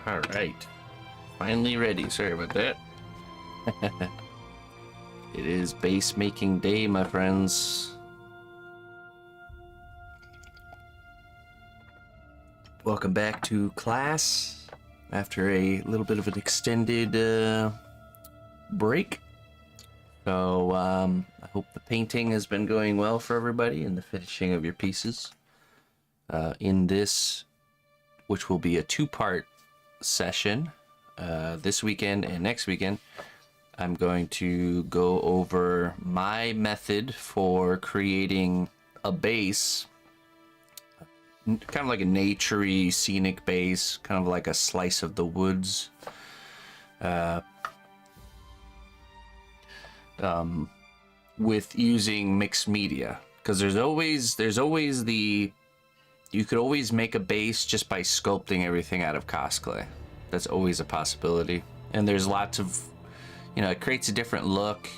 All right. Finally ready. Sorry about that. It is base making day, my friends. Welcome back to class after a little bit of an extended break. So I hope the painting has been going well for everybody and the finishing of your pieces. In this, which will be a two-part session, this weekend and next weekend, I'm going to go over my method for creating a base, kind of like a naturey, scenic base, kind of like a slice of the woods. With using mixed media, because there's always the, you could always make a base just by sculpting everything out of cosplay. That's always a possibility, and there's lots of, you know, it creates a different look,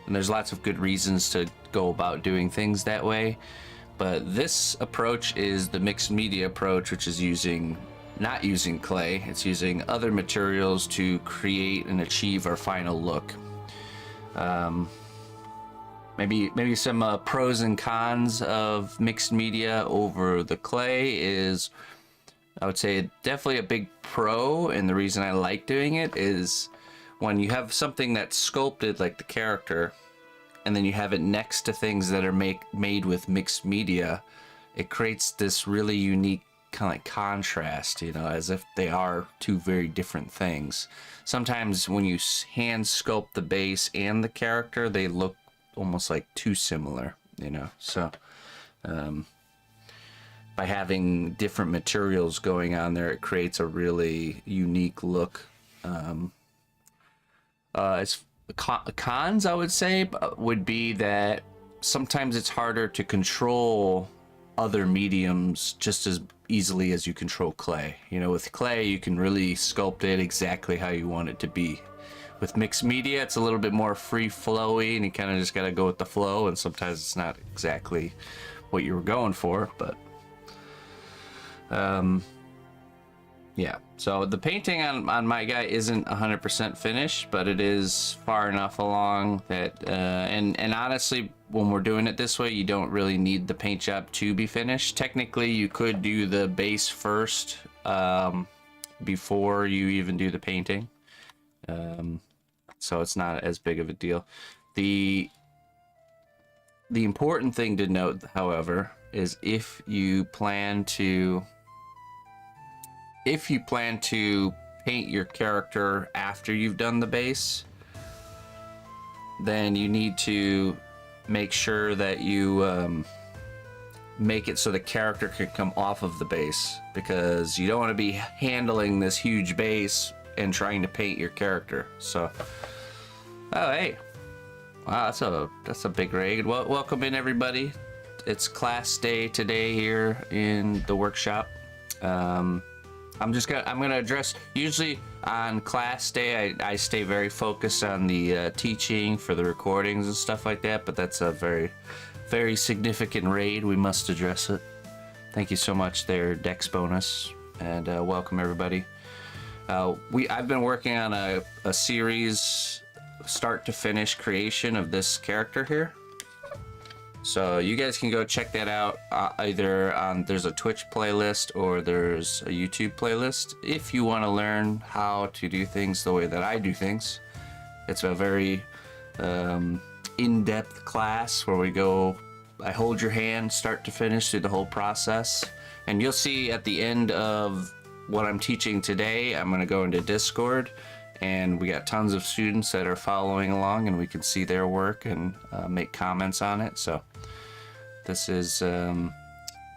and there's lots of good reasons to go about doing things that way. But this approach is the mixed media approach, which is not using clay. It's using other materials to create and achieve our final look. Maybe some pros and cons of mixed media over the clay is, I would say definitely a big pro, and the reason I like doing it is when you have something that's sculpted like the character, and then you have it next to things that are made with mixed media, it creates this really unique kind of like contrast, you know, as if they are two very different things. Sometimes when you hand sculpt the base and the character, they look almost like too similar, you know. So by having different materials going on there, it creates a really unique look. As cons, I would say, would be that sometimes it's harder to control other mediums just as easily as you control clay. You know, with clay, you can really sculpt it exactly how you want it to be. With mixed media, it's a little bit more free-flowy, and you kind of just got to go with the flow, and sometimes it's not exactly what you were going for, but yeah. So the painting on my guy isn't 100% finished, but it is far enough along that, and honestly, when we're doing it this way, you don't really need the paint job to be finished. Technically, you could do the base first before you even do the painting. So it's not as big of a deal. The important thing to note, however, is if you plan to paint your character after you've done the base, then you need to make sure that you make it so the character can come off of the base, because you don't want to be handling this huge base and trying to paint your character. So, oh hey, wow, that's a big raid. Well, welcome in everybody. It's class day today here in the workshop. I'm gonna address, usually on class day I stay very focused on the teaching for the recordings and stuff like that, but that's a very, very significant raid. We must address it. Thank you so much there, Dex Bonus, and welcome everybody. I've been working on a series, start to finish creation of this character here. So you guys can go check that out either on, there's a Twitch playlist or there's a YouTube playlist if you want to learn how to do things the way that I do things. It's a very in-depth class where I hold your hand start to finish through the whole process, and you'll see at the end of what I'm teaching today, I'm going to go into Discord, and we got tons of students that are following along, and we can see their work and make comments on it. So this is kind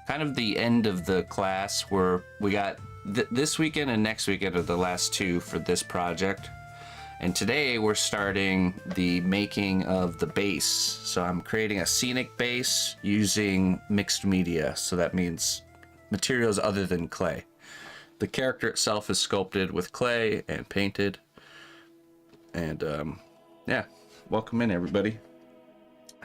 of the end of the class, where we got this weekend and next weekend are the last two for this project. And today we're starting the making of the base. So I'm creating a scenic base using mixed media. So that means materials other than clay. The character itself is sculpted with clay and painted. And yeah, welcome in everybody.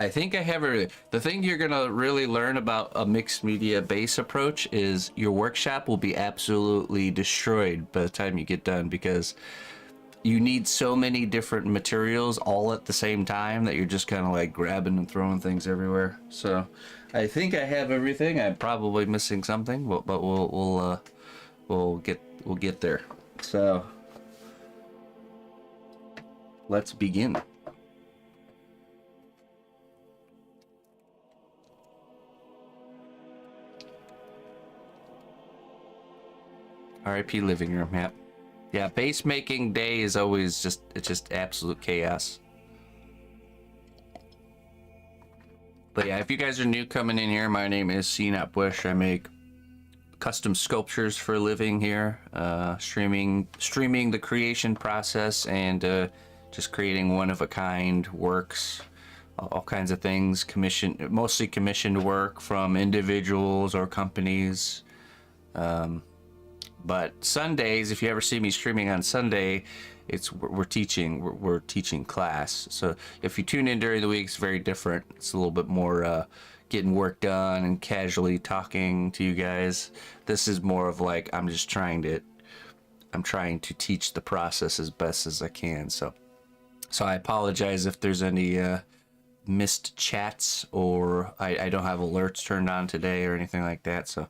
I think I have everything. The thing you're gonna really learn about a mixed media base approach is your workshop will be absolutely destroyed by the time you get done, because you need so many different materials all at the same time that you're just kind of like grabbing and throwing things everywhere. So I think I have everything. I'm probably missing something, but we'll get there. So let's begin. RIP living room, yeah. Yeah, base making day is always just absolute chaos. But yeah, if you guys are new coming in here, my name is cnotbusch. I make custom sculptures for a living here, streaming the creation process, and just creating one-of-a-kind works, all kinds of things, mostly commissioned work from individuals or companies. But Sundays, if you ever see me streaming on Sunday, we're teaching class. So if you tune in during the week, it's very different. It's a little bit more getting work done and casually talking to you guys. This is more of like I'm trying to teach the process as best as I can. So I apologize if there's any missed chats, or I don't have alerts turned on today or anything like that. So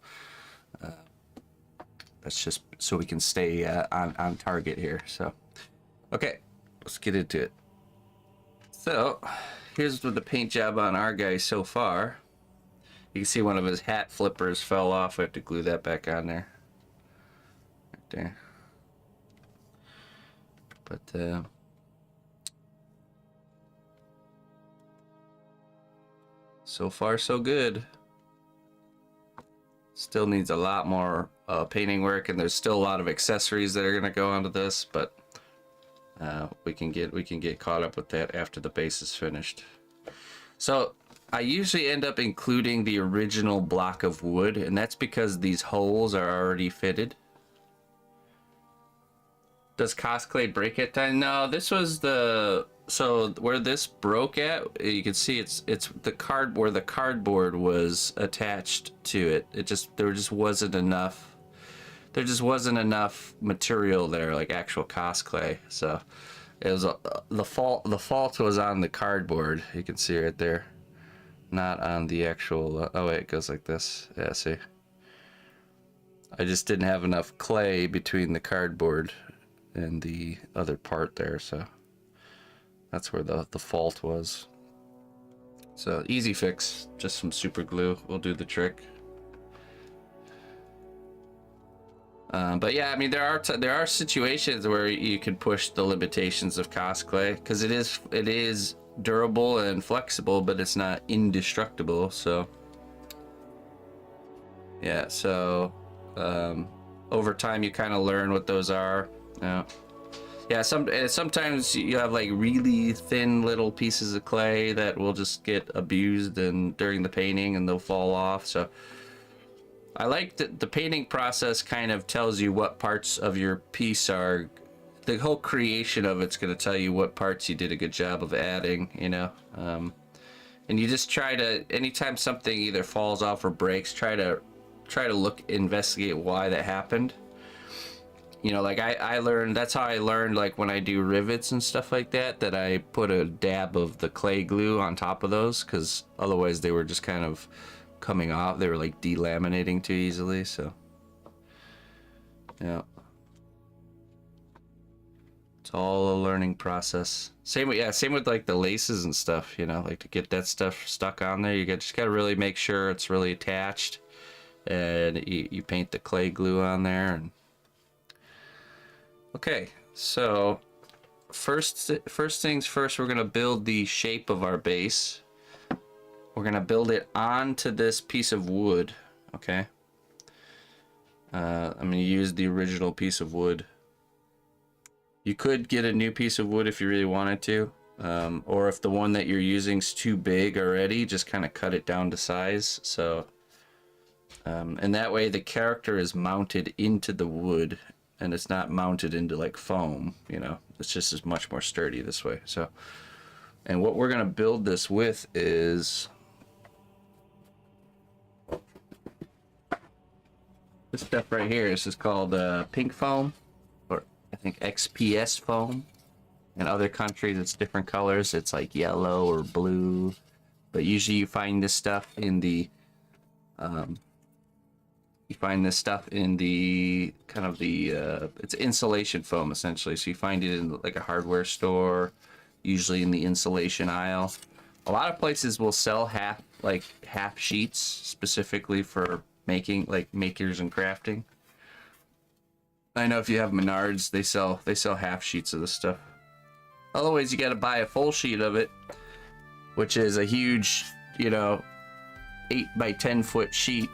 that's just so we can stay on target here. So, okay, let's get into it. So, here's the paint job on our guy so far. You can see one of his hat flippers fell off. I have to glue that back on there. Right there. But, so far so good. Still needs a lot more painting work, and there's still a lot of accessories that are going to go onto this, but we can get caught up with that after the base is finished. So I usually end up including the original block of wood, and that's because these holes are already fitted. Does cosplay break at time? No, this was so where this broke at, you can see it's the where the cardboard was attached to it. There just wasn't enough material there, like actual cosplay. So it was the fault was on the cardboard. You can see right there, not on the actual. Oh wait, it goes like this. Yeah, see. I just didn't have enough clay between the cardboard and the other part there, so that's where the fault was. So easy fix, just some super glue will do the trick. But yeah, I mean there are situations where you can push the limitations of cosplay, because it is durable and flexible, but it's not indestructible. So yeah, so over time you kind of learn what those are. Yeah, sometimes you have like really thin little pieces of clay that will just get abused during the painting, and they'll fall off. So I like that the painting process kind of tells you what parts of your piece are. The whole creation of it's going to tell you what parts you did a good job of adding, you know. And you just try to, anytime something either falls off or breaks, try to investigate why that happened. You know, like I learned, that's how I learned, like when I do rivets and stuff like that, that I put a dab of the clay glue on top of those, because otherwise they were just kind of coming off. They were like delaminating too easily. So yeah, it's all a learning process. Same with like the laces and stuff, you know, like to get that stuff stuck on there, just gotta really make sure it's really attached, and you paint the clay glue on there. And okay, so first things first, we're gonna build the shape of our base. We're gonna build it onto this piece of wood. Okay, I'm gonna use the original piece of wood. You could get a new piece of wood if you really wanted to, or if the one that you're using is too big already, just kind of cut it down to size. So and that way the character is mounted into the wood, and it's not mounted into like foam, you know. It's just as much more sturdy this way. So And what we're going to build this with is this stuff right here. This is called pink foam, or I think XPS foam. In other countries, it's different colors. It's like yellow or blue. But usually you find this stuff in the kind of the it's insulation foam essentially. So you find it in like a hardware store, usually in the insulation aisle. A lot of places will sell half sheets specifically for making, like makers and crafting. I know if you have Menards, they sell half sheets of this stuff. Otherwise, you got to buy a full sheet of it, which is a huge, 8 by 10 foot sheet.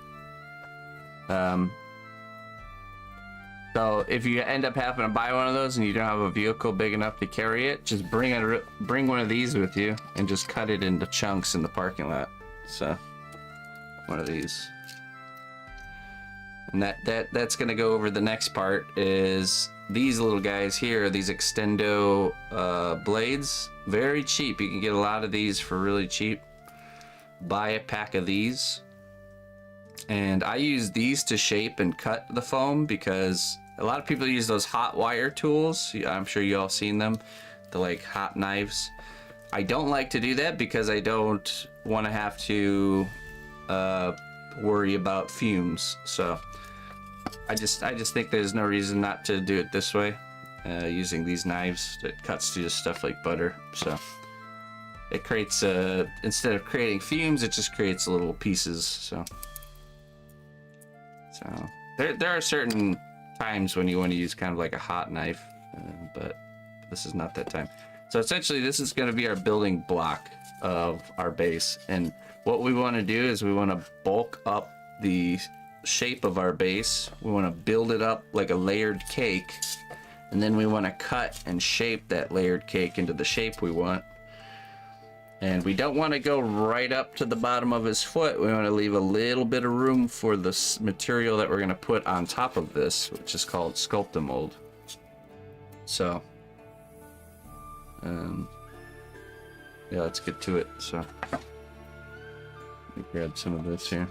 So if you end up having to buy one of those and you don't have a vehicle big enough to carry it, just bring one of these with you and just cut it into chunks in the parking lot. So one of these. And that's gonna go over the next part is these little guys here, these extendo blades. Very cheap. You can get a lot of these for really cheap. Buy a pack of these. And I use these to shape and cut the foam because a lot of people use those hot wire tools. I'm sure you all seen them, the like hot knives. I don't like to do that because I don't want to have to worry about fumes. So I just think there's no reason not to do it this way, using these knives that cuts through stuff like butter. So it creates instead of creating fumes, it just creates little pieces. So there are certain times when you want to use kind of like a hot knife, but this is not that time. So essentially this is going to be our building block of our base, and what we want to do is we want to bulk up the shape of our base. We want to build it up like a layered cake, and then we want to cut and shape that layered cake into the shape we want. And we don't want to go right up to the bottom of his foot. We want to leave a little bit of room for this material that we're going to put on top of this, which is called Sculpting mold. So, yeah, let's get to it. So, let me grab some of this here.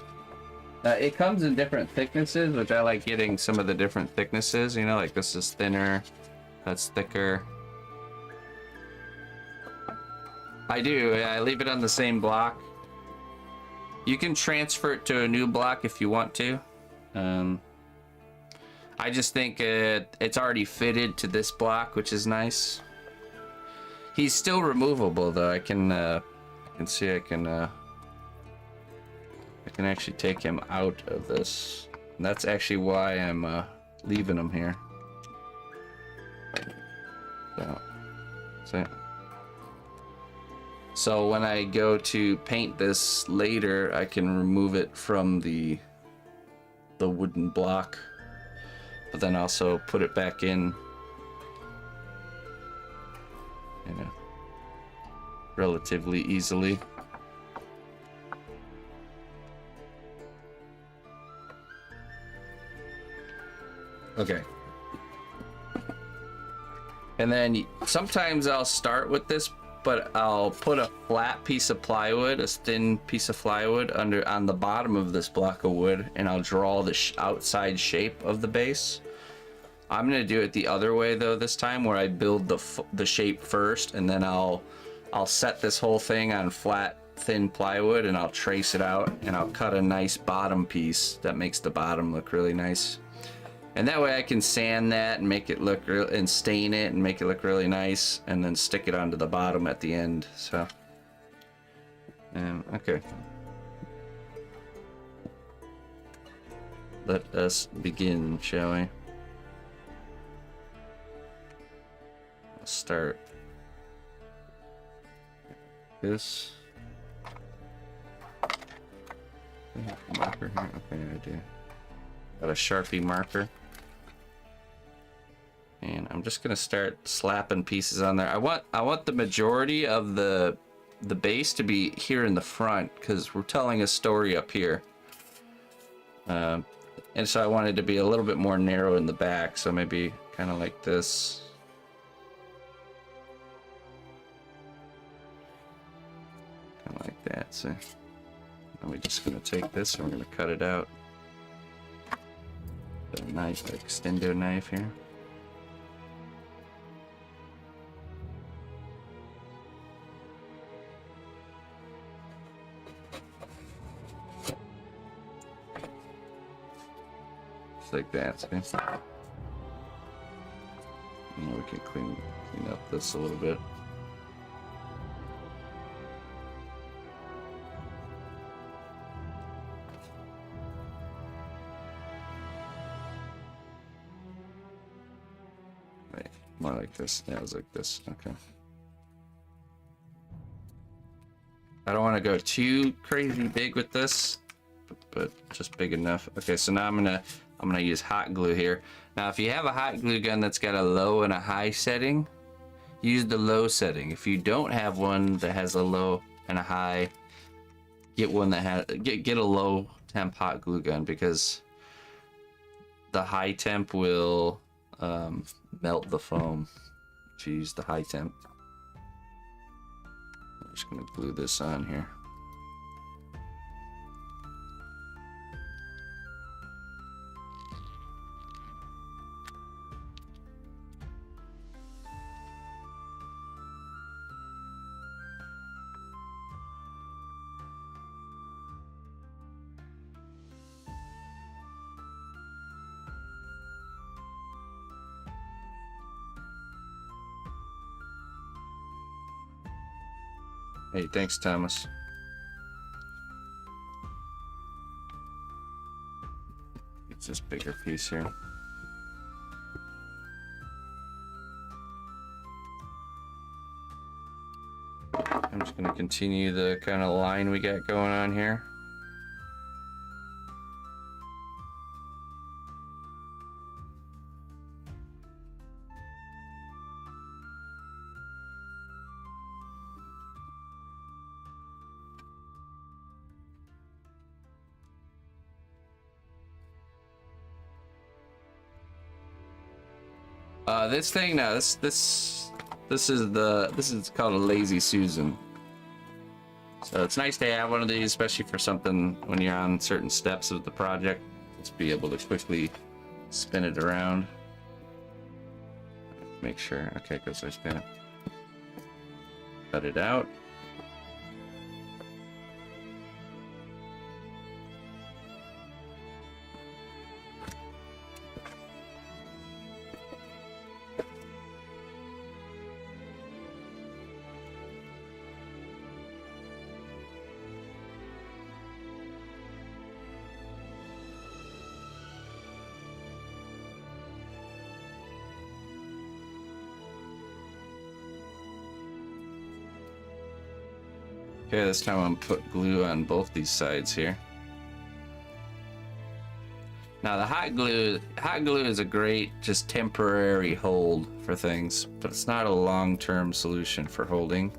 It comes in different thicknesses, which I like getting some of the different thicknesses. Like this is thinner, that's thicker. I do. I leave it on the same block. You can transfer it to a new block if you want to. I just think it's already fitted to this block, which is nice. He's still removable though. I can actually take him out of this. And that's actually why I'm leaving him here. So when I go to paint this later, I can remove it from the wooden block, but then also put it back in, relatively easily. Okay. And then sometimes I'll start with this, but I'll put a flat piece of plywood, a thin piece of plywood on the bottom of this block of wood, and I'll draw the outside shape of the base. I'm gonna do it the other way though this time, where I build the shape first, and then I'll set this whole thing on flat, thin plywood, and I'll trace it out, and I'll cut a nice bottom piece that makes the bottom look really nice. And that way I can sand that and make it look and stain it and make it look really nice, and then stick it onto the bottom at the end. So, okay. Let us begin, shall we? Let's start this. Marker here. Okay, I do. Got a Sharpie marker. And I'm just gonna start slapping pieces on there. I want the majority of the base to be here in the front, because we're telling a story up here. And so I wanted to be a little bit more narrow in the back, so maybe kind of like this. Let's see. And we're just gonna take this and we're gonna cut it out. A knife, extendo knife here. Just like that. See? And we can clean up this a little bit. Wait, more like this. Yeah, it was like this. Okay. I don't want to go too crazy big with this, but just big enough. Okay, so now I'm gonna use hot glue here. Now, if you have a hot glue gun that's got a low and a high setting, use the low setting. If you don't have one that has a low and a high, get one that has get a low temp hot glue gun, because the high temp will melt the foam if you use the high temp. I'm just gonna glue this on here. Hey, thanks, Thomas. It's this bigger piece here. I'm just going to continue the kind of line we got going on here. This thing now, this is called a Lazy Susan. So it's nice to have one of these, especially for something when you're on certain steps of the project. Just be able to quickly spin it around. Make sure, okay, because I just gotta cut it out. Okay, this time I'm gonna put glue on both these sides here. Now the hot glue is a great just temporary hold for things, but it's not a long-term solution for holding.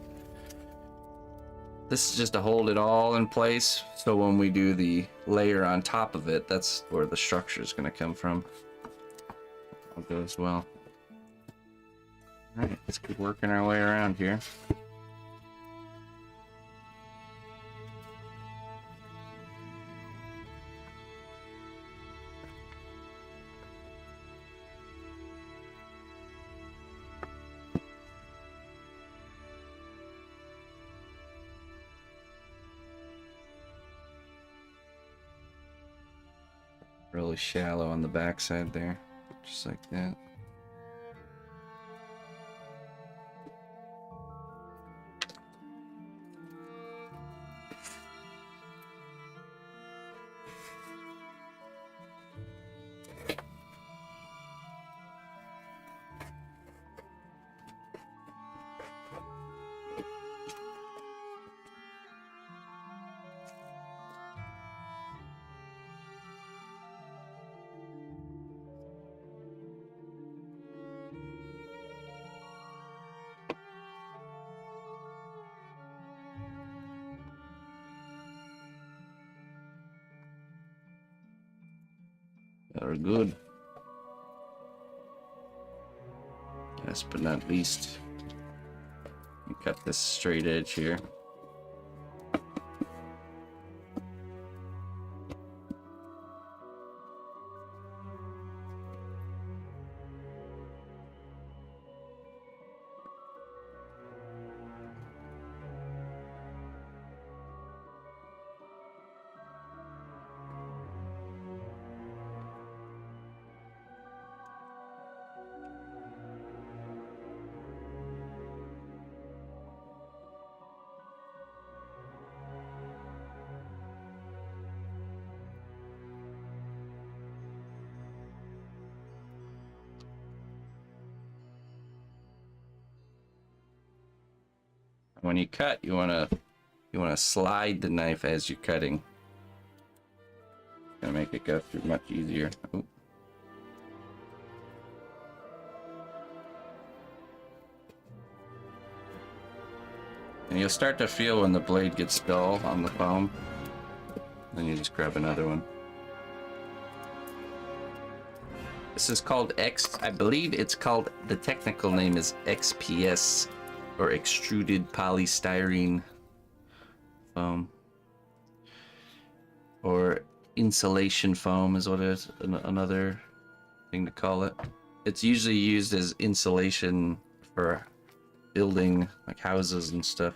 This is just to hold it all in place, so when we do the layer on top of it, that's where the structure is gonna come from. I'll go as well. All right, let's keep working our way around here. Really shallow on the backside there, just like that. Very good. Last but not least, you cut this straight edge here. When you cut, you wanna slide the knife as you're cutting. Gonna make it go through much easier. Ooh. And you'll start to feel when the blade gets dull on the foam. Then you just grab another one. This is called I believe it's called, the technical name is XPS, or extruded polystyrene foam. Or insulation foam is what it is, another thing to call it. It's usually used as insulation for building like houses and stuff.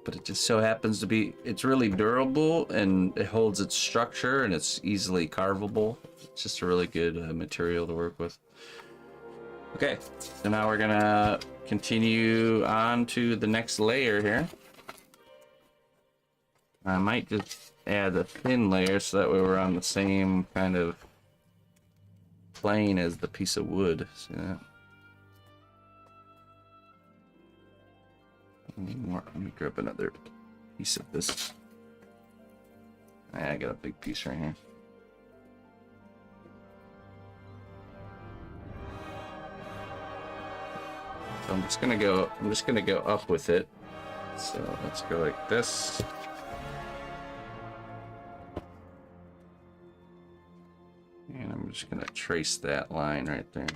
But it just so happens to be, it's really durable and it holds its structure and it's easily carvable. It's just a really good material to work with. Okay, so now we're gonna continue on to the next layer here. I might just add a thin layer so that way we're on the same kind of plane as the piece of wood. See that? Let me grab another piece of this. I got a big piece right here. So I'm just gonna go up with it. So let's go like this. And I'm just gonna trace that line right there.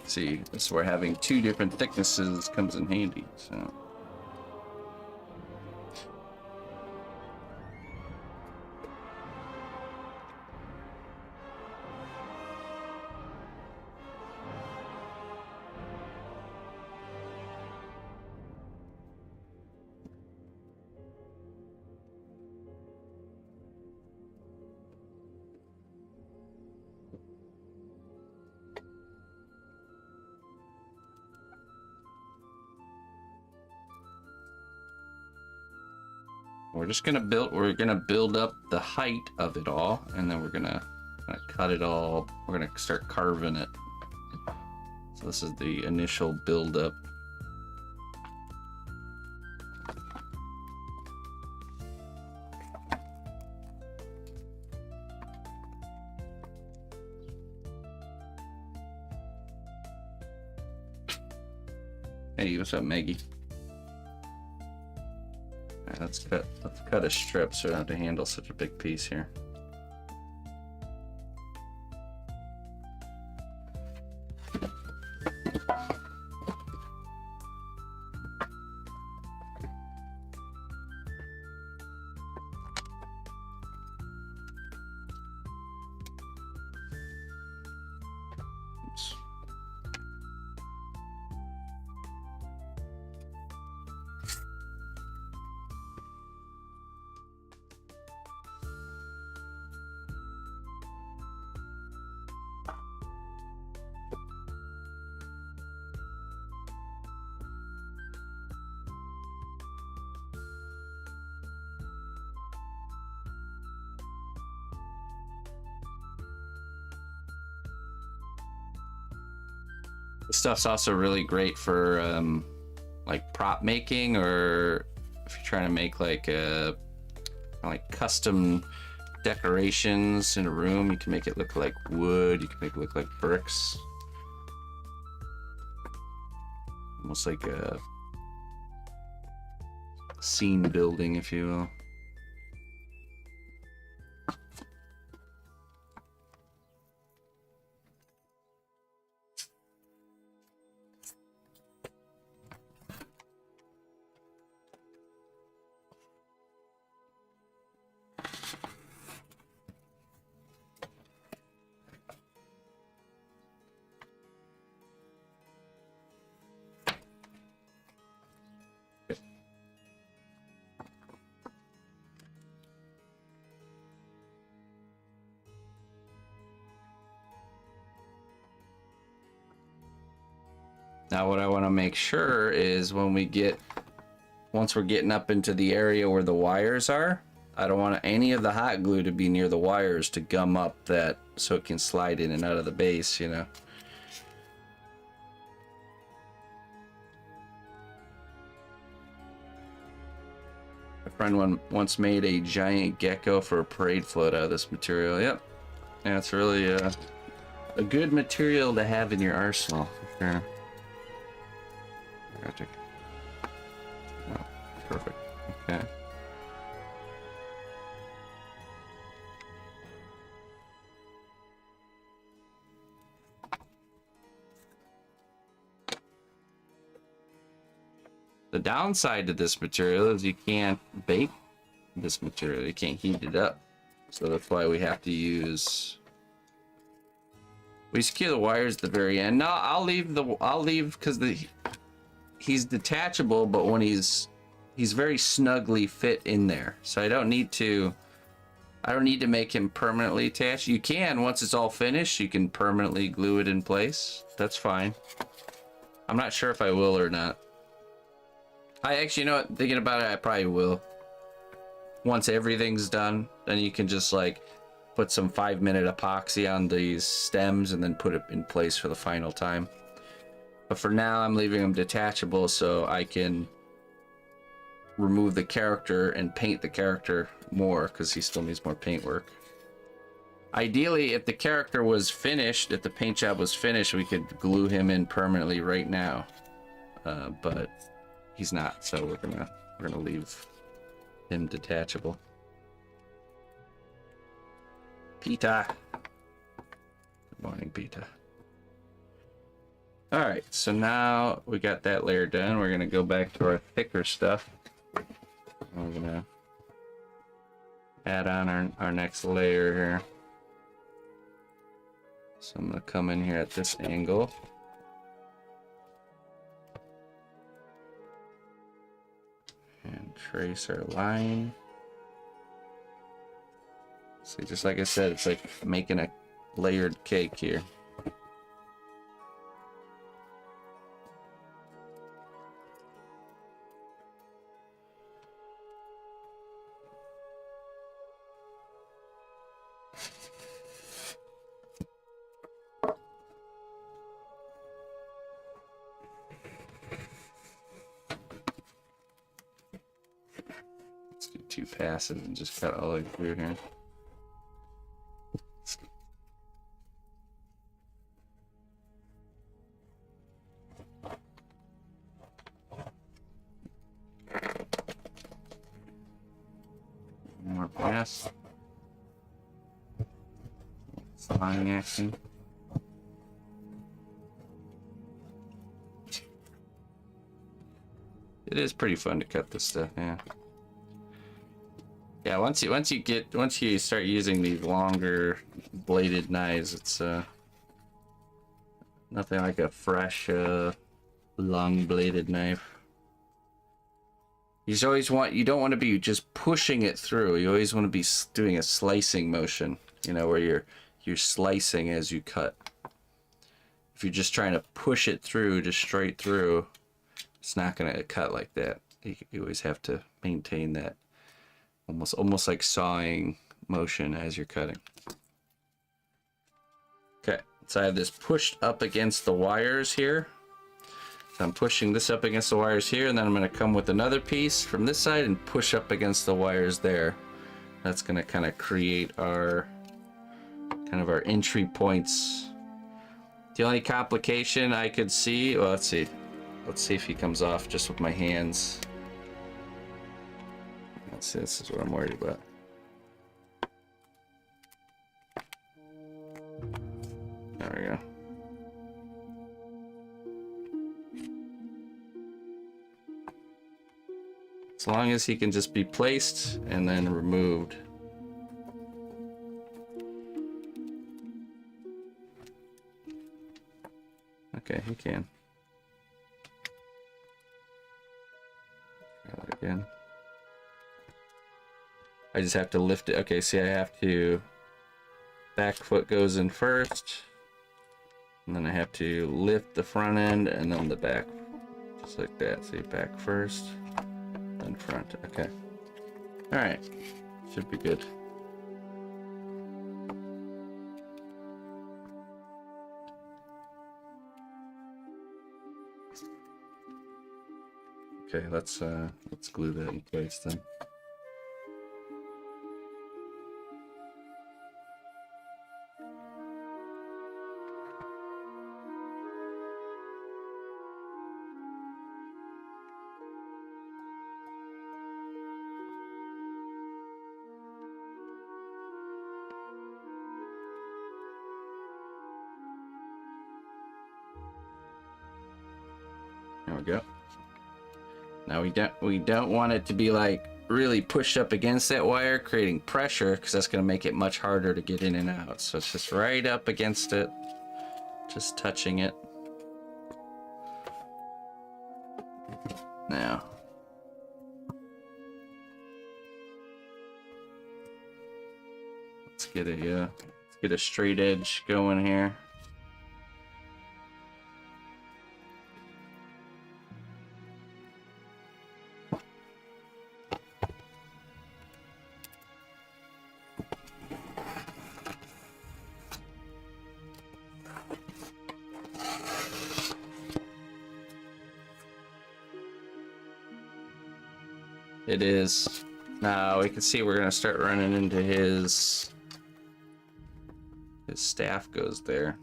See, this is where having two different thicknesses comes in handy. So. We're gonna build up the height of it all, and then we're gonna cut it all. We're gonna start carving it. So this is the initial build up. Hey, what's up, Maggie? Let's cut a strip so I don't have to handle such a big piece here. Oops. This stuff's also really great for like prop making, or if you're trying to make like custom decorations in a room. You can make it look like wood, you can make it look like bricks. Almost like a scene building, if you will. Now what I want to make sure is when we get, once we're getting up into the area where the wires are, I don't want any of the hot glue to be near the wires to gum up that, so it can slide in and out of the base, you know. My friend once made a giant gecko for a parade float out of this material. Yep. Yeah, it's really a good material to have in your arsenal, for sure. Oh, perfect. Okay. The downside to this material is you can't bake this material. You can't heat it up. So that's why we have to use... We secure the wires at the very end. No, I'll leave because he's detachable, but when he's very snugly fit in there. So I don't need to make him permanently attached. You can, once it's all finished, you can permanently glue it in place. That's fine. I'm not sure if I will or not. I actually, you know what, thinking about it, I probably will. Once everything's done, then you can just like put some 5-minute epoxy on these stems and then put it in place for the final time. But for now, I'm leaving them detachable so I can remove the character and paint the character more, because he still needs more paint work. Ideally, if the character was finished, if the paint job was finished, we could glue him in permanently right now. But he's not, so we're gonna leave him detachable. Peter. Good morning, Peter. All right, so now we got that layer done. We're gonna go back to our thicker stuff. We're gonna add on our next layer here. So I'm gonna come in here at this angle. And trace our line. See, just like I said, it's like making a layered cake here. Let's do 2 passes and just cut all the way through here. More pass. Sliding action. It is pretty fun to cut this stuff, yeah. Yeah, once you start using these longer bladed knives, it's nothing like a fresh long bladed knife. You don't want to be just pushing it through. You always want to be doing a slicing motion, you know, where you're slicing as you cut. If you're just trying to push it through, just straight through, it's not going to cut like that. You always have to maintain that almost like sawing motion as you're cutting. Okay, so I have this pushed up against the wires here. So I'm pushing this up against the wires here, and then I'm going to come with another piece from this side and push up against the wires there. That's going to kind of create our entry points. The only complication I could see, well, let's see if he comes off just with my hands. Let's see, this is what I'm worried about. There we go. As long as he can just be placed and then removed. Okay, he can. Try that again. I just have to lift it. Okay, see, I have to... Back foot goes in first. And then I have to lift the front end and then the back, just like that. So back first, then front. Okay. All right. Should be good. Okay, let's glue that in place then. There we go. Now we don't want it to be like really pushed up against that wire, creating pressure, because that's going to make it much harder to get in and out. So it's just right up against it, just touching it. Now, let's get a straight edge going here. It is. Now we can see we're gonna start running into his staff goes there.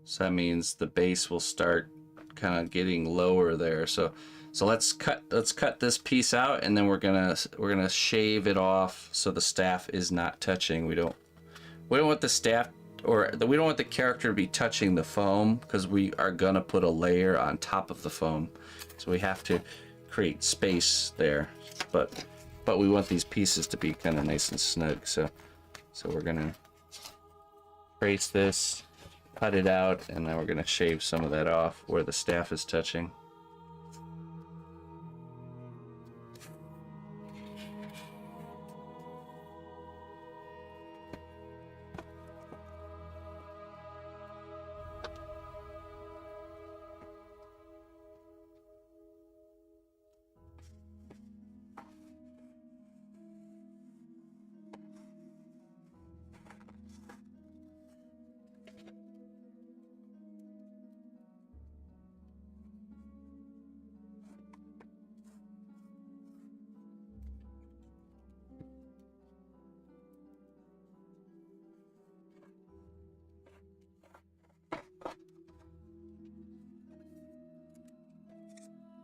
So that means the base will start kind of getting lower there. So let's cut this piece out, and then we're gonna shave it off so the staff is not touching. We don't want the staff we don't want the character to be touching the foam, because we are gonna put a layer on top of the foam. So we have to create space there, but we want these pieces to be kind of nice and snug. So we're gonna trace this, cut it out, and then we're gonna shave some of that off where the staff is touching.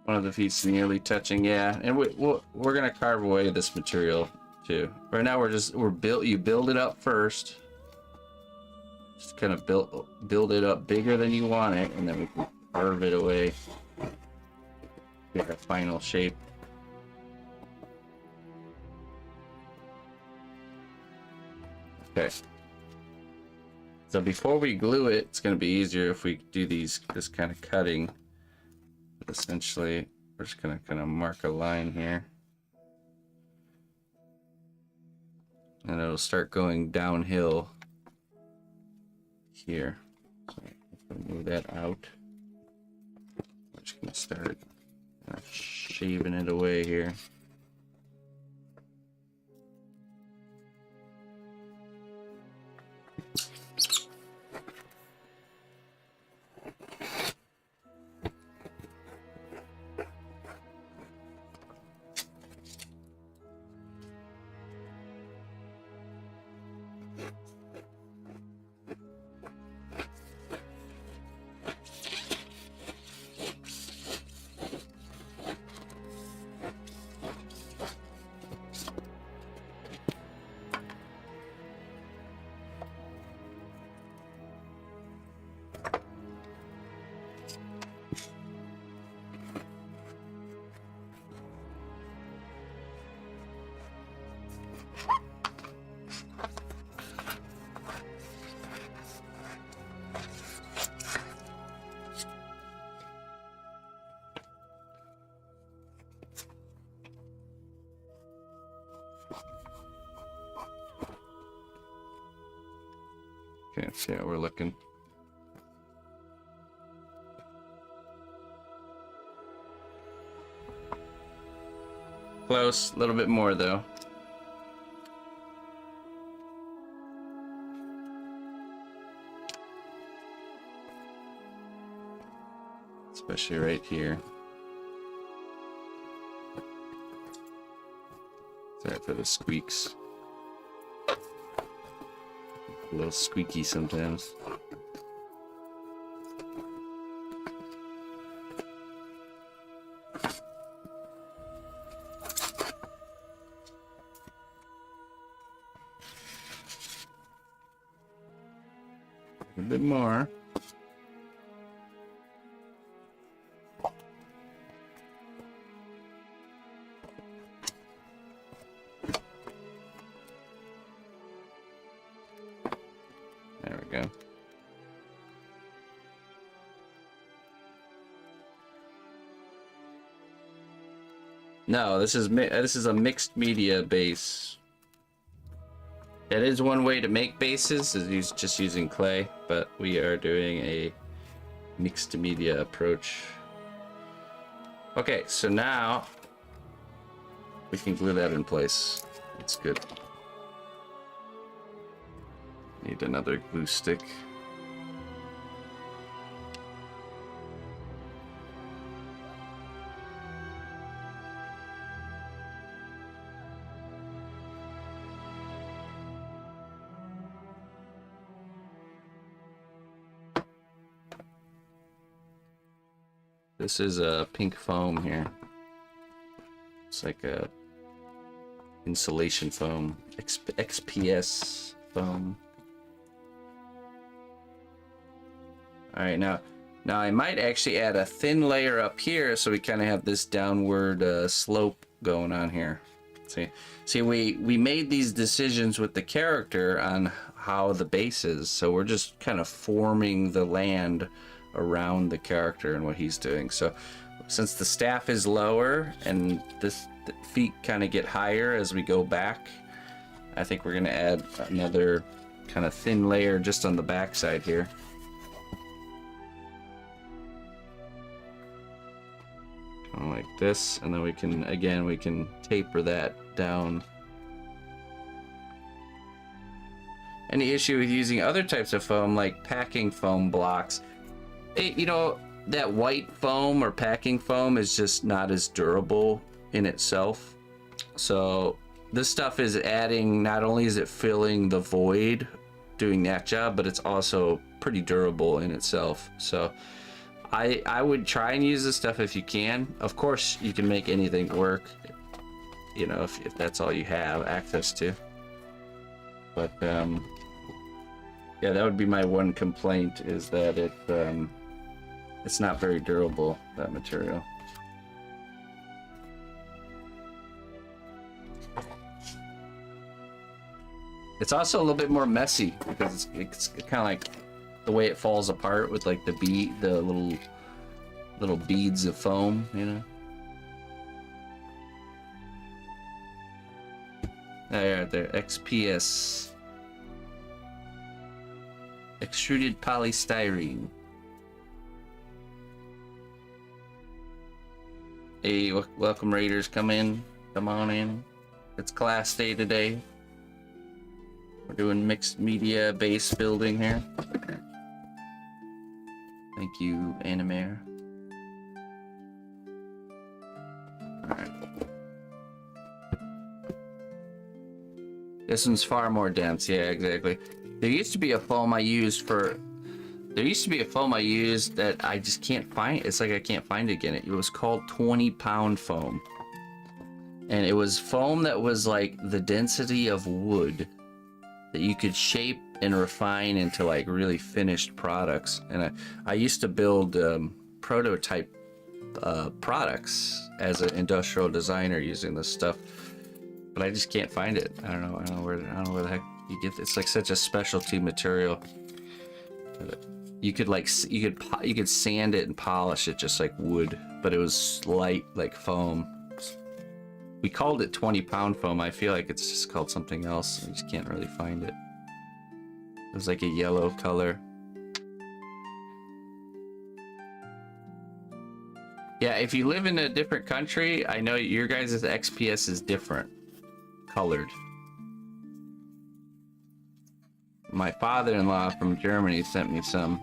One of the feet's nearly touching, yeah. And we're gonna carve away this material too. Right now you build it up first. Just kind of build it up bigger than you want it, and then we can carve it away. Get our final shape. Okay. So before we glue it, it's gonna be easier if we do this kind of cutting. But essentially, we're just gonna kind of mark a line here, and it'll start going downhill here. So let's move that out. We're just gonna start shaving it away here. see how we're looking. Close, a little bit more though. Especially right here. Sorry for the squeaks. A little squeaky sometimes. A bit more. There we go. No, this is a mixed media base. That is one way to make bases, is just using clay, but we are doing a mixed media approach. Okay, so now we can glue that in place. It's good. Need another glue stick. This is a pink foam here. It's like a insulation foam, XPS foam. All right, now I might actually add a thin layer up here so we kind of have this downward slope going on here. See, we made these decisions with the character on how the base is, so we're just kind of forming the land around the character and what he's doing. So since the staff is lower and the feet kind of get higher as we go back, I think we're gonna add another kind of thin layer just on the back side here. Kind of like this, and then we can taper that down. Any issue with using other types of foam like packing foam blocks? You know, that white foam or packing foam is just not as durable in itself. So this stuff is adding, not only is it filling the void doing that job, but it's also pretty durable in itself. So I would try and use this stuff if you can. Of course, you can make anything work, you know, if that's all you have access to. But yeah, that would be my one complaint, is that it's not very durable, that material. It's also a little bit more messy because it's kind of like the way it falls apart with like the little beads of foam, you know. There, XPS, extruded polystyrene. Hey, welcome raiders, come on in. It's class day today. We're doing mixed media base building here. Thank you, Animair. Alright. This one's far more dense, yeah, exactly. There used to be a foam I used that I just can't find. It's like I can't find it again. It was called 20-pound foam. And it was foam that was like the density of wood that you could shape and refine into like really finished products. And I used to build prototype products as an industrial designer using this stuff, but I just can't find it. I don't know where the heck you get it. It's like such a specialty material. You could sand it and polish it just like wood, but it was light like foam. We called it 20-pound foam. I feel like it's just called something else. I just can't really find it. was like a yellow color. Yeah, if you live in a different country, I know your guys' XPS is different colored. My father-in-law from Germany sent me some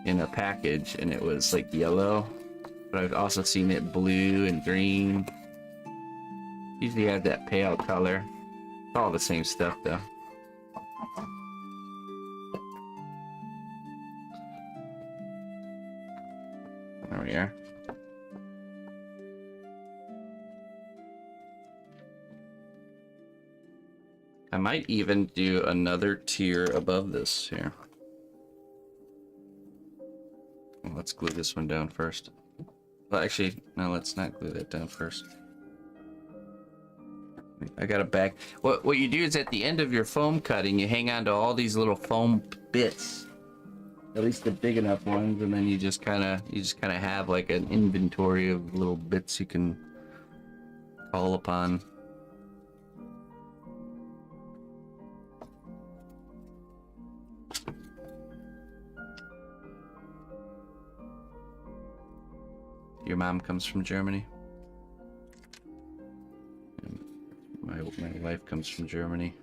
in a package, and it was like yellow, but I've also seen it blue and green. Usually has that pale color. It's all the same stuff though. There we are. I might even do another tier above this here. Well, let's glue this one down first. Well, actually, no, let's not glue that down first. I got a bag. What you do is at the end of your foam cutting, you hang on to all these little foam bits, at least the big enough ones, and then you just kind of have like an inventory of little bits you can call upon. Your mom comes from Germany. And my wife comes from Germany.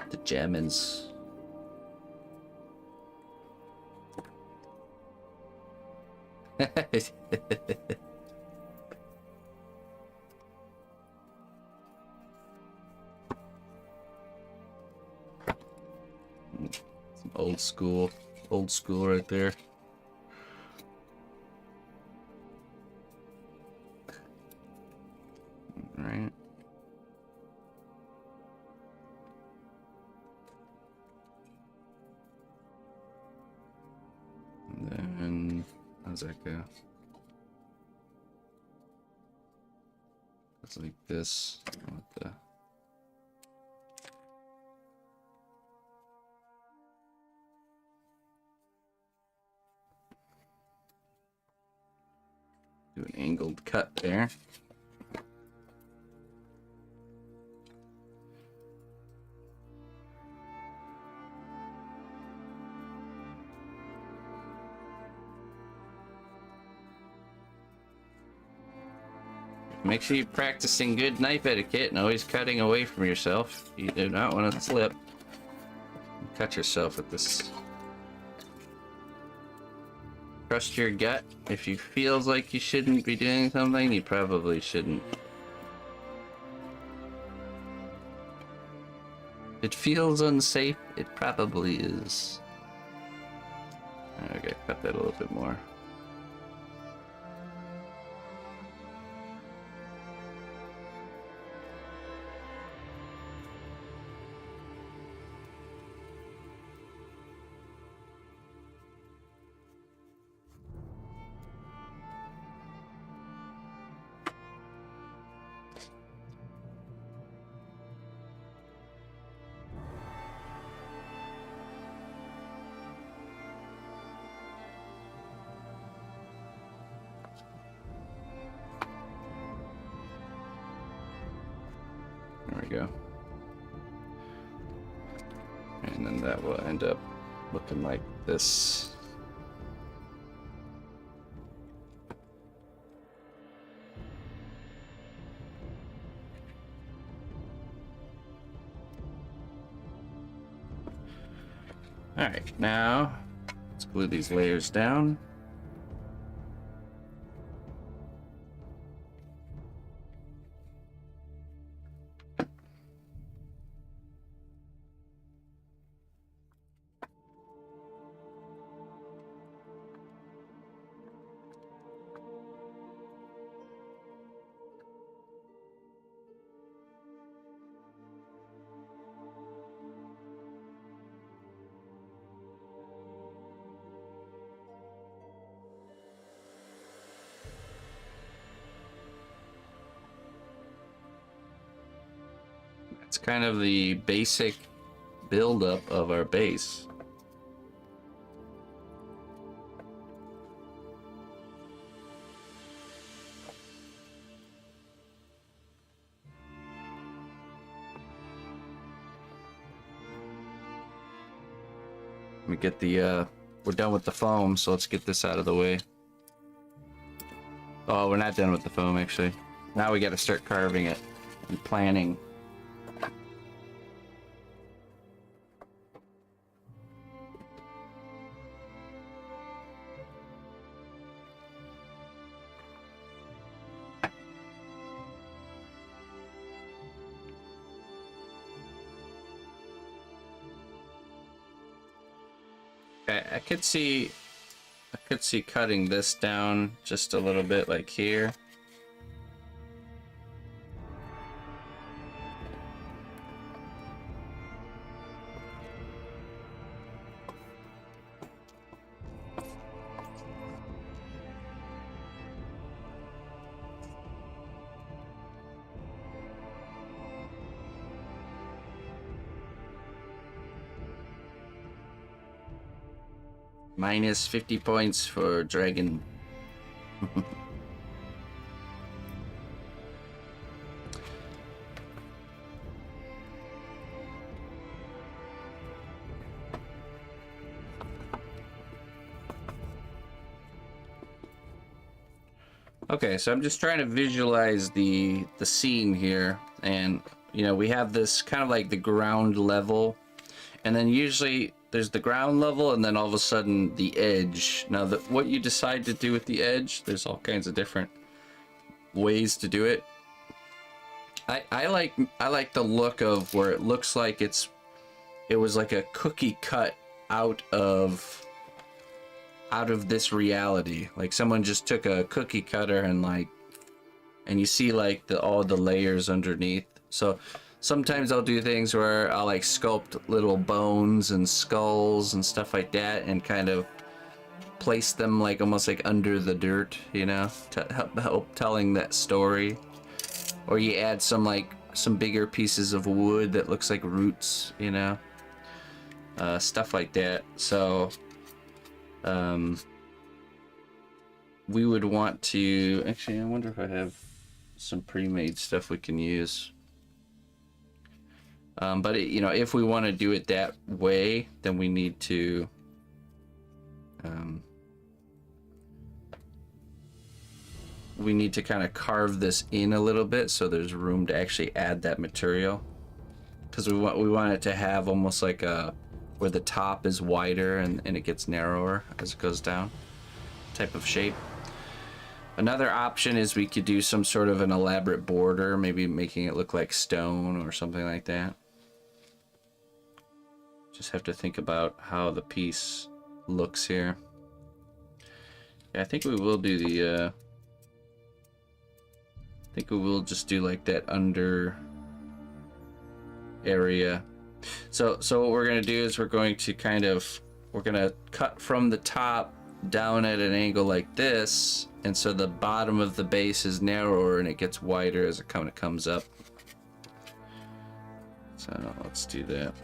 The Germans. Some old school right there. All right. And then how's that go? It's like this. What the? Do an angled cut there. Make sure you're practicing good knife etiquette and always cutting away from yourself. You do not want to slip. Cut yourself with this. Trust your gut. If you feels like you shouldn't be doing something, you probably shouldn't. If it feels unsafe, it probably is. Okay, cut that a little bit more. There we go. And then that will end up looking like this. All right, now let's glue these layers down. It's kind of the basic buildup of our base. Let me get the, we're done with the foam, so let's get this out of the way. Oh, we're not done with the foam, actually. Now we gotta start carving it and planning. Okay, I could see cutting this down just a little bit, like here. Minus 50 points for Dragon. Okay, so I'm just trying to visualize the scene here, and you know, we have this kind of like the ground level, and then usually there's the ground level, and then all of a sudden the edge. Now, what you decide to do with the edge, there's all kinds of different ways to do it. I like the look of where it looks like it was like a cookie cut out of this reality. Like someone just took a cookie cutter and you see like all the layers underneath. So sometimes I'll do things where I'll like sculpt little bones and skulls and stuff like that and kind of place them like almost like under the dirt, you know, to help telling that story. Or you add some bigger pieces of wood that looks like roots, you know, stuff like that. So we would want to actually, I wonder if I have some pre-made stuff we can use. But you know, if we want to do it that way, then we need to kind of carve this in a little bit so there's room to actually add that material, because we want it to have almost like where the top is wider and it gets narrower as it goes down type of shape. Another option is we could do some sort of an elaborate border, maybe making it look like stone or something like that. Just have to think about how the piece looks here. Yeah, I think we will do the I think we will just do like that under area. So what we're gonna do is we're gonna cut from the top down at an angle like this, and so the bottom of the base is narrower and it gets wider as it kind of comes up. So let's do that.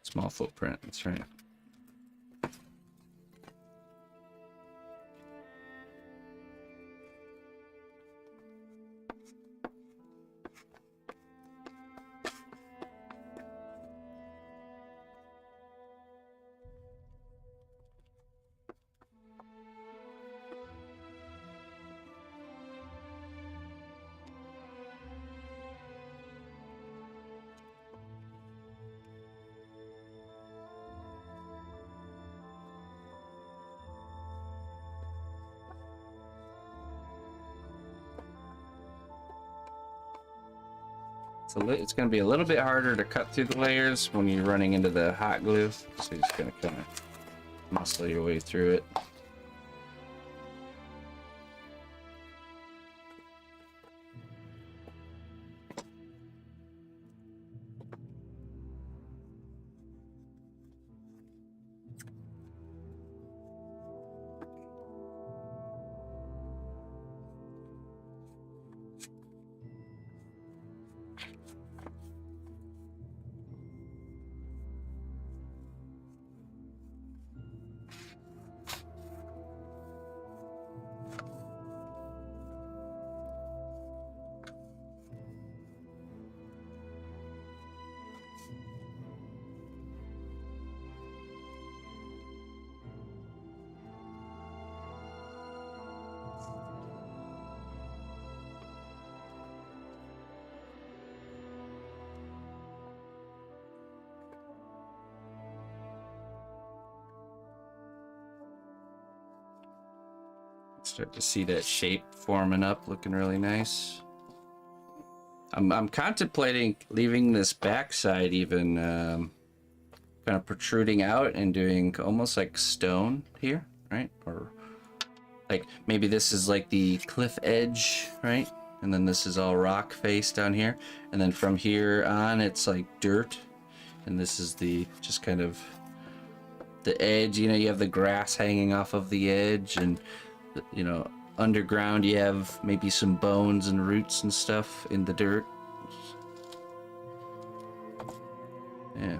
Small footprint, that's right. It's going to be a little bit harder to cut through the layers when you're running into the hot glue. So you're just going to kind of muscle your way through it. Start to see that shape forming up, looking really nice. I'm contemplating leaving this backside even kind of protruding out and doing almost like stone here, right? Or like maybe this is like the cliff edge, right? And then this is all rock face down here. And then from here on, it's like dirt. And this is the just kind of the edge, you know, you have the grass hanging off of the edge, and you know, underground you have maybe some bones and roots and stuff in the dirt. Yeah.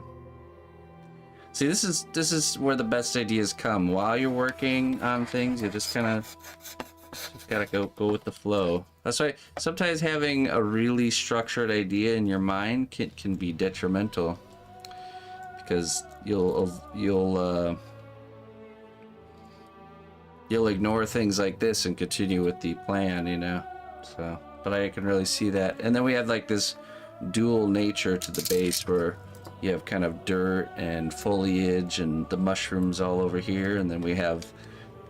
See, this is where the best ideas come. While you're working on things, you just kind of gotta go with the flow. That's why sometimes having a really structured idea in your mind can be detrimental, because you'll ignore things like this and continue with the plan, you know. So, but I can really see that. And then we have like this dual nature to the base where you have kind of dirt and foliage and the mushrooms all over here, and then we have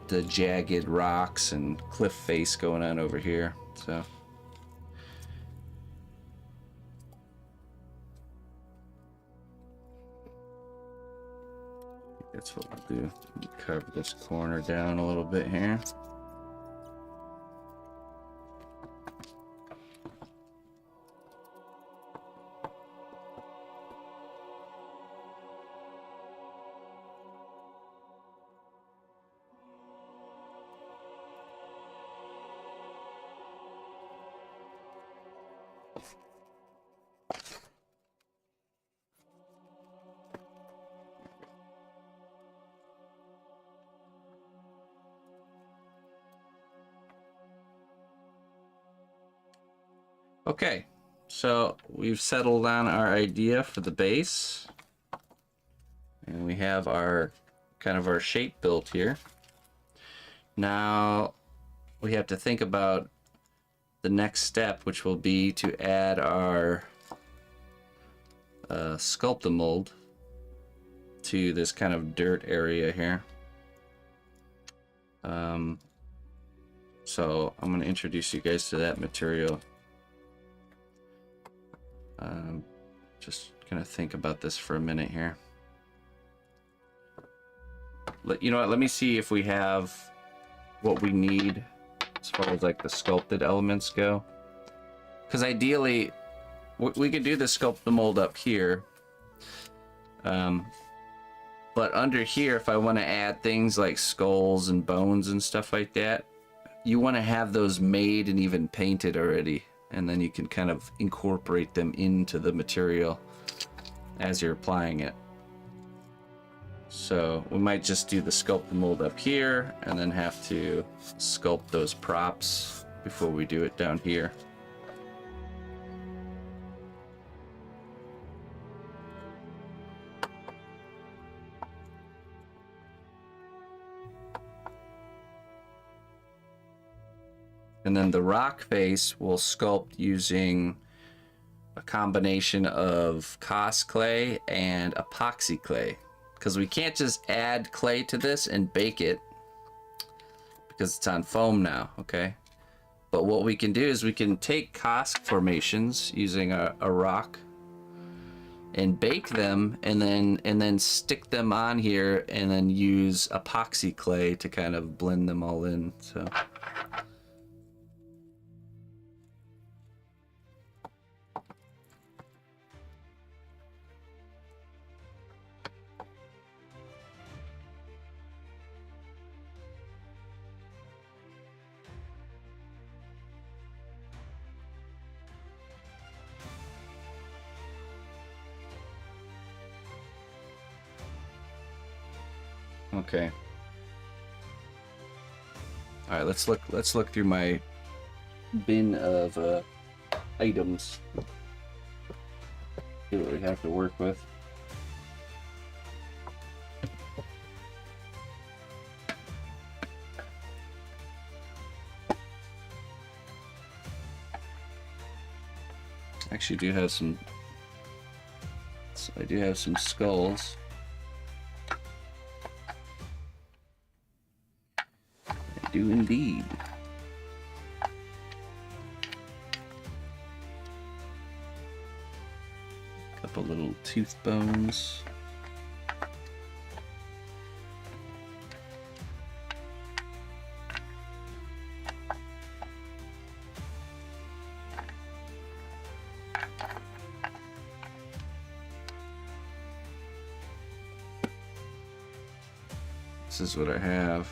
the jagged rocks and cliff face going on over here. So that's what we'll do. Carve this corner down a little bit here. Okay, so we've settled on our idea for the base, and we have our kind of our shape built here. Now we have to think about the next step, which will be to add our sculpting mold to this kind of dirt area here. So I'm going to introduce you guys to that material. Just gonna think about this for a minute here. You know what, let me see if we have what we need as far as like the sculpted elements go, because ideally we could do the sculpt the mold up here, but under here, if I want to add things like skulls and bones and stuff like that, you want to have those made and even painted already, and then you can kind of incorporate them into the material as you're applying it. So we might just do the sculpt the mold up here and then have to sculpt those props before we do it down here. And then the rock face will sculpt using a combination of Cos clay and epoxy clay, because we can't just add clay to this and bake it because it's on foam now, okay? But what we can do is we can take Kosk formations using a rock and bake them, and then stick them on here, and then use epoxy clay to kind of blend them all in. So okay. All right, let's look through my bin of items. See what we have to work with. Actually, do have some. So I do have some skulls. I do indeed. Couple little tooth bones. This is what I have.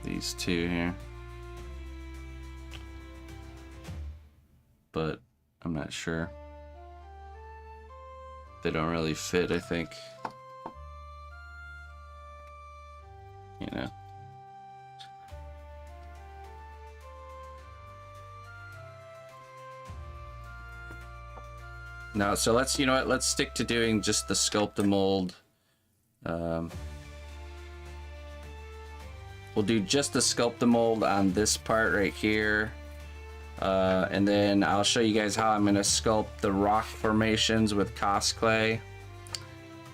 These two here. But I'm not sure. They don't really fit, I think. You know. No, so let's, you know what, let's stick to doing just the sculpt and mold. We'll do just the sculpt and mold on this part right here. And then I'll show you guys how I'm going to sculpt the rock formations with Kosk clay.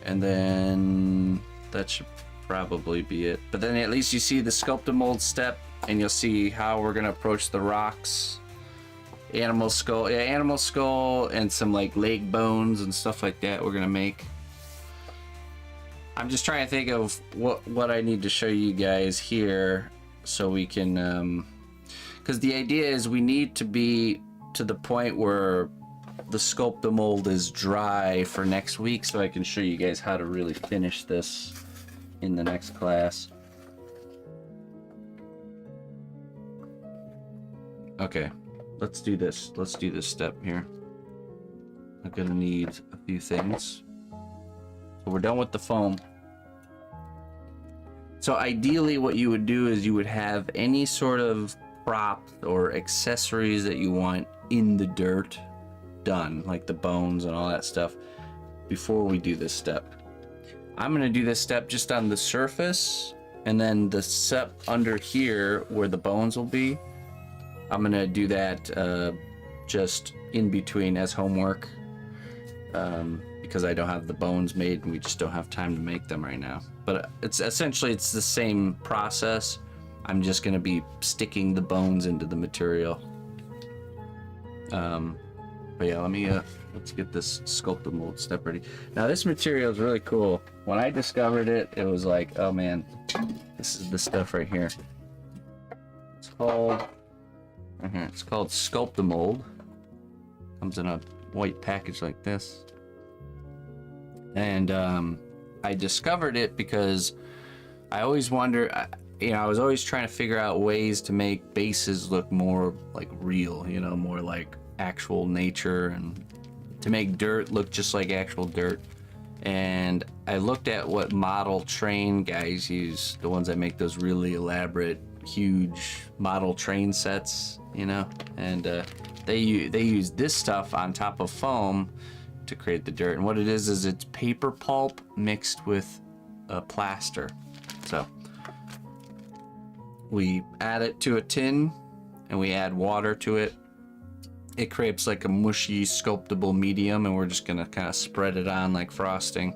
And then that should probably be it. But then at least you see the sculpt and mold step, and you'll see how we're going to approach the rocks. Animal skull, yeah, animal skull, and some like leg bones and stuff like that we're going to make. I'm just trying to think of what I need to show you guys here so we can... because the idea is we need to be to the point where the sculpt and mold is dry for next week, so I can show you guys how to really finish this in the next class. Okay, let's do this. Let's do this step here. I'm gonna need a few things. So we're done with the foam. So ideally what you would do is you would have any sort of props or accessories that you want in the dirt done, like the bones and all that stuff, before we do this step. I'm going to do this step just on the surface, and then the step under here where the bones will be, I'm going to do that just in between as homework, because I don't have the bones made and we just don't have time to make them right now. But it's essentially it's the same process. I'm just going to be sticking the bones into the material. But yeah, let's get this sculpt and mold step ready. Now this material is really cool. When I discovered it, it was like, oh man, this is the stuff right here. It's called Sculpt and Mold. Comes in a white package like this. And I discovered it because I always wonder, I was always trying to figure out ways to make bases look more like real, more like actual nature, and to make dirt look just like actual dirt. And I looked at what model train guys use, the ones that make those really elaborate, huge model train sets, and they use this stuff on top of foam to create the dirt. And what it is it's paper pulp mixed with plaster. So we add it to a tin and we add water to it. It creates like a mushy sculptable medium, and we're just gonna kind of spread it on like frosting.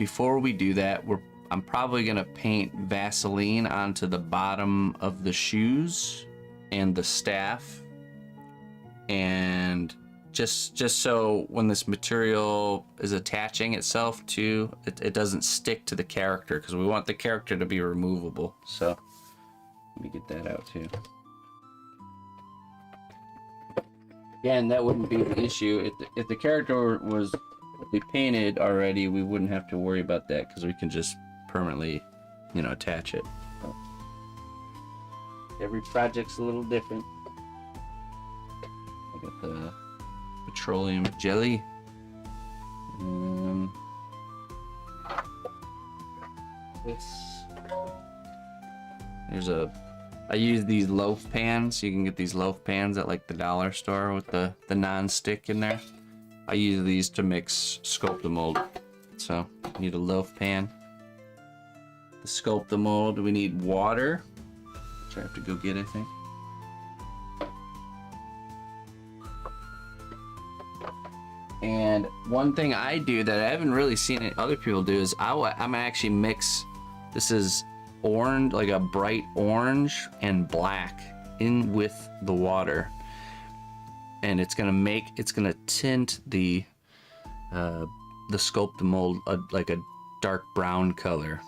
before we do that, I'm probably gonna paint Vaseline onto the bottom of the shoes and the staff, and just so when this material is attaching itself to it doesn't stick to the character, because we want the character to be removable. So let me get that out too. Again, that wouldn't be the issue if the character was painted already. We wouldn't have to worry about that, because we can just permanently, you know, attach it. So every project's a little different. I got the petroleum jelly. I use these loaf pans. You can get these loaf pans at like the dollar store with the non-stick in there. I use these to mix sculpt the mold. So need a loaf pan. To sculpt the mold, we need water, which I have to go get, I think. And one thing I do that I haven't really seen other people do is I'm actually mix. This is orange, like a bright orange and black in with the water, and it's gonna tint the sculpt the mold like a dark brown color.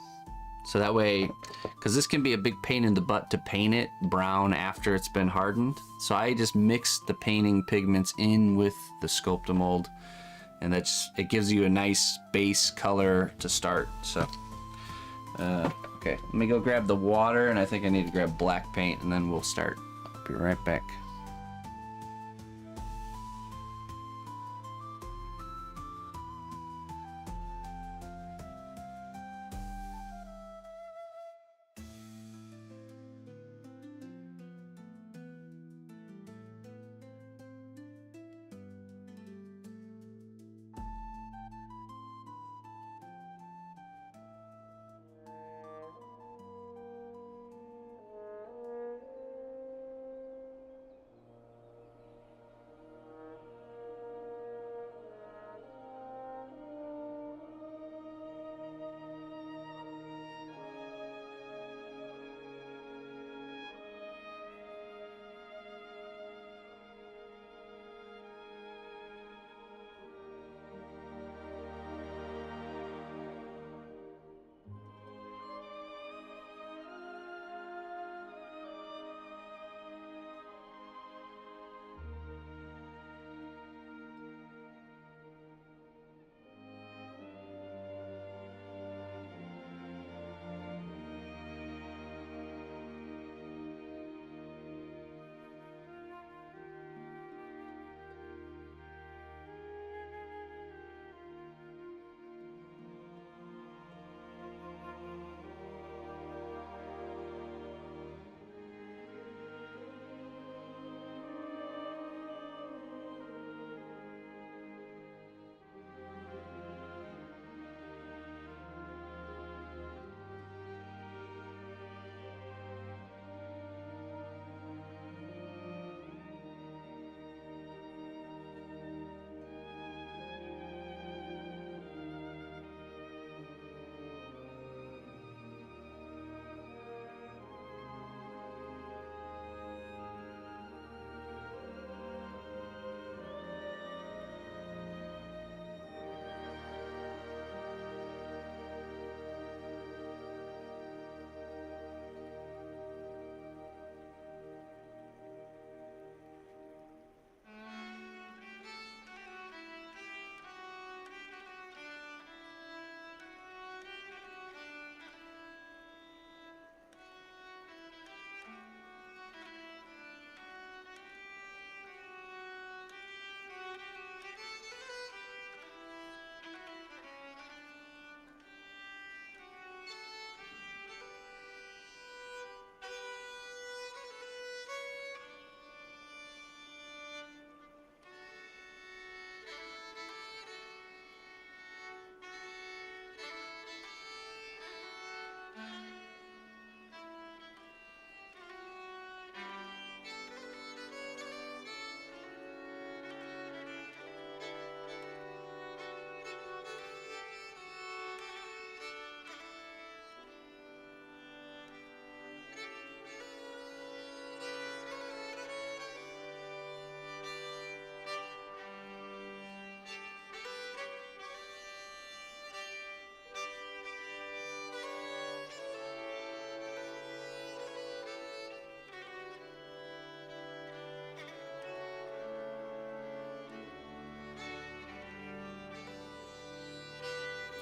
So that way, because this can be a big pain in the butt to paint it brown after it's been hardened. So I just mix the painting pigments in with the sculpt the mold, and it gives you a nice base color to start. So okay, let me go grab the water, and I think I need to grab black paint, and then we'll start. I'll be right back.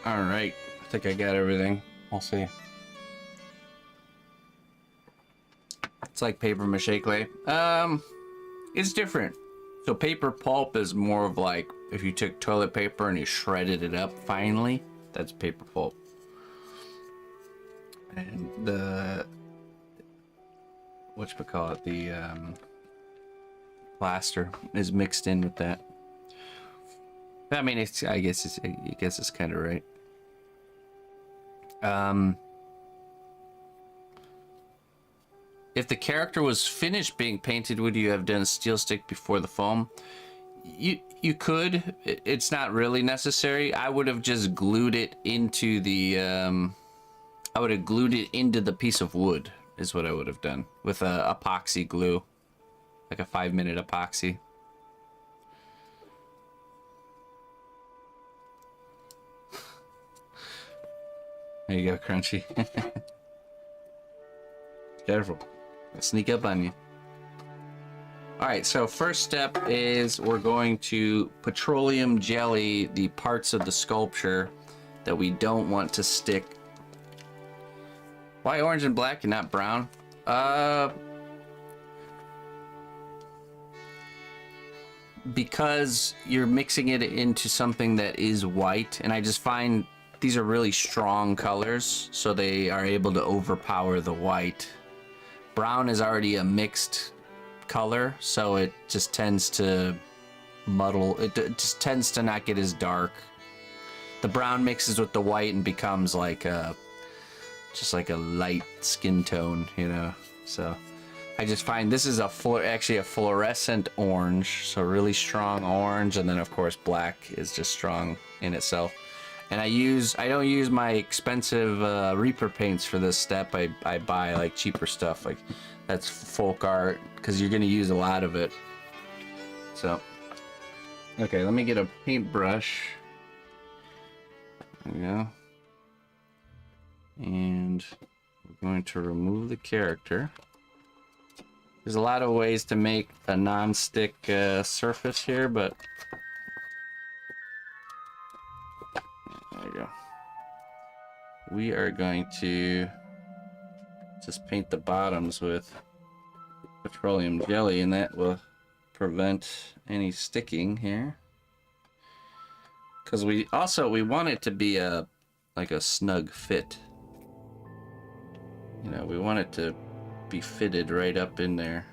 All right, I think I got everything. We'll see. It's like paper mache clay. It's different. So paper pulp is more of like if you took toilet paper and you shredded it up finely, that's paper pulp. And the whatchamacallit, the plaster is mixed in with that. I mean, I guess it's kind of right. If the character was finished being painted, would you have done a steel stick before the foam? You could. It's not really necessary. I would have just glued it into the I would have glued it into the piece of wood is what I would have done with a epoxy glue, like a 5-minute epoxy. There you go, Crunchy. Careful. I'll sneak up on you. Alright, so first step is we're going to petroleum jelly the parts of the sculpture that we don't want to stick. Why orange and black and not brown? Because you're mixing it into something that is white, and I just find these are really strong colors, so they are able to overpower the white. Brown is already a mixed color, so it just tends to muddle. It just tends to not get as dark. The brown mixes with the white and becomes like a, just like a light skin tone, you know. So I just find this is actually a fluorescent orange, so really strong orange, and then of course black is just strong in itself. And I don't use my expensive Reaper paints for this step. I buy like cheaper stuff, like that's folk art, because you're gonna use a lot of it. So, okay, let me get a paintbrush. There we go. And we're going to remove the character. There's a lot of ways to make a non-stick surface here, but there you go. We are going to just paint the bottoms with petroleum jelly, and that will prevent any sticking here. Because we want it to be like a snug fit. You know, we want it to be fitted right up in there.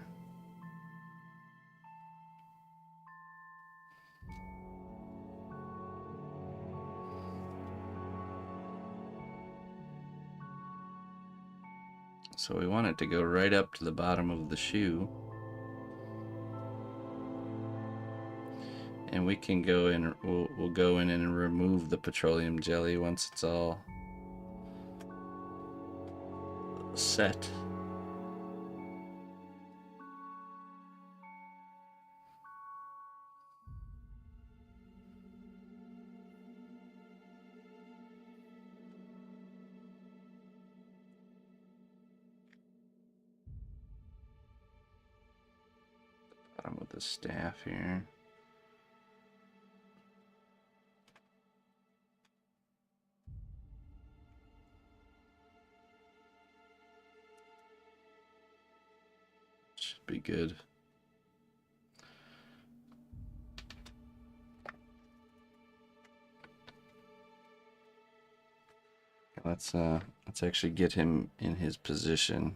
So we want it to go right up to the bottom of the shoe. And we can go in, we'll go in and remove the petroleum jelly once it's all set. Bottom of the staff here. Should be good. Let's actually get him in his position.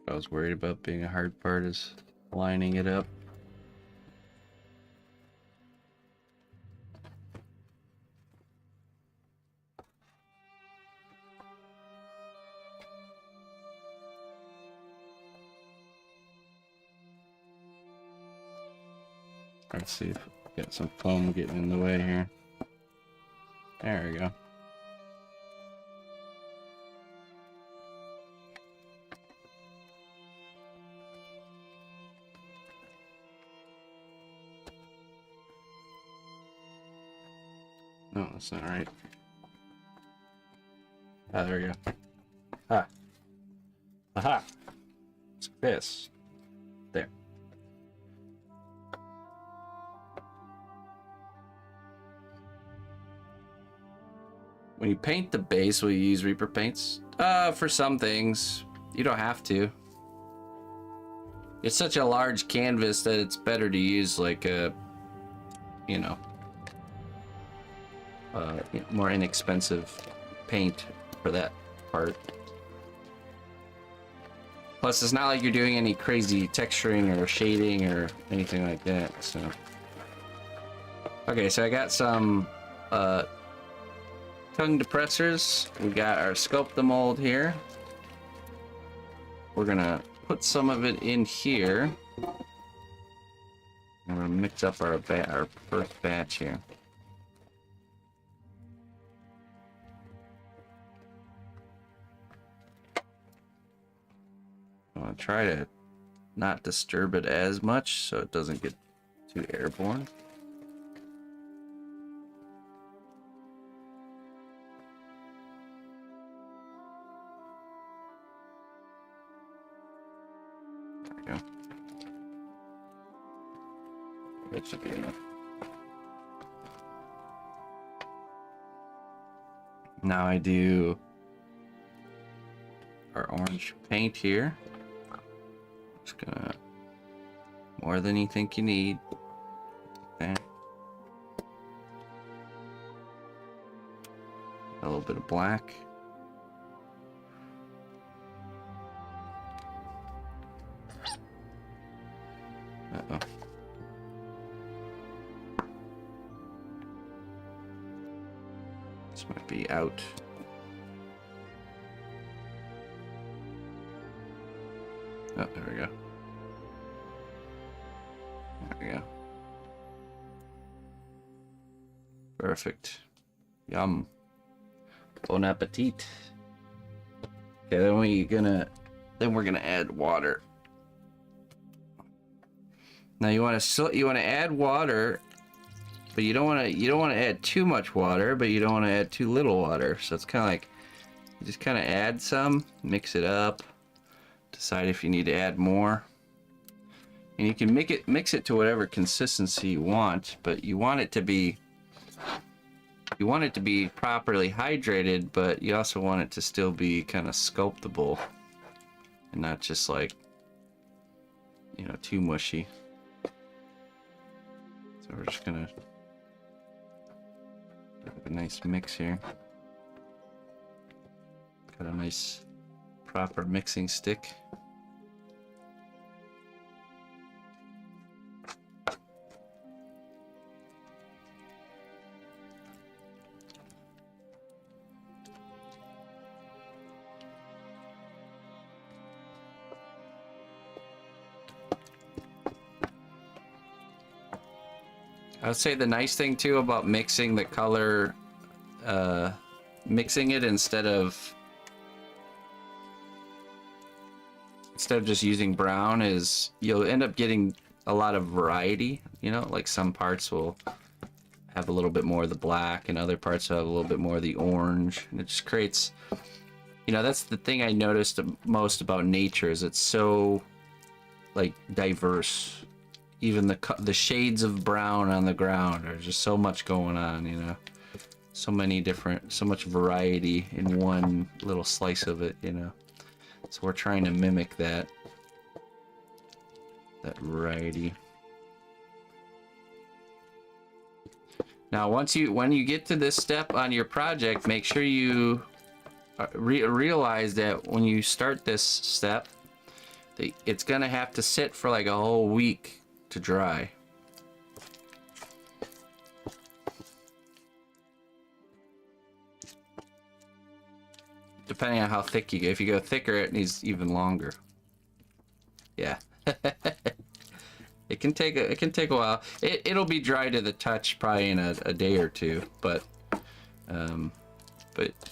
I was worried about being a hard part is lining it up. Let's see if we got some foam getting in the way here. There we go. No, that's not right. Ah, there we go. Ah. Aha. It's this. There. When you paint the base, will you use Reaper paints? For some things. You don't have to. It's such a large canvas that it's better to use like a, you know, more inexpensive paint for that part. Plus, it's not like you're doing any crazy texturing or shading or anything like that, so. Okay, so I got some tongue depressors. We got our sculpt the mold here. We're gonna put some of it in here. I'm gonna mix up our first batch here. I'm gonna try to not disturb it as much so it doesn't get too airborne. There we go. That should be enough. Now I do our orange paint here. Just gonna more than you think you need. Okay. A little bit of black. Uh-oh. This might be out. Oh, there we go. There we go. Perfect. Yum. Bon appetit. Okay, then we're gonna add water. Now you want to add water, but you don't want to add too much water, but you don't want to add too little water. So it's kind of like you just kind of add some, mix it up. Decide if you need to add more, and you can mix it to whatever consistency you want, but you want it to be properly hydrated, but you also want it to still be kind of sculptable and not just like, you know, too mushy. So we're just gonna have a nice mix here. Got a nice proper mixing stick. I would say the nice thing too about mixing the color, mixing it instead of just using brown is you'll end up getting a lot of variety. You know, like some parts will have a little bit more of the black and other parts will have a little bit more of the orange, and it just creates, you know, that's the thing I noticed most about nature is it's so like diverse. Even the shades of brown on the ground, there's just so much going on, you know, so much variety in one little slice of it, you know. So we're trying to mimic that variety. Now, when you get to this step on your project, make sure you realize that when you start this step, it's gonna have to sit for like a whole week to dry. Depending on how thick you go. If you go thicker, it needs even longer. Yeah. It can take a while. It'll be dry to the touch probably in a day or two, but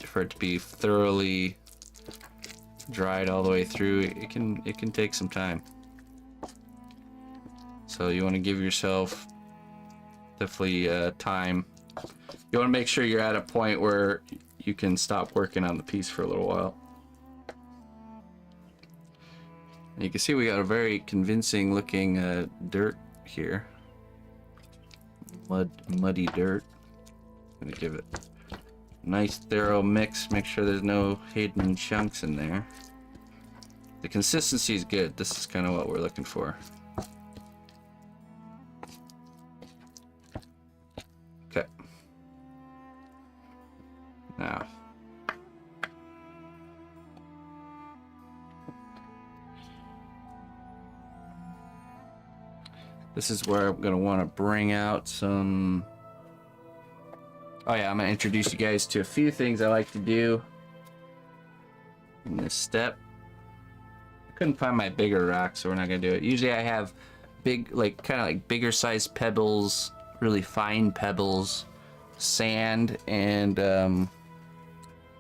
for it to be thoroughly dried all the way through, it can take some time. So you want to give yourself definitely time You want to make sure you're at a point where you can stop working on the piece for a little while. And you can see we got a very convincing looking dirt here. Muddy dirt. I'm gonna give it a nice thorough mix, make sure there's no hidden chunks in there. The consistency is good. This is kind of what we're looking for. Okay. Now. This is where I'm gonna want to bring out some... Oh yeah, I'm gonna introduce you guys to a few things I like to do in this step. I couldn't find my bigger rock, so we're not gonna do it. Usually I have big, like kind of like bigger size pebbles, really fine pebbles, sand, and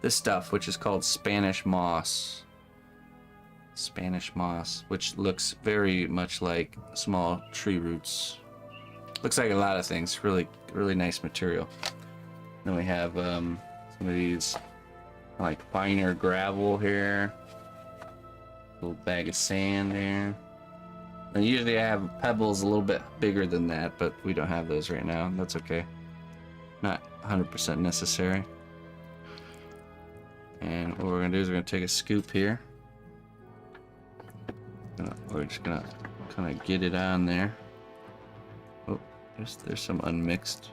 this stuff, which is called Spanish moss. Spanish moss, which looks very much like small tree roots. Looks like a lot of things. Really nice material. Then we have some of these like finer gravel here. Little bag of sand there. And usually I have pebbles a little bit bigger than that, but we don't have those right now. That's okay. Not 100% necessary. And what we're gonna do is we're gonna take a scoop here. We're just gonna kind of get it on there. Oh, there's some unmixed.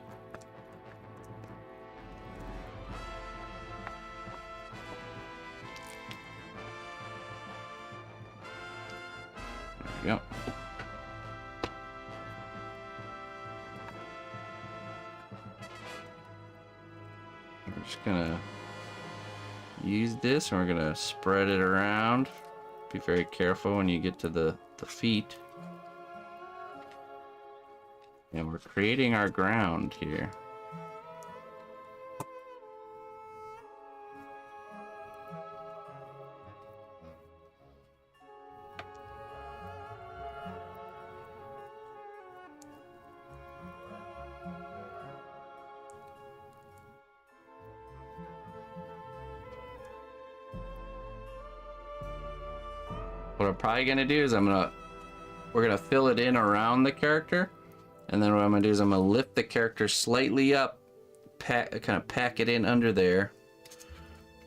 There we go. We're just gonna use this and we're gonna spread it around. Be very careful when you get to the feet. And we're creating our ground here. What I'm probably gonna do is we're gonna fill it in around the character, and then what I'm gonna do is I'm gonna lift the character slightly up, kind of pack it in under there,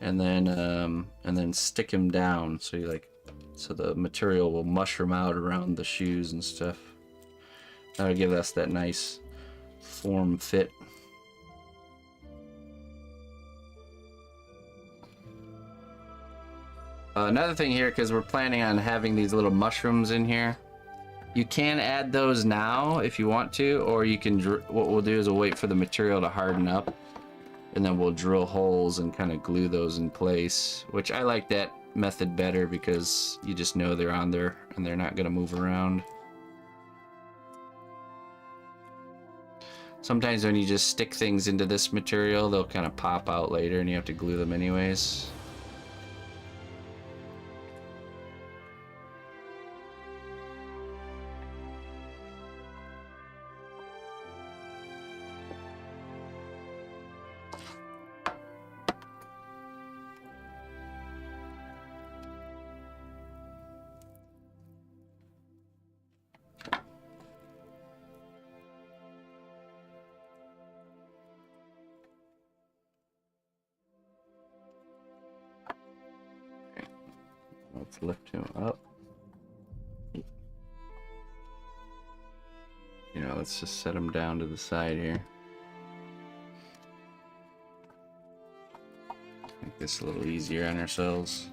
and then stick him down so the material will mushroom out around the shoes and stuff. That'll give us that nice form fit. Another thing here, because we're planning on having these little mushrooms in here, you can add those now if you want to, or you can, what we'll do is we'll wait for the material to harden up, and then we'll drill holes and kind of glue those in place, which I like that method better because you just know they're on there and they're not going to move around. Sometimes when you just stick things into this material, they'll kind of pop out later and you have to glue them anyways. Let's lift him up. You know, let's just set him down to the side here. Make this a little easier on ourselves.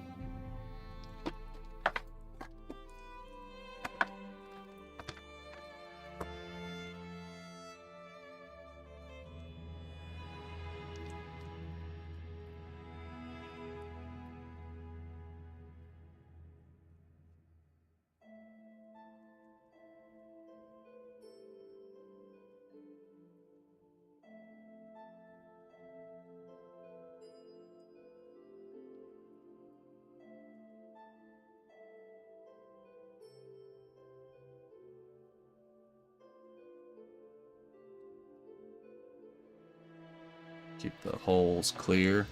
Keep the holes clear.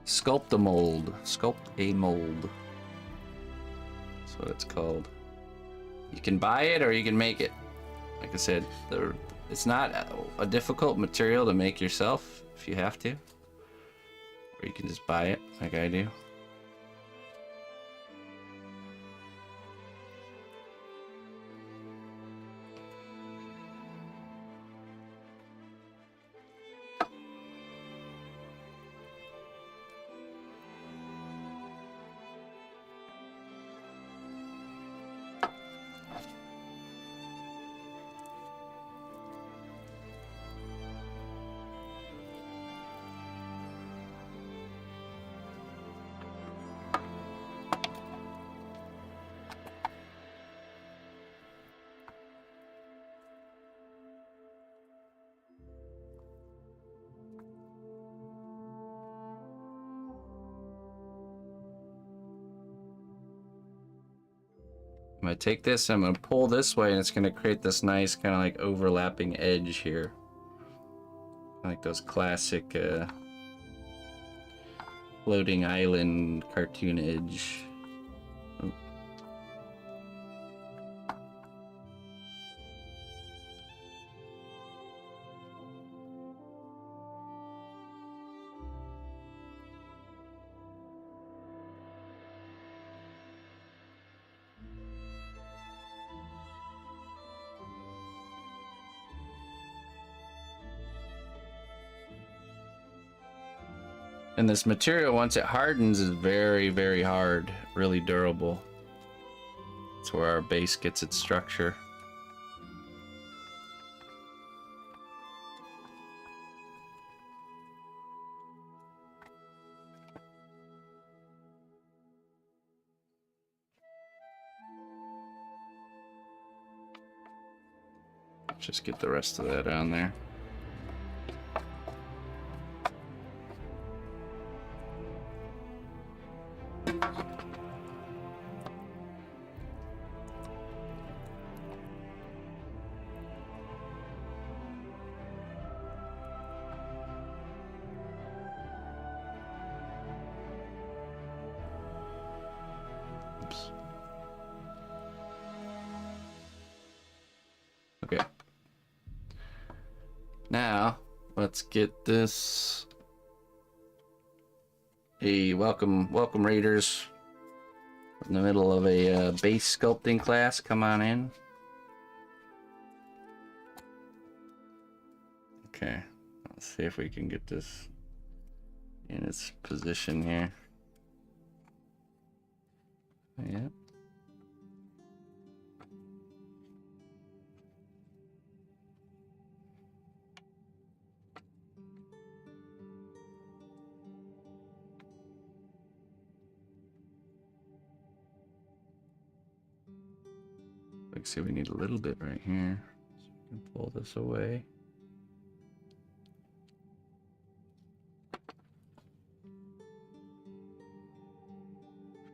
Sculpt a mold. Sculpt a mold. That's what it's called. You can buy it or you can make it. Like I said, it's not a difficult material to make yourself if you have to. Or you can just buy it like I do. I'm gonna take this, I'm gonna pull this way, and it's gonna create this nice kind of like overlapping edge here. Like those classic floating island cartoon edge. Oh. And this material, once it hardens, is very, very hard, really durable. That's where our base gets its structure. Just get the rest of that on there. Okay. Now, let's get this. Hey, welcome raiders. In the middle of a base sculpting class. Come on in. Okay, let's see if we can get this in its position here. Yeah. Like, see, we need a little bit right here. So we can pull this away.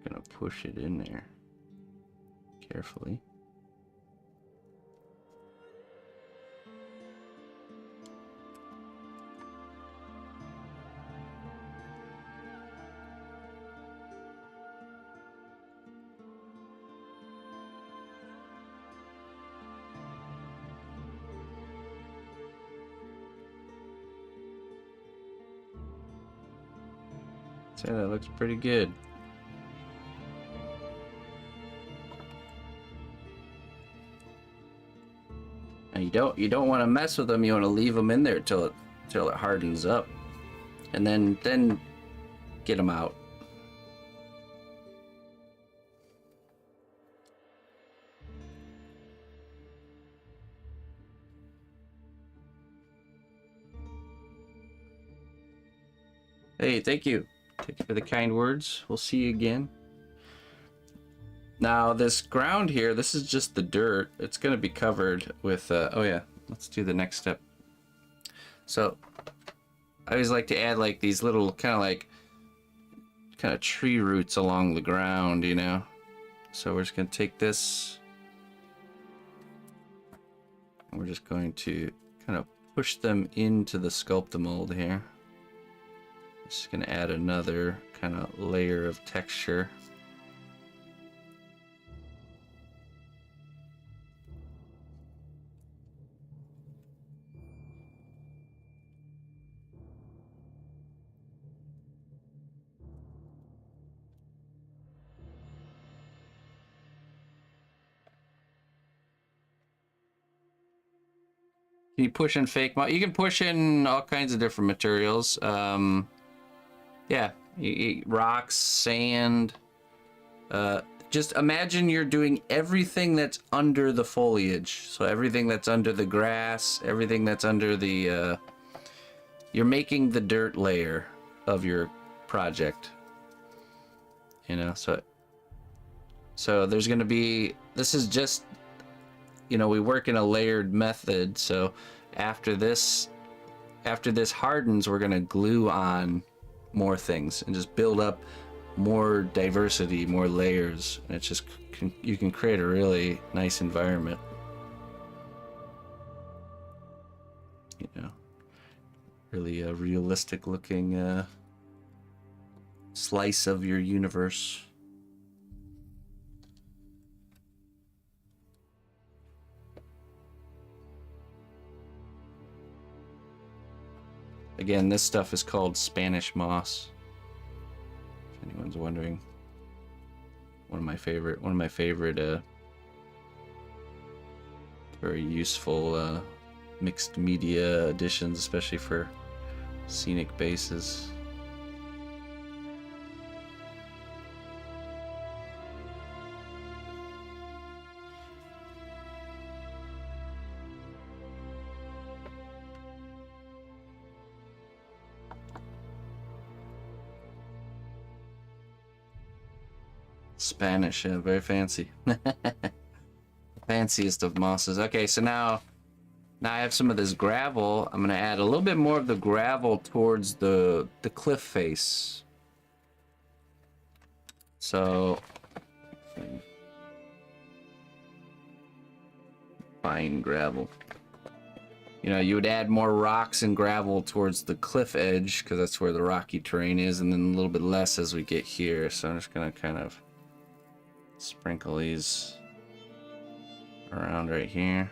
Gonna push it in there carefully. So that looks pretty good. And you don't want to mess with them. You want to leave them in there till it hardens up, and then get them out. Hey, thank you. Thank you for the kind words. We'll see you again. Now, this ground here, this is just the dirt. It's going to be covered with, oh yeah, let's do the next step. So, I always like to add like these little kind of like kind of tree roots along the ground, you know. So we're just going to take this, and we're just going to kind of push them into the sculpt mold here. Just going to add another kind of layer of texture. Can you push in fake moss? You can push in all kinds of different materials. Yeah, rocks, sand. Just imagine you're doing everything that's under the foliage. So everything that's under the grass, everything that's under the... you're making the dirt layer of your project. You know, so there's going to be... This is just... You know, we work in a layered method, so after this hardens, we're gonna glue on more things and just build up more diversity, more layers, and it's just you can create a really nice environment. You know, really a realistic looking slice of your universe. Again, this stuff is called Spanish moss. If anyone's wondering, one of my favorite, very useful mixed media additions, especially for scenic bases. Spanish, yeah, very fancy. Fanciest of mosses. Okay, so now I have some of this gravel. I'm gonna add a little bit more of the gravel towards the cliff face. So fine gravel. You know, you would add more rocks and gravel towards the cliff edge because that's where the rocky terrain is, and then a little bit less as we get here. So I'm just gonna kind of sprinkle these around right here.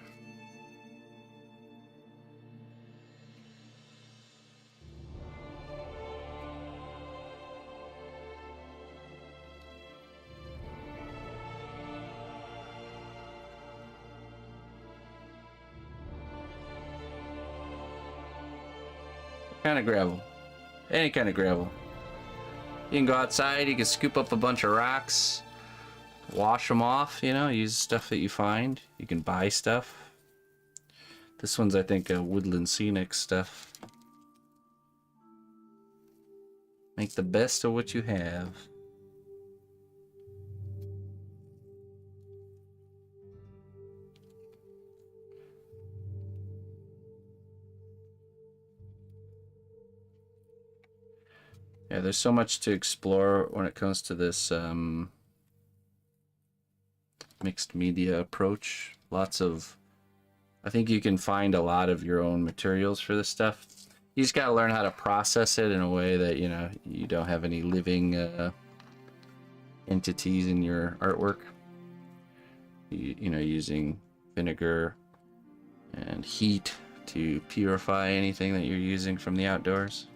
What kind of gravel? Any kind of gravel. You can go outside, you can scoop up a bunch of rocks, wash them off, you know, use stuff that you find. You can buy stuff. This one's, I think, a Woodland Scenic stuff. Make the best of what you have. Yeah, there's so much to explore when it comes to this mixed media approach. Lots of, I think you can find a lot of your own materials for this stuff. You just gotta learn how to process it in a way that, you know, you don't have any living entities in your artwork. You know, using vinegar and heat to purify anything that you're using from the outdoors.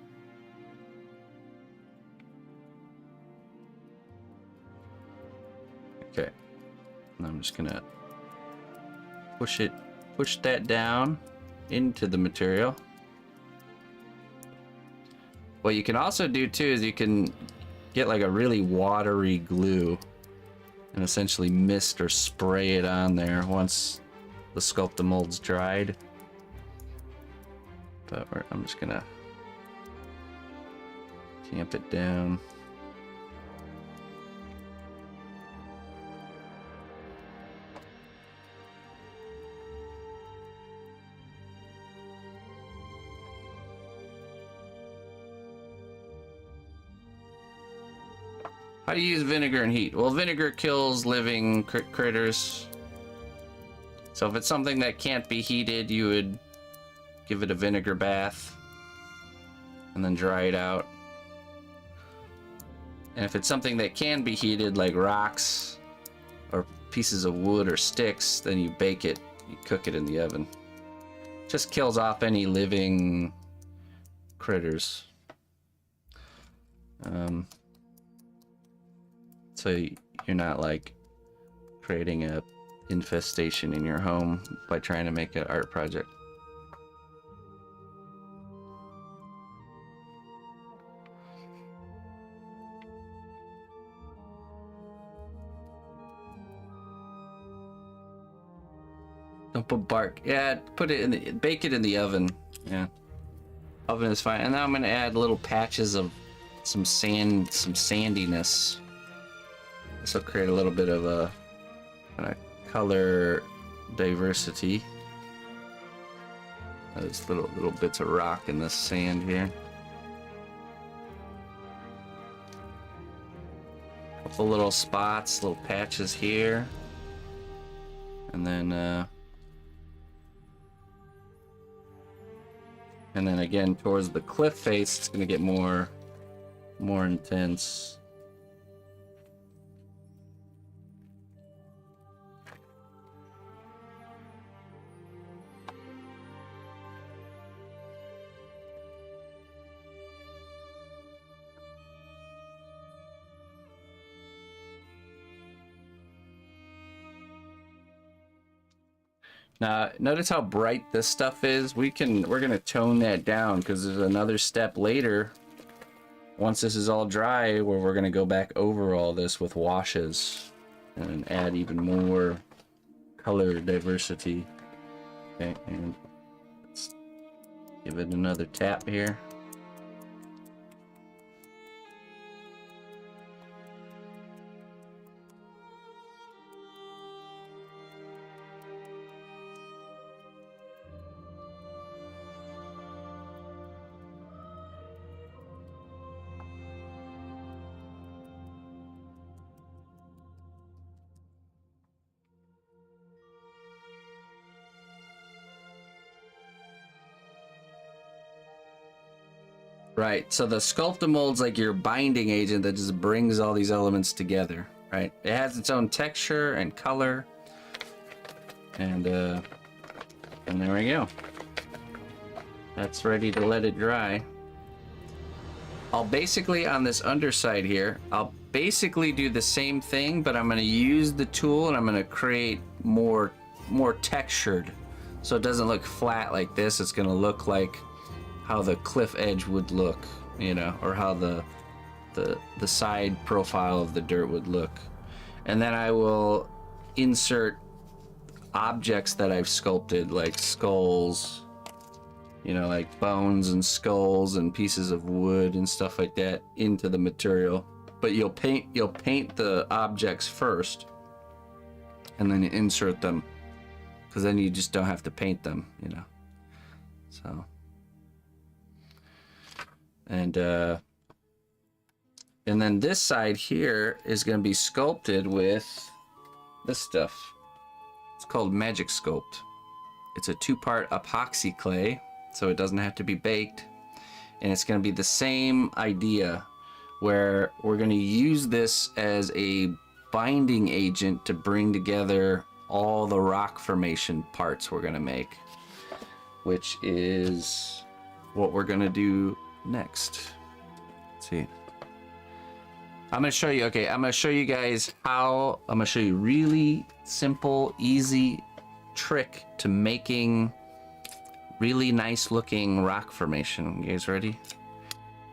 Okay, and I'm just gonna push that down into the material. What you can also do too is you can get like a really watery glue and essentially mist or spray it on there once the sculpt mold's dried. But I'm just gonna tamp it down. How do you use vinegar and heat? Well, vinegar kills living critters. So if it's something that can't be heated, you would give it a vinegar bath and then dry it out. And if it's something that can be heated, like rocks or pieces of wood or sticks, then you bake it, you cook it in the oven. Just kills off any living critters. So you're not like creating a infestation in your home by trying to make an art project. Don't put bark. Yeah, put it in the, bake it in the oven. Yeah, oven is fine. And now I'm gonna add little patches of some sand, some sandiness. This will create a little bit of a kind of color diversity. There's little bits of rock in the sand here. Couple little spots, little patches here, and then again towards the cliff face, it's gonna get more intense. Now, notice how bright this stuff is. We're gonna tone that down because there's another step later, once this is all dry, where we're gonna go back over all this with washes and add even more color diversity. Okay, and let's give it another tap here. Right, so the Sculptamold's like your binding agent that just brings all these elements together, right? It has its own texture and color, and there we go. That's ready to let it dry. I'll basically, on this underside here, I'll basically do the same thing, but I'm gonna use the tool and I'm gonna create more textured. So it doesn't look flat like this, it's gonna look like how the cliff edge would look, you know, or how the side profile of the dirt would look. And then I will insert objects that I've sculpted, like skulls, you know, like bones and skulls and pieces of wood and stuff like that into the material. But you'll paint the objects first and then you insert them, because then you just don't have to paint them, you know. So and then this side here is going to be sculpted with this stuff. It's called Magic Sculpt. It's a 2-part epoxy clay, so it doesn't have to be baked. And it's going to be the same idea, where we're going to use this as a binding agent to bring together all the rock formation parts we're going to make, which is what we're going to do next. Let's see. I'm going to show you, okay, I'm going to show you guys how, I'm going to show you really simple, easy trick to making really nice looking rock formation. You guys ready?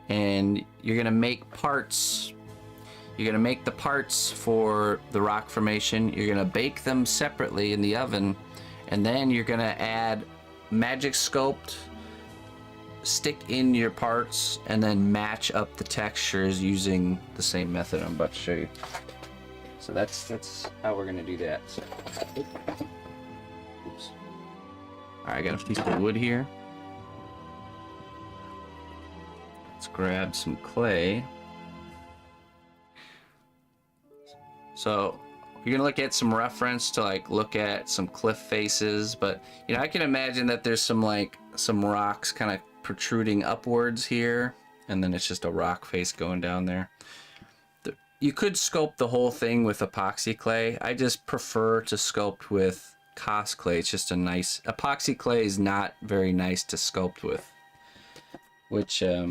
And you're going to make parts. You're going to make the parts for the rock formation. You're going to bake them separately in the oven. And then you're going to add Magic Sculpt, stick in your parts, and then match up the textures using the same method I'm about to show you. So that's how we're gonna do that. So, oops. All right, I got a piece of wood here. Let's grab some clay. So you're gonna look at some reference to like look at some cliff faces, but you know, I can imagine that there's some rocks kind of protruding upwards here, and then it's just a rock face going down there. You could sculpt the whole thing with epoxy clay. I just prefer to sculpt with Cos clay. It's just a nice, epoxy clay is not very nice to sculpt with, which let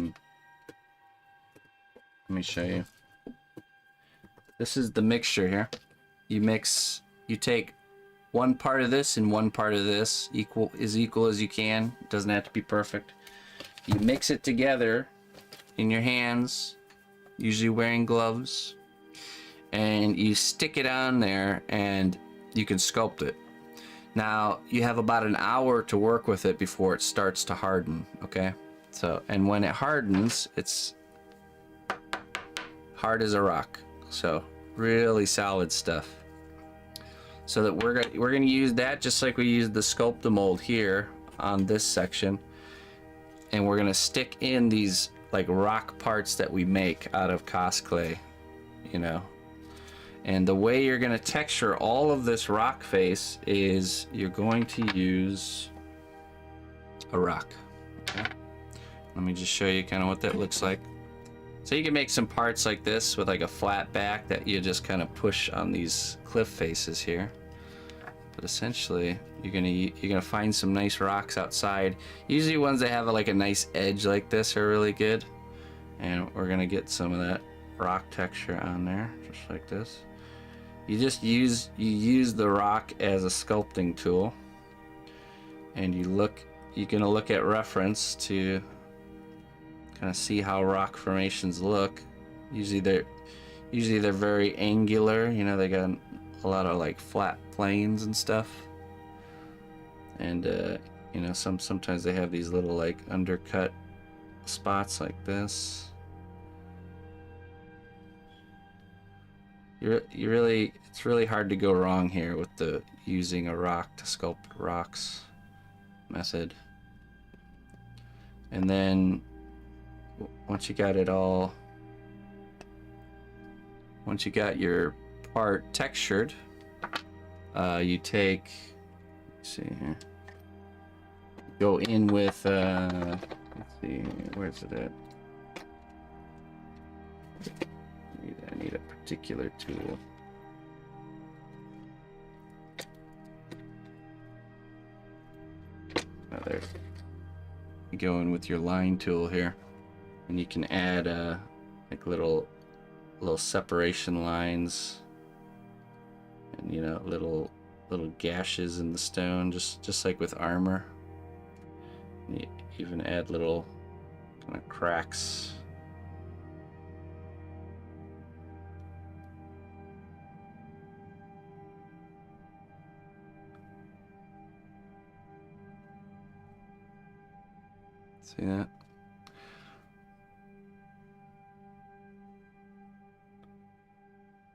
me show you. This is the mixture here. You take one part of this and one part of this, equal as you can. It doesn't have to be perfect. You mix it together in your hands, usually wearing gloves, and you stick it on there and you can sculpt it. Now you have about an hour to work with it before it starts to harden, okay? So, and when it hardens, it's hard as a rock. So really solid stuff. So that we're gonna use that just like we used the sculpt mold here on this section, and we're gonna stick in these like rock parts that we make out of Cos clay, you know. And the way you're gonna texture all of this rock face is you're going to use a rock. Okay? Let me just show you kind of what that looks like. So you can make some parts like this with like a flat back that you just kind of push on these cliff faces here. But essentially, you're gonna find some nice rocks outside. Usually ones that have like a nice edge like this are really good. And we're gonna get some of that rock texture on there, just like this. You use the rock as a sculpting tool, and you're gonna look at reference to kind of see how rock formations look. Usually they're very angular, you know, they got a lot of like flat planes and stuff. And you know, sometimes they have these little like undercut spots like this. It's really hard to go wrong here with the using a rock to sculpt rocks method. And then once you got your part textured, you take, let's see here, go in with let's see, where's it at? I need a particular tool. Oh, there. You go in with your line tool here, and you can add like little separation lines, and you know, little gashes in the stone, just like with armor. And you even add little kind of cracks. See that?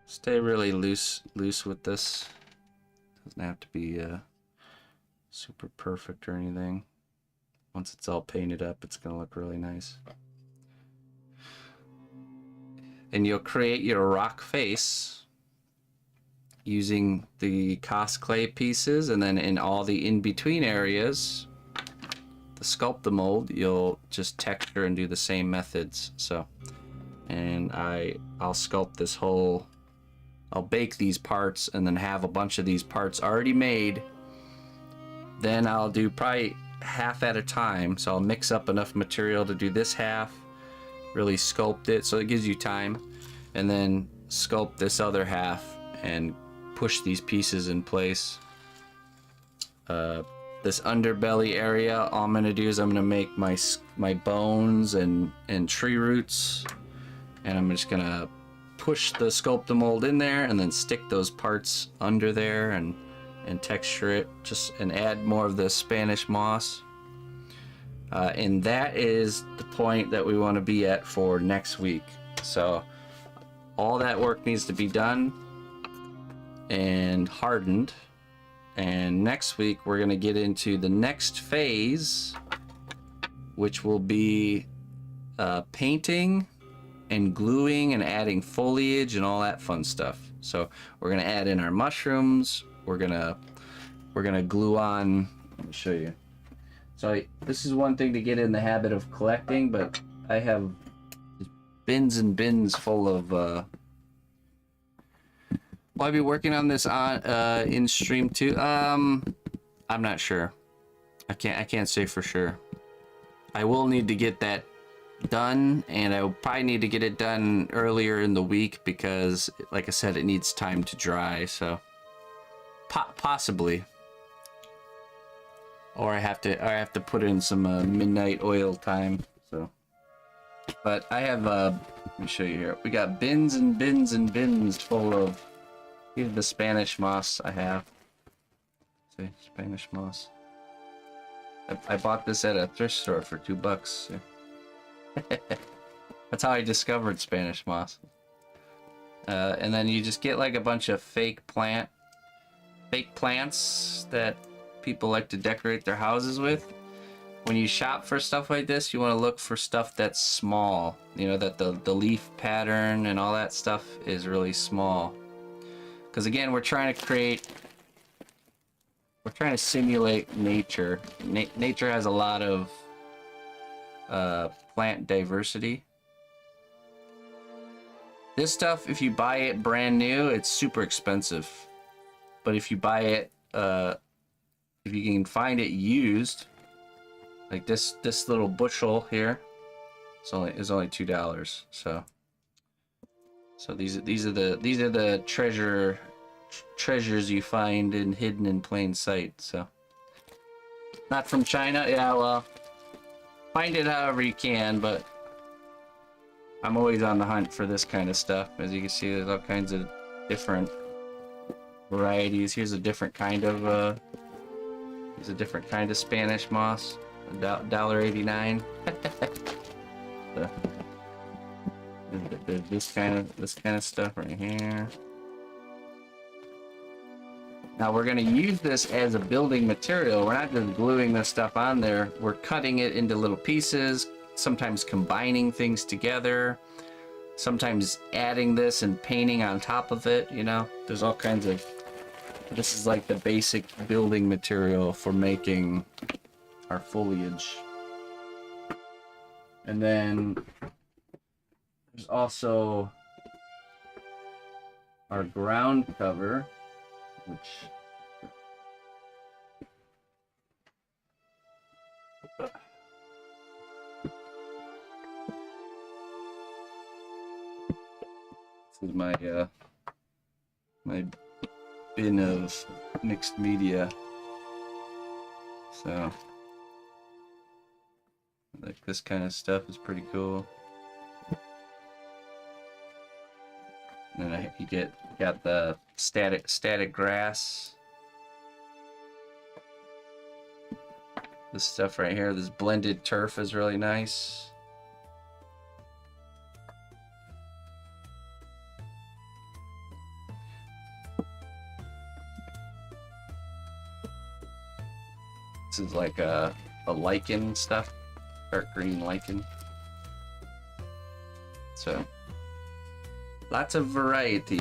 Stay really loose with this. Doesn't have to be super perfect or anything. Once it's all painted up, it's gonna look really nice. And you'll create your rock face using the Cos clay pieces, and then in all the in-between areas, the sculpt the mold, you'll just texture and do the same methods. So, and I'll sculpt this whole, I'll bake these parts and then have a bunch of these parts already made. Then I'll do probably half at a time. So I'll mix up enough material to do this half, really sculpt it so it gives you time, and then sculpt this other half and push these pieces in place. This underbelly area, all I'm gonna do is I'm gonna make my bones and tree roots, and I'm just gonna push the sculpt mold in there and then stick those parts under there and texture it, and add more of the Spanish moss. And that is the point that we want to be at for next week. So all that work needs to be done and hardened. And next week we're going to get into the next phase, which will be painting and gluing and adding foliage and all that fun stuff. So we're gonna add in our mushrooms. We're gonna glue on. Let me show you. So this is one thing to get in the habit of collecting, but I have bins and bins full of. Will I be working on this on in stream too? I'm not sure. I can't say for sure. I will need to get that done, and I will probably need to get it done earlier in the week because, like I said, it needs time to dry. So possibly. Or I have to put in some midnight oil time. So, but I have let me show you here. We got bins and bins and bins full of. Here's the Spanish moss I have. See, Spanish moss. I bought this at a thrift store for $2. That's how I discovered Spanish moss. And then you just get like a bunch of fake plants that people like to decorate their houses with. When you shop for stuff like this, you want to look for stuff that's small. You know, that the leaf pattern and all that stuff is really small. Because again, we're trying to simulate nature. Nature has a lot of plant diversity. This stuff, if you buy it brand new, it's super expensive. But if you buy it, if you can find it used, like this little bushel here, it's only $2. So these are the treasures you find hidden in plain sight. So not from China. Yeah, well, find it however you can, but I'm always on the hunt for this kind of stuff. As you can see, there's all kinds of different varieties. Here's a different kind of Spanish moss, $1.89. So, there's this kind of stuff right here. Now we're going to use this as a building material. We're not just gluing this stuff on there. We're cutting it into little pieces, sometimes combining things together, sometimes adding this and painting on top of it. You know, there's all kinds of. This is like the basic building material for making our foliage. And then there's also our ground cover, which this is my my bin of mixed media. So like this kind of stuff is pretty cool. And then you got the static grass. This stuff right here, this blended turf is really nice. This is like a lichen stuff, dark green lichen. So lots of variety.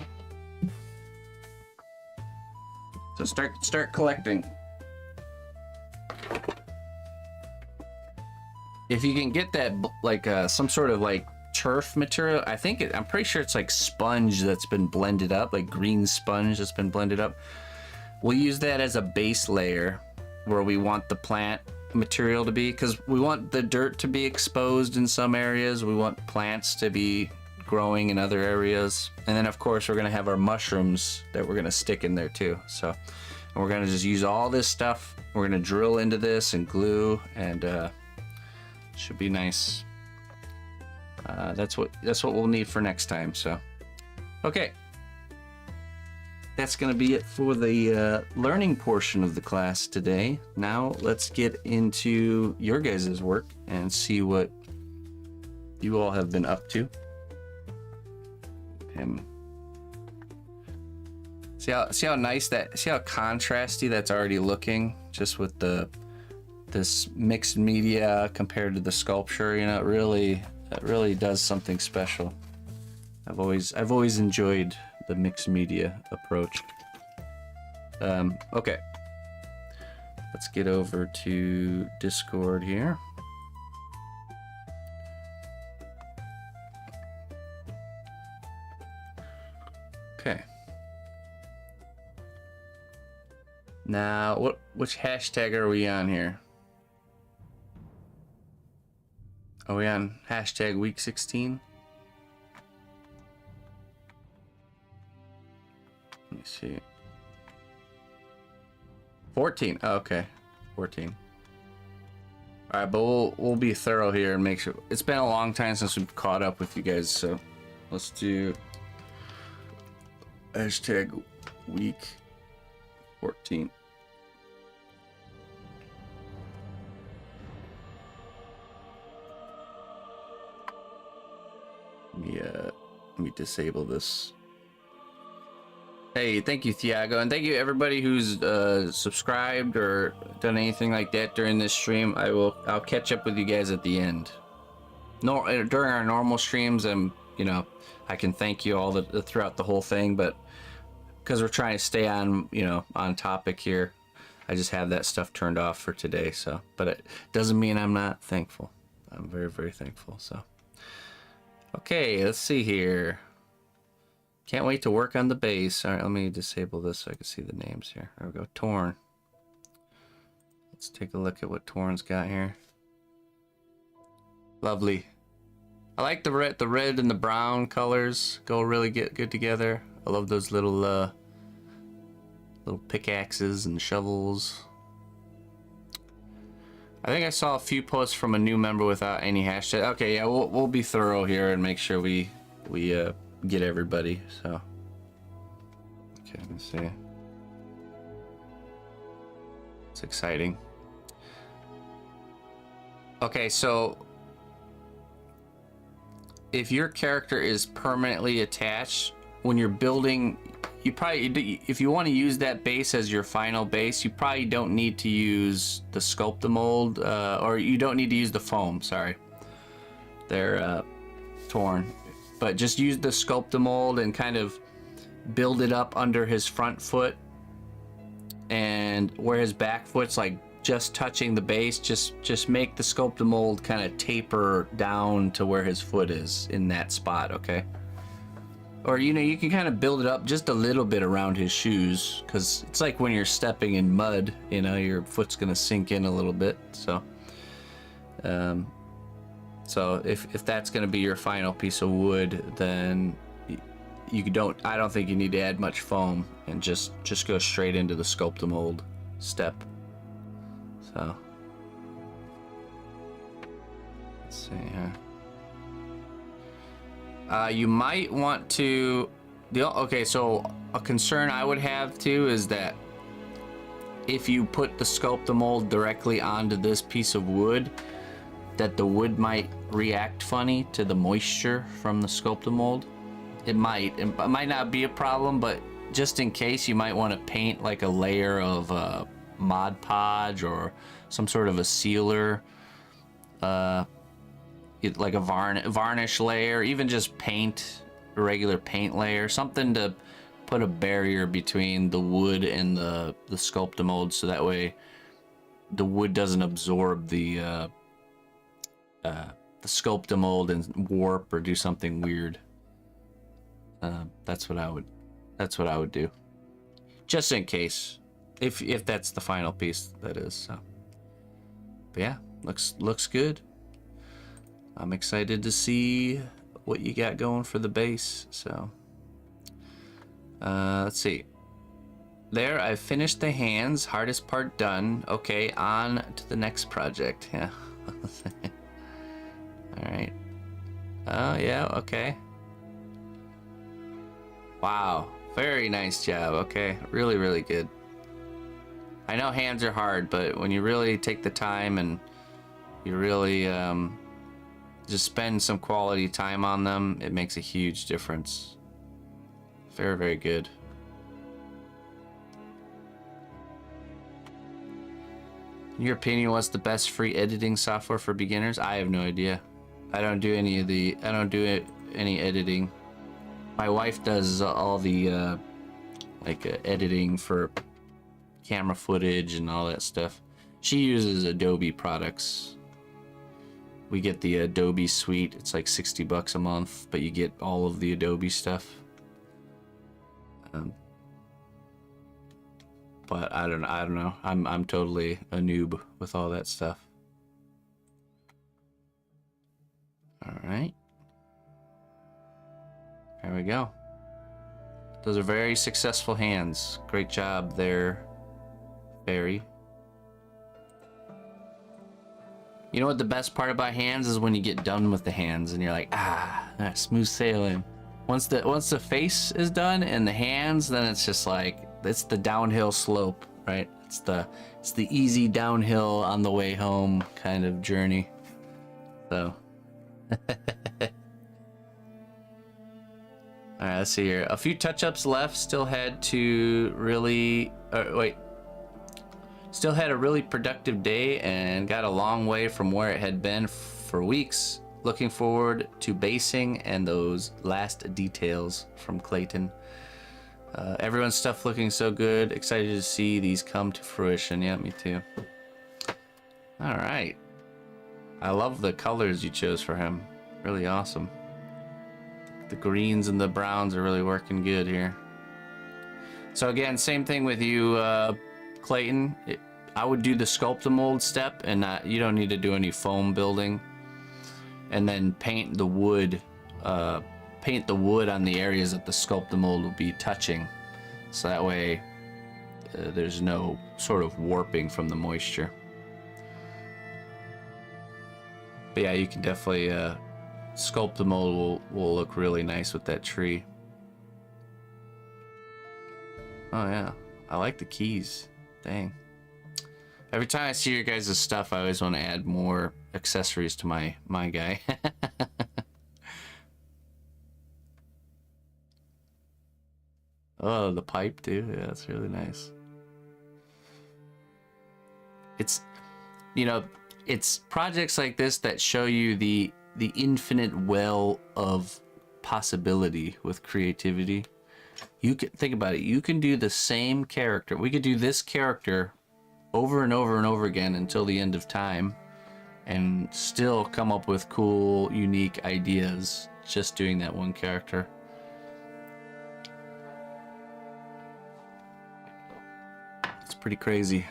So start collecting. If you can get that like some sort of like turf material, I'm pretty sure it's like sponge that's been blended up, like green sponge that's been blended up. We'll use that as a base layer where we want the plant material to be, because we want the dirt to be exposed in some areas. We want plants to be growing in other areas. And then of course we're going to have our mushrooms that we're going to stick in there too. So we're going to just use all this stuff. We're going to drill into this and glue, and should be nice. That's what we'll need for next time. So okay, that's going to be it for the learning portion of the class today. Now let's get into your guys' work and see what you all have been up to. See how nice see how contrasty that's already looking, just with this mixed media compared to the sculpture. You know, it really does something special. I've always enjoyed the mixed media approach. Okay. Let's get over to Discord here. Okay. Now, which hashtag are we on here? Are we on hashtag week 16? Let me see. 14. Oh, okay. 14. All right, but we'll be thorough here and make sure. It's been a long time since we've caught up with you guys, so let's do hashtag week 14. Let me disable this. Hey, thank you, Thiago, and thank you everybody who's subscribed or done anything like that during this stream. I'll catch up with you guys at the end. During our normal streams, you know, I can thank you all throughout the whole thing, but because we're trying to stay on, you know, on topic here, I just have that stuff turned off for today. So, but it doesn't mean I'm not thankful. I'm very, very thankful. So, okay, let's see here. Can't wait to work on the base. All right, let me disable this so I can see the names here. There we go. Torn. Let's take a look at what Torn's got here. Lovely. I like the red and the brown colors go really good together. I love those little pickaxes and shovels. I think I saw a few posts from a new member without any hashtag. Okay, yeah, we'll be thorough here and make sure we get everybody. So, okay, let's see. It's exciting. Okay, so if your character is permanently attached, when you're building, you probably, if you want to use that base as your final base, you probably don't need to use the Sculpt-A-Mold, or you don't need to use the foam, sorry. They're torn. But just use the Sculpt-A-Mold and kind of build it up under his front foot, and where his back foot's like just touching the base, just make the Sculpt-A-Mold kind of taper down to where his foot is in that spot, okay? Or, you know, you can kind of build it up just a little bit around his shoes, because it's like when you're stepping in mud, you know, your foot's gonna sink in a little bit. So so if that's gonna be your final piece of wood, then I don't think you need to add much foam, and just go straight into the Sculpt-A-Mold step. So let's see here. You might want to, okay, so a concern I would have too is that if you put the Sculpt-A-Mold directly onto this piece of wood, that the wood might react funny to the moisture from the Sculpt-A-Mold. It might not be a problem, but just in case, you might want to paint like a layer of Mod Podge or some sort of a sealer, like a varnish layer, even just paint, a regular paint layer, something to put a barrier between the wood and the Sculpt-A-Mold, so that way the wood doesn't absorb the Sculpt-A-Mold and warp or do something weird. That's what I would do, just in case, if that's the final piece, that is. So, but yeah, looks good. I'm excited to see what you got going for the base. So, let's see. There, I finished the hands. Hardest part done. Okay, on to the next project. Yeah. All right. Oh, yeah, okay. Wow. Very nice job. Okay, really, really good. I know hands are hard, but when you really take the time and you really just spend some quality time on them, it makes a huge difference. Very, very good. In your opinion, what's the best free editing software for beginners? I have no idea. I don't do any editing. My wife does all the editing for camera footage and all that stuff. She uses Adobe products. We get the Adobe suite. It's like $60 a month, but you get all of the Adobe stuff. But I don't know. I'm totally a noob with all that stuff. All right. There we go. Those are very successful hands. Great job there, Fairy. You know what the best part about hands is when you get done with the hands and you're like, smooth sailing. Once the face is done and the hands, then it's just like, it's the downhill slope, right? It's the easy downhill on the way home kind of journey. So all right, let's see here. A few touch-ups left. Still had a really productive day and got a long way from where it had been for weeks. Looking forward to basing and those last details from Clayton. Everyone's stuff looking so good. Excited to see these come to fruition. Yeah, me too. All right. I love the colors you chose for him. Really awesome. The greens and the browns are really working good here. So again, same thing with you, Clayton. I would do the sculpt a mold step, and you don't need to do any foam building. And then paint the wood on the areas that the sculpt a mold will be touching. So that way there's no sort of warping from the moisture. But yeah, you can definitely sculpt the mold will look really nice with that tree. Oh yeah, I like the keys. Dang. Every time I see your guys' stuff, I always want to add more accessories to my guy. Oh, the pipe too. Yeah, that's really nice. It's, it's projects like this that show you the infinite well of possibility with creativity. You can think about it. You can do the same character. We could do this character over and over and over again until the end of time and still come up with cool, unique ideas just doing that one character. It's pretty crazy.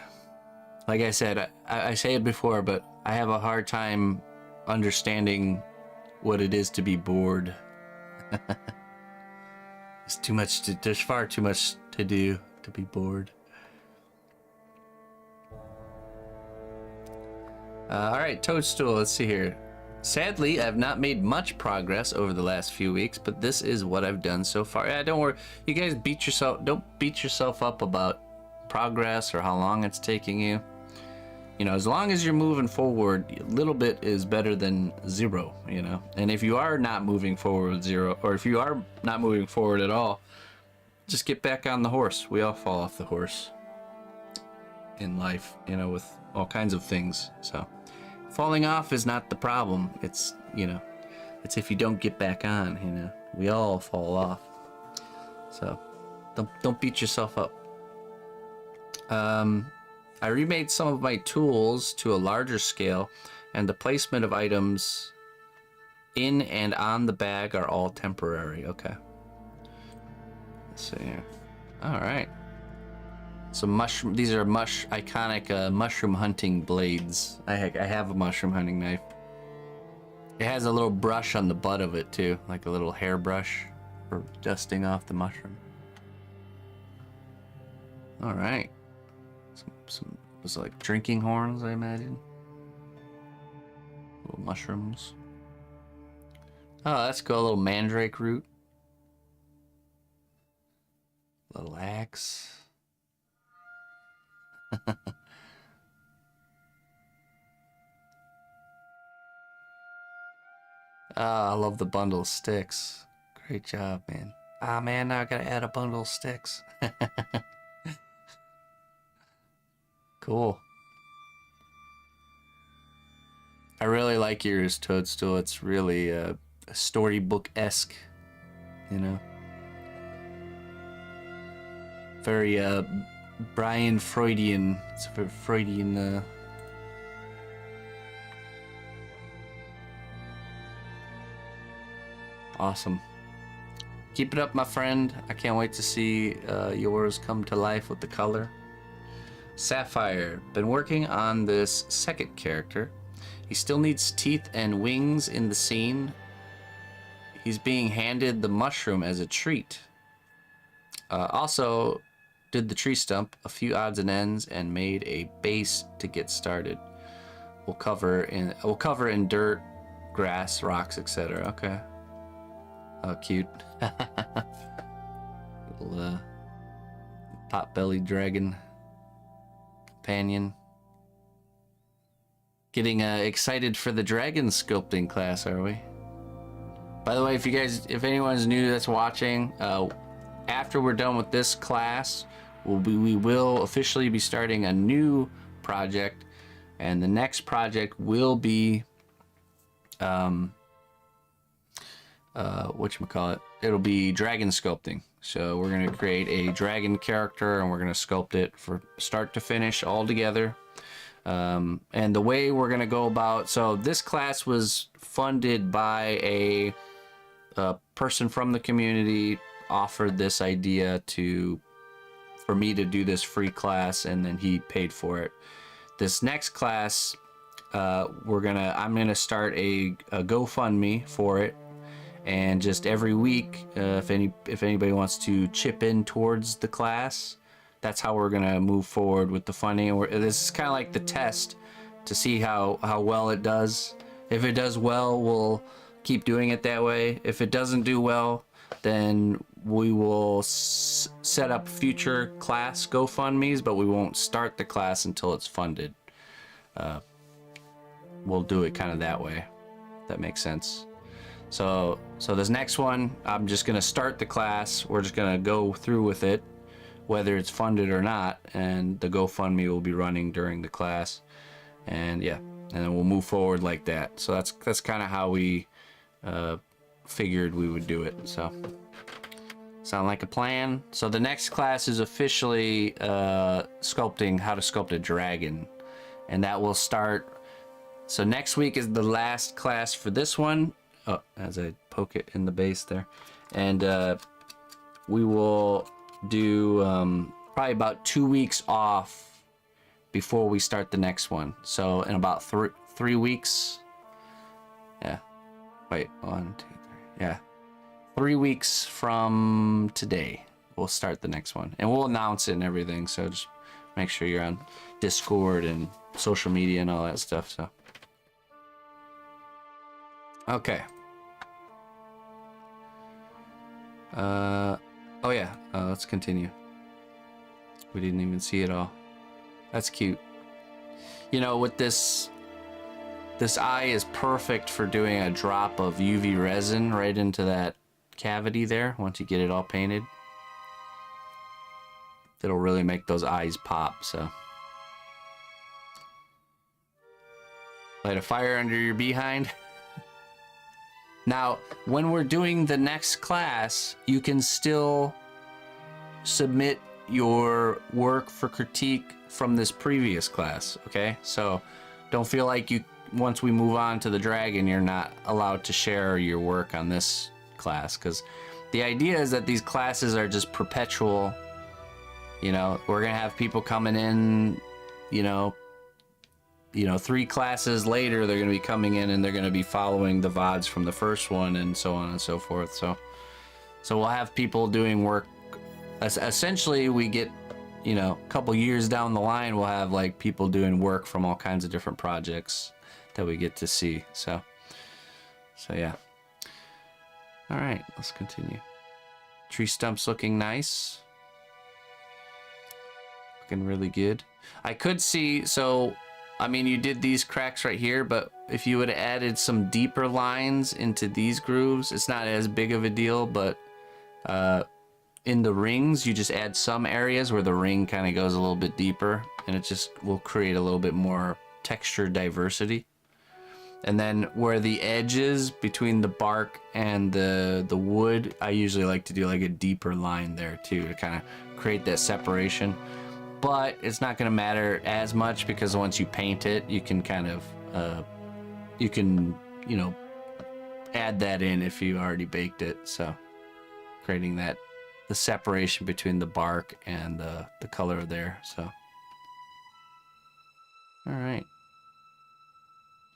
Like I said, I say it before, but I have a hard time understanding what it is to be bored. There's far too much to do to be bored. All right, Toadstool, let's see here. Sadly, I've not made much progress over the last few weeks, but this is what I've done so far. Yeah, don't worry. You guys don't beat yourself up about progress or how long it's taking you. As long as you're moving forward, a little bit is better than zero, And if you are not moving forward with zero, or if you are not moving forward at all, just get back on the horse. We all fall off the horse in life, with all kinds of things. So falling off is not the problem. It's, it's if you don't get back on, we all fall off. So don't beat yourself up. I remade some of my tools to a larger scale, and the placement of items in and on the bag are all temporary. Okay. Let's see here. All right. So these are iconic mushroom hunting blades. I have a mushroom hunting knife. It has a little brush on the butt of it too, like a little hairbrush for dusting off the mushroom. All right. Some was like drinking horns, I imagine. Little mushrooms. Oh, that's cool. A little mandrake root. Little axe. I love the bundle of sticks. Great job, man. Man, now I gotta add a bundle of sticks. Cool. I really like yours, Toadstool. It's really storybook-esque, very Brian Freudian. It's a very Freudian. Awesome. Keep it up, my friend. I can't wait to see yours come to life with the color. Sapphire. Been working on this second character. He still needs teeth and wings in the scene. He's being handed the mushroom as a treat. Also did the tree stump, a few odds and ends, and made a base to get started. We'll cover in dirt, grass, rocks, etc. Okay. Oh, cute. Little pot-bellied dragon companion. Getting excited for the dragon sculpting class, are we? By the way, if anyone's new that's watching, after we're done with this class, we will officially be starting a new project, and the next project will be whatchamacallit, it'll be dragon sculpting. So we're going to create a dragon character and we're going to sculpt it from start to finish all together. And the way we're going to go about, so this class was funded by a person from the community, offered this idea for me to do this free class, and then he paid for it. This next class, I'm gonna start a GoFundMe for it, and just every week, if anybody wants to chip in towards the class, that's how we're gonna move forward with the funding. This is kind of like the test to see how well it does. If it does well, we'll keep doing it that way. If it doesn't do well, then we will set up future class GoFundMes, but we won't start the class until it's funded. We'll do it kind of that way. If that makes sense. So this next one, I'm just gonna start the class. We're just gonna go through with it, whether it's funded or not, and the GoFundMe will be running during the class. And yeah, and then we'll move forward like that. So that's kind of how we figured we would do it. So sound like a plan? So the next class is officially sculpting how to sculpt a dragon, and that will start. So next week is the last class for this one. Oh, as I poke it in the base there, and we will do probably about 2 weeks off before we start the next one. So in about 3 weeks, yeah. Wait, 1, 2, 3. Yeah, 3 weeks from today, we'll start the next one, and we'll announce it and everything. So just make sure you're on Discord and social media and all that stuff. So, okay. Oh yeah. Let's continue. We didn't even see it all. That's cute. You know, with this eye is perfect for doing a drop of UV resin right into that cavity there. Once you get it all painted, it'll really make those eyes pop. So light a fire under your behind. Now, when we're doing the next class, you can still submit your work for critique from this previous class, okay? So don't feel like once we move on to the dragon, you're not allowed to share your work on this class, because the idea is that these classes are just perpetual. You know, we're gonna have people coming in, you know, 3 classes later, they're gonna be coming in and they're gonna be following the VODs from the first one, and so on and so forth. So we'll have people doing work. Essentially, we get, you know, a couple years down the line, we'll have like people doing work from all kinds of different projects that we get to see. So yeah. All right, let's continue. Tree stumps looking nice. Looking really good. I could see, so I mean, you did these cracks right here, but if you would have added some deeper lines into these grooves, it's not as big of a deal, but in the rings, you just add some areas where the ring kind of goes a little bit deeper, and it just will create a little bit more texture diversity. And then where the edge is between the bark and the wood, I usually like to do like a deeper line there too to kind of create that separation. But it's not going to matter as much because once you paint it, you can kind of, you know, add that in if you already baked it. So creating that, the separation between the bark and the color there. So, all right.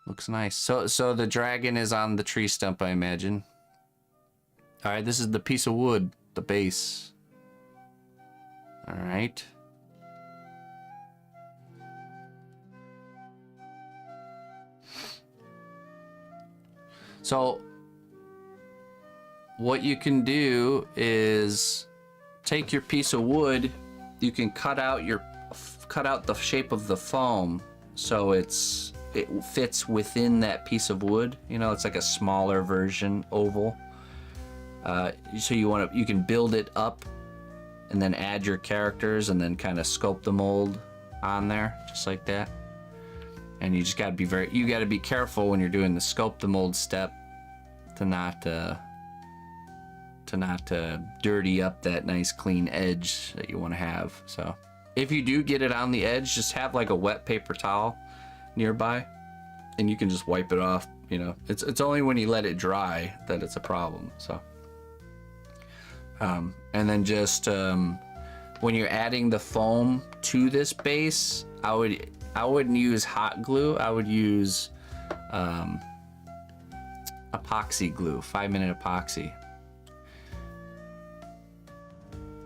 Looks nice. So the dragon is on the tree stump, I imagine. All right, this is the piece of wood, the base. All right. So what you can do is take your piece of wood, you can cut out the shape of the foam so it fits within that piece of wood. You know, it's like a smaller version, oval. So you can build it up and then add your characters and then kind of sculpt the mold on there, just like that. And you just gotta be careful when you're doing the sculpt the mold step to not dirty up that nice clean edge that you want to have. So if you do get it on the edge, just have like a wet paper towel nearby and you can just wipe it off. You know, it's only when you let it dry that it's a problem. So and then just when you're adding the foam to this base, I wouldn't use hot glue. I would use epoxy glue, 5-minute epoxy.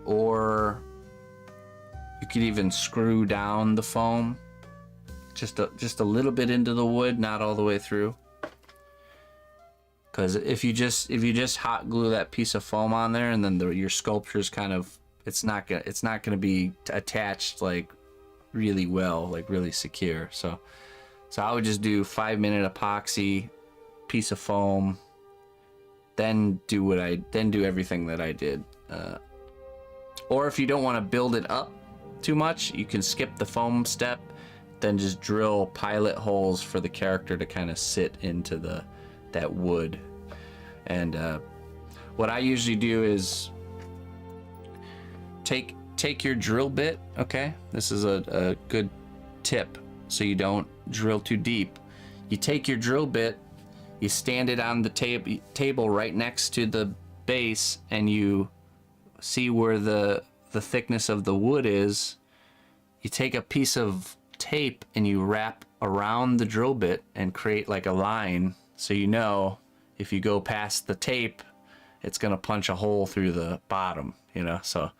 Or you could even screw down the foam just a little bit into the wood, not all the way through. Because if you just hot glue that piece of foam on there, and then your sculpture's kind of, it's not gonna be attached like really well, like really secure. So I would just do 5-minute epoxy, piece of foam, then do everything that I did. Or if you don't want to build it up too much, you can skip the foam step, then just drill pilot holes for the character to kind of sit into that wood. And what I usually do is take your drill bit. Okay, this is a good tip so you don't drill too deep. You take your drill bit, you stand it on the table right next to the base, and you see where the thickness of the wood is. You take a piece of tape and you wrap around the drill bit and create like a line, so you know if you go past the tape, it's gonna punch a hole through the bottom, you know. So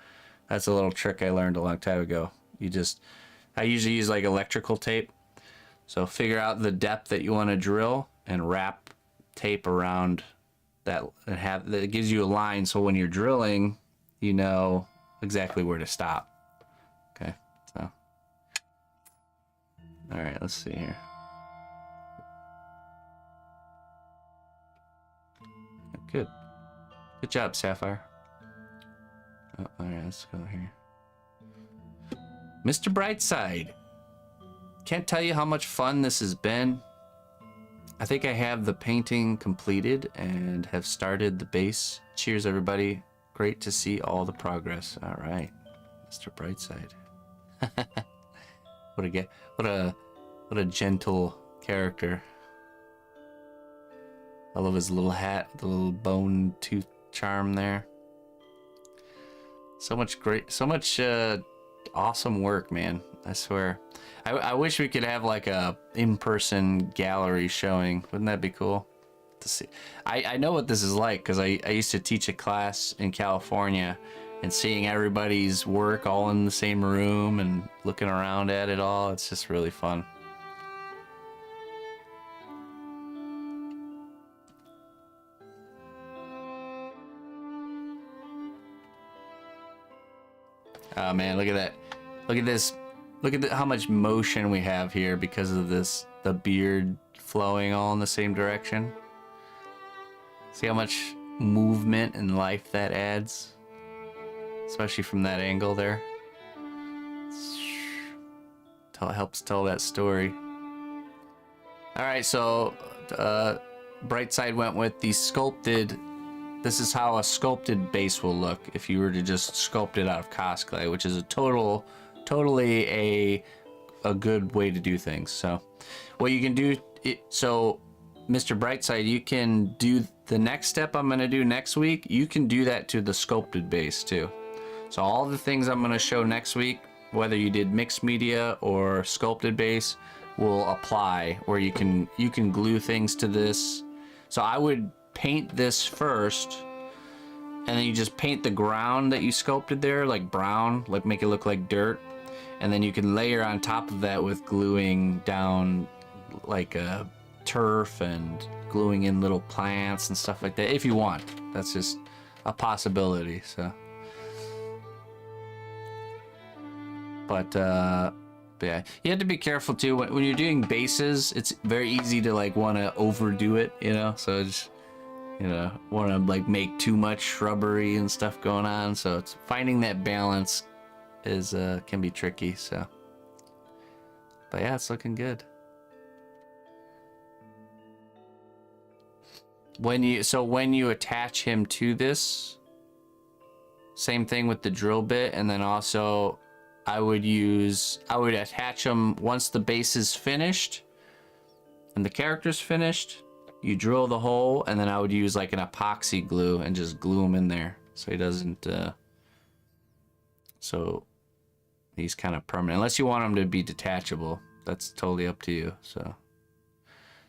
that's a little trick I learned a long time ago. I usually use like electrical tape. So figure out the depth that you want to drill and wrap tape around that, and that gives you a line, so when you're drilling, you know exactly where to stop. Okay, so all right, let's see here. Good job, Sapphire. Oh, all right, let's go here. Mr. Brightside, can't tell you how much fun this has been. I think I have the painting completed and have started the base. Cheers, everybody. Great to see all the progress. All right, Mr. Brightside. What a gentle character. I love his little hat, the little bone tooth charm there. So much awesome work, man. I swear. I wish we could have like a in-person gallery showing. Wouldn't that be cool to see? I know what this is like because I used to teach a class in California, and seeing everybody's work all in the same room and looking around at it all, it's just really fun. Oh man, look at that. Look at this. Look at how much motion we have here because of this, the beard flowing all in the same direction. See how much movement and life that adds? Especially from that angle there. It helps tell that story. All right, so Brightside went with the sculpted. This is how a sculpted base will look if you were to just sculpt it out of cosplay, which is a totally a good way to do things. So what you can do, so Mr. Brightside, you can do the next step I'm going to do next week. You can do that to the sculpted base too. So all the things I'm going to show next week, whether you did mixed media or sculpted base, will apply, where you can glue things to this. So I would paint this first, and then you just paint the ground that you sculpted there like brown, like make it look like dirt, and then you can layer on top of that with gluing down like a turf and gluing in little plants and stuff like that if you want. That's just a possibility. So but yeah, you have to be careful too when you're doing bases. It's very easy to like want to overdo it, you know, so just, you know, want to like make too much shrubbery and stuff going on. So it's finding that balance is can be tricky. So but yeah, it's looking good. When you attach him to this, same thing with the drill bit, and then also I would attach them once the base is finished and the character's finished. You drill the hole, and then I would use like an epoxy glue and just glue him in there so he doesn't so he's kind of permanent, unless you want him to be detachable. That's totally up to you. So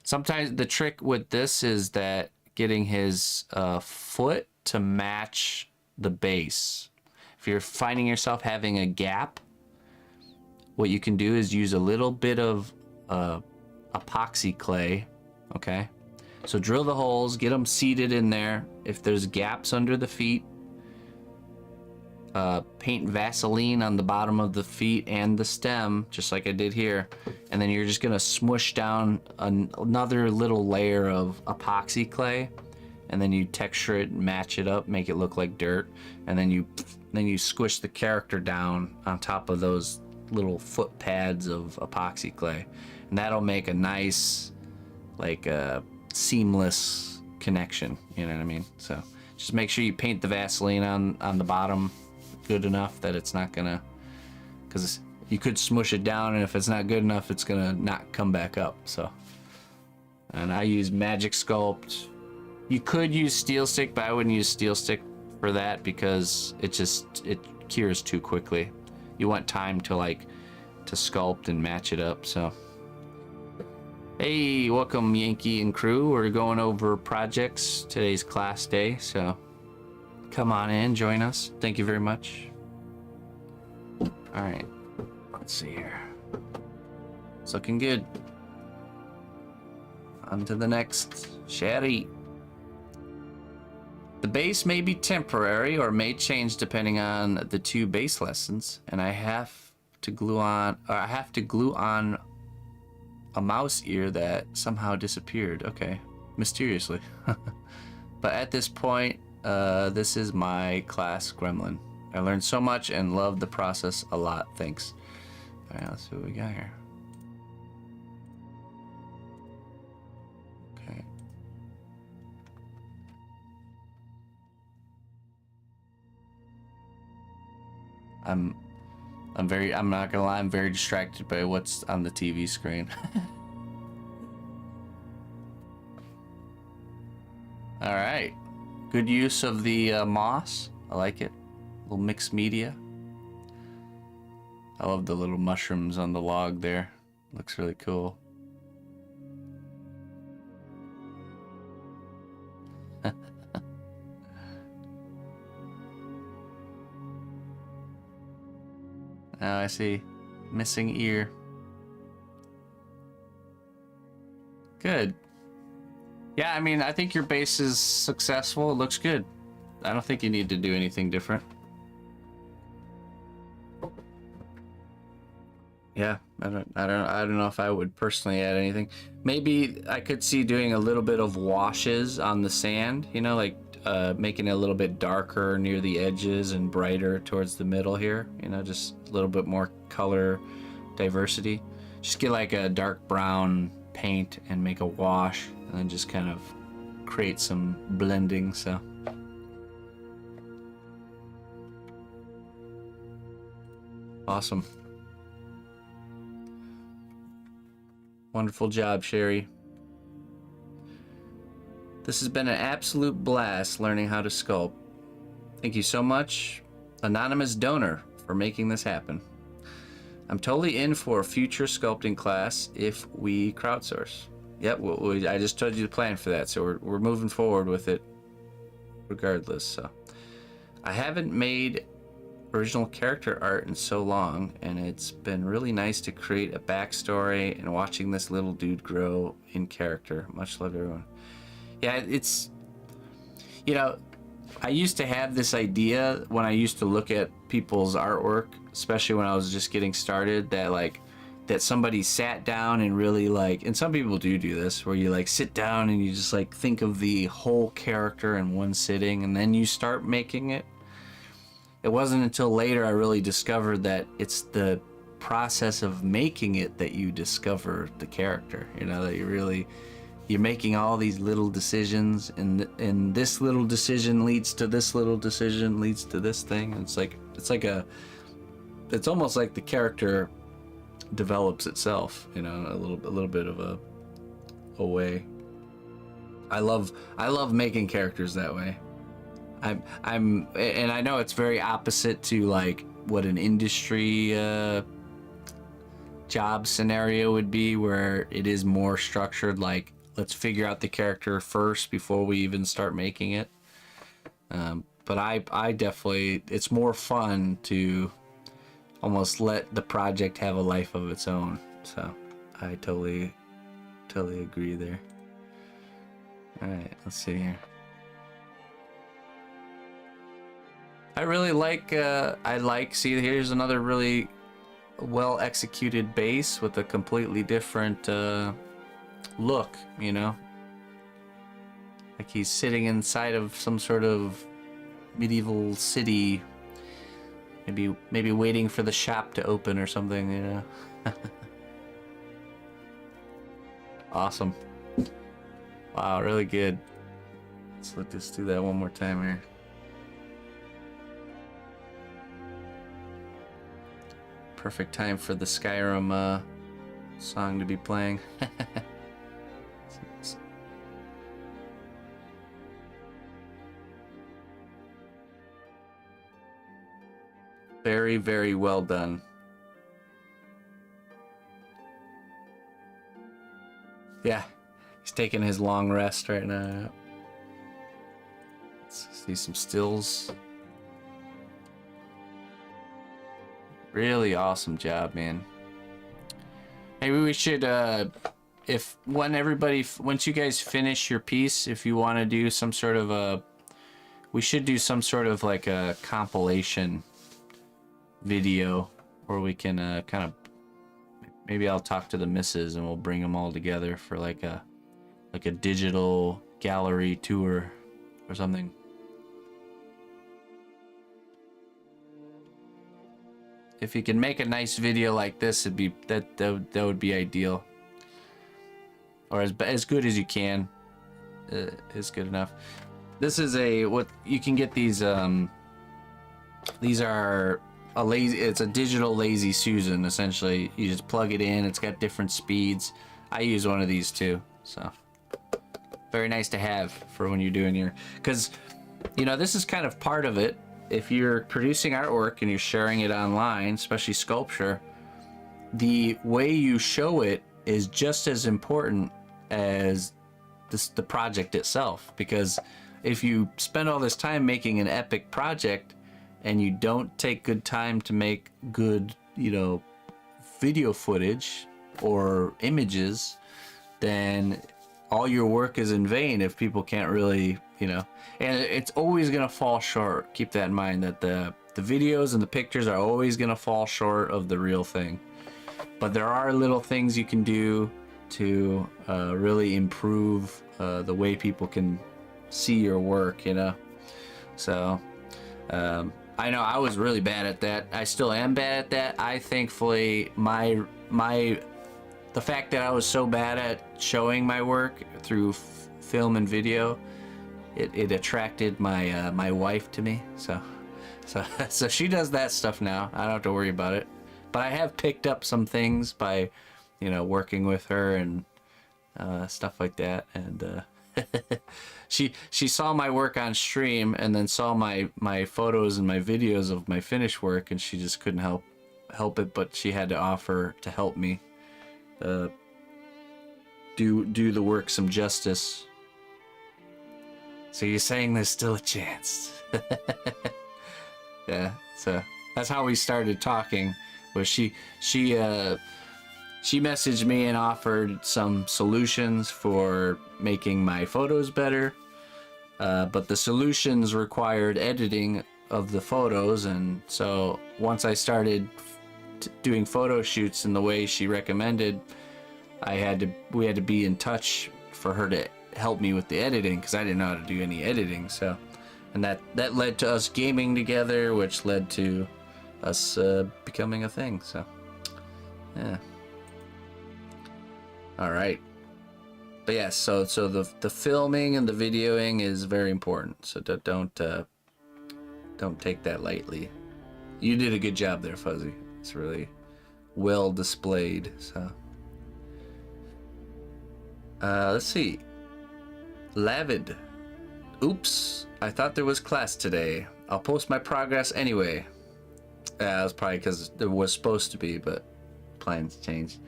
sometimes the trick with this is that getting his foot to match the base. If you're finding yourself having a gap, what you can do is use a little bit of epoxy clay. Okay, so drill the holes, get them seated in there. If there's gaps under the feet, paint Vaseline on the bottom of the feet and the stem, just like I did here, and then you're just gonna smush down another little layer of epoxy clay, and then you texture it, match it up, make it look like dirt, and then you squish the character down on top of those little foot pads of epoxy clay, and that'll make a nice like seamless connection, you know what I mean? So just make sure you paint the Vaseline on the bottom good enough that it's not gonna, because you could smush it down, and if it's not good enough, it's gonna not come back up. So, and I use Magic Sculpt. You could use Steel Stick, but I wouldn't use Steel Stick for that because it cures too quickly. You want time to sculpt and match it up. So hey, welcome Yankee and crew. We're going over projects. Today's class day, so come on in, join us. Thank you very much. All right, let's see here. It's looking good. On to the next. Sherry. The base may be temporary or may change depending on the 2 base lessons, and I have to glue on a mouse ear that somehow disappeared. Okay, mysteriously. But at this point, this is my class Gremlin. I learned so much and loved the process a lot. Thanks. All right, let's see what we got here. Okay. I'm not gonna lie, I'm very distracted by what's on the TV screen. All right, good use of the moss. I like it. A little mixed media. I love the little mushrooms on the log there. Looks really cool. Now I see missing ear. Good. Yeah, I mean, I think your base is successful. It looks good. I don't think you need to do anything different. Yeah, I don't know if I would personally add anything. Maybe I could see doing a little bit of washes on the sand, you know, like making it a little bit darker near the edges and brighter towards the middle here, you know, just a little bit more color diversity. Just get like a dark brown paint and make a wash, and then just kind of create some blending. So awesome. Wonderful job, Sherry. This has been an absolute blast learning how to sculpt. Thank you so much, anonymous donor, for making this happen. I'm totally in for a future sculpting class if we crowdsource. Yep, I just told you the plan for that, so we're moving forward with it regardless. So I haven't made original character art in so long, and it's been really nice to create a backstory and watching this little dude grow in character. Much love, everyone. Yeah, it's, you know, I used to have this idea when I used to look at people's artwork, especially when I was just getting started, that like that somebody sat down and really like, and some people do this, where you like sit down and you just like think of the whole character in one sitting and then you start making it. It wasn't until later I really discovered that it's the process of making it that you discover the character, you know, that you're making all these little decisions, and this little decision leads to this little decision leads to this thing. It's almost like the character develops itself, you know, a little bit of a way. I love making characters that way. And I know it's very opposite to like what an industry job scenario would be, where it is more structured, like let's figure out the character first before we even start making it. But I definitely, it's more fun to almost let the project have a life of its own. So I totally agree there. All right, let's see here. I really like, see, here's another really well executed base with a completely different look, you know? Like he's sitting inside of some sort of medieval city, maybe waiting for the shop to open or something, you know? Awesome. Wow, really good. Let's do that one more time here. Perfect time for the Skyrim song to be playing. Very, very well done. Yeah, he's taking his long rest right now. Let's see some stills. Really awesome job, man. Maybe we should, once you guys finish your piece, if you want to do some sort of we should do some sort of like a compilation video where we can kind of, maybe I'll talk to the missus and we'll bring them all together for like a digital gallery tour or something. If you can make a nice video like this, it'd be that would be ideal, or as good as you can is good enough. This is what you can get these. These are it's a digital Lazy Susan. Essentially, you just plug it in. It's got different speeds. I use one of these too, so very nice to have for when you're doing your, because you know this is kind of part of it. If you're producing artwork and you're sharing it online, especially sculpture, the way you show it is just as important as the project itself. Because if you spend all this time making an epic project and you don't take good time to make good, you know, video footage or images, then all your work is in vain if people can't really, you know, and it's always gonna fall short. Keep that in mind, that the videos and the pictures are always gonna fall short of the real thing. But there are little things you can do to really improve the way people can see your work, you know. So I know I was really bad at that. I still am bad at that. I thankfully the the fact that I was so bad at showing my work through film and video, it attracted my my wife to me. So she does that stuff now. I don't have to worry about it. But I have picked up some things by, you know, working with her and stuff like that. And she saw my work on stream and then saw my photos and my videos of my finished work, and she just couldn't help it. But she had to offer to help me do the work some justice. So you're saying there's still a chance? Yeah. So that's how we started talking. Was she messaged me and offered some solutions for making my photos better, but the solutions required editing of the photos, and so once I started doing photo shoots in the way she recommended, we had to be in touch for her to help me with the editing, because I didn't know how to do any editing. So, and that led to us gaming together, which led to us becoming a thing. So yeah. All right. But yeah, so the filming and the videoing is very important. So don't take that lightly. You did a good job there, Fuzzy. It's really well displayed. So let's see. Lavid. Oops, I thought there was class today. I'll post my progress anyway. That was probably because there was supposed to be, but plans changed.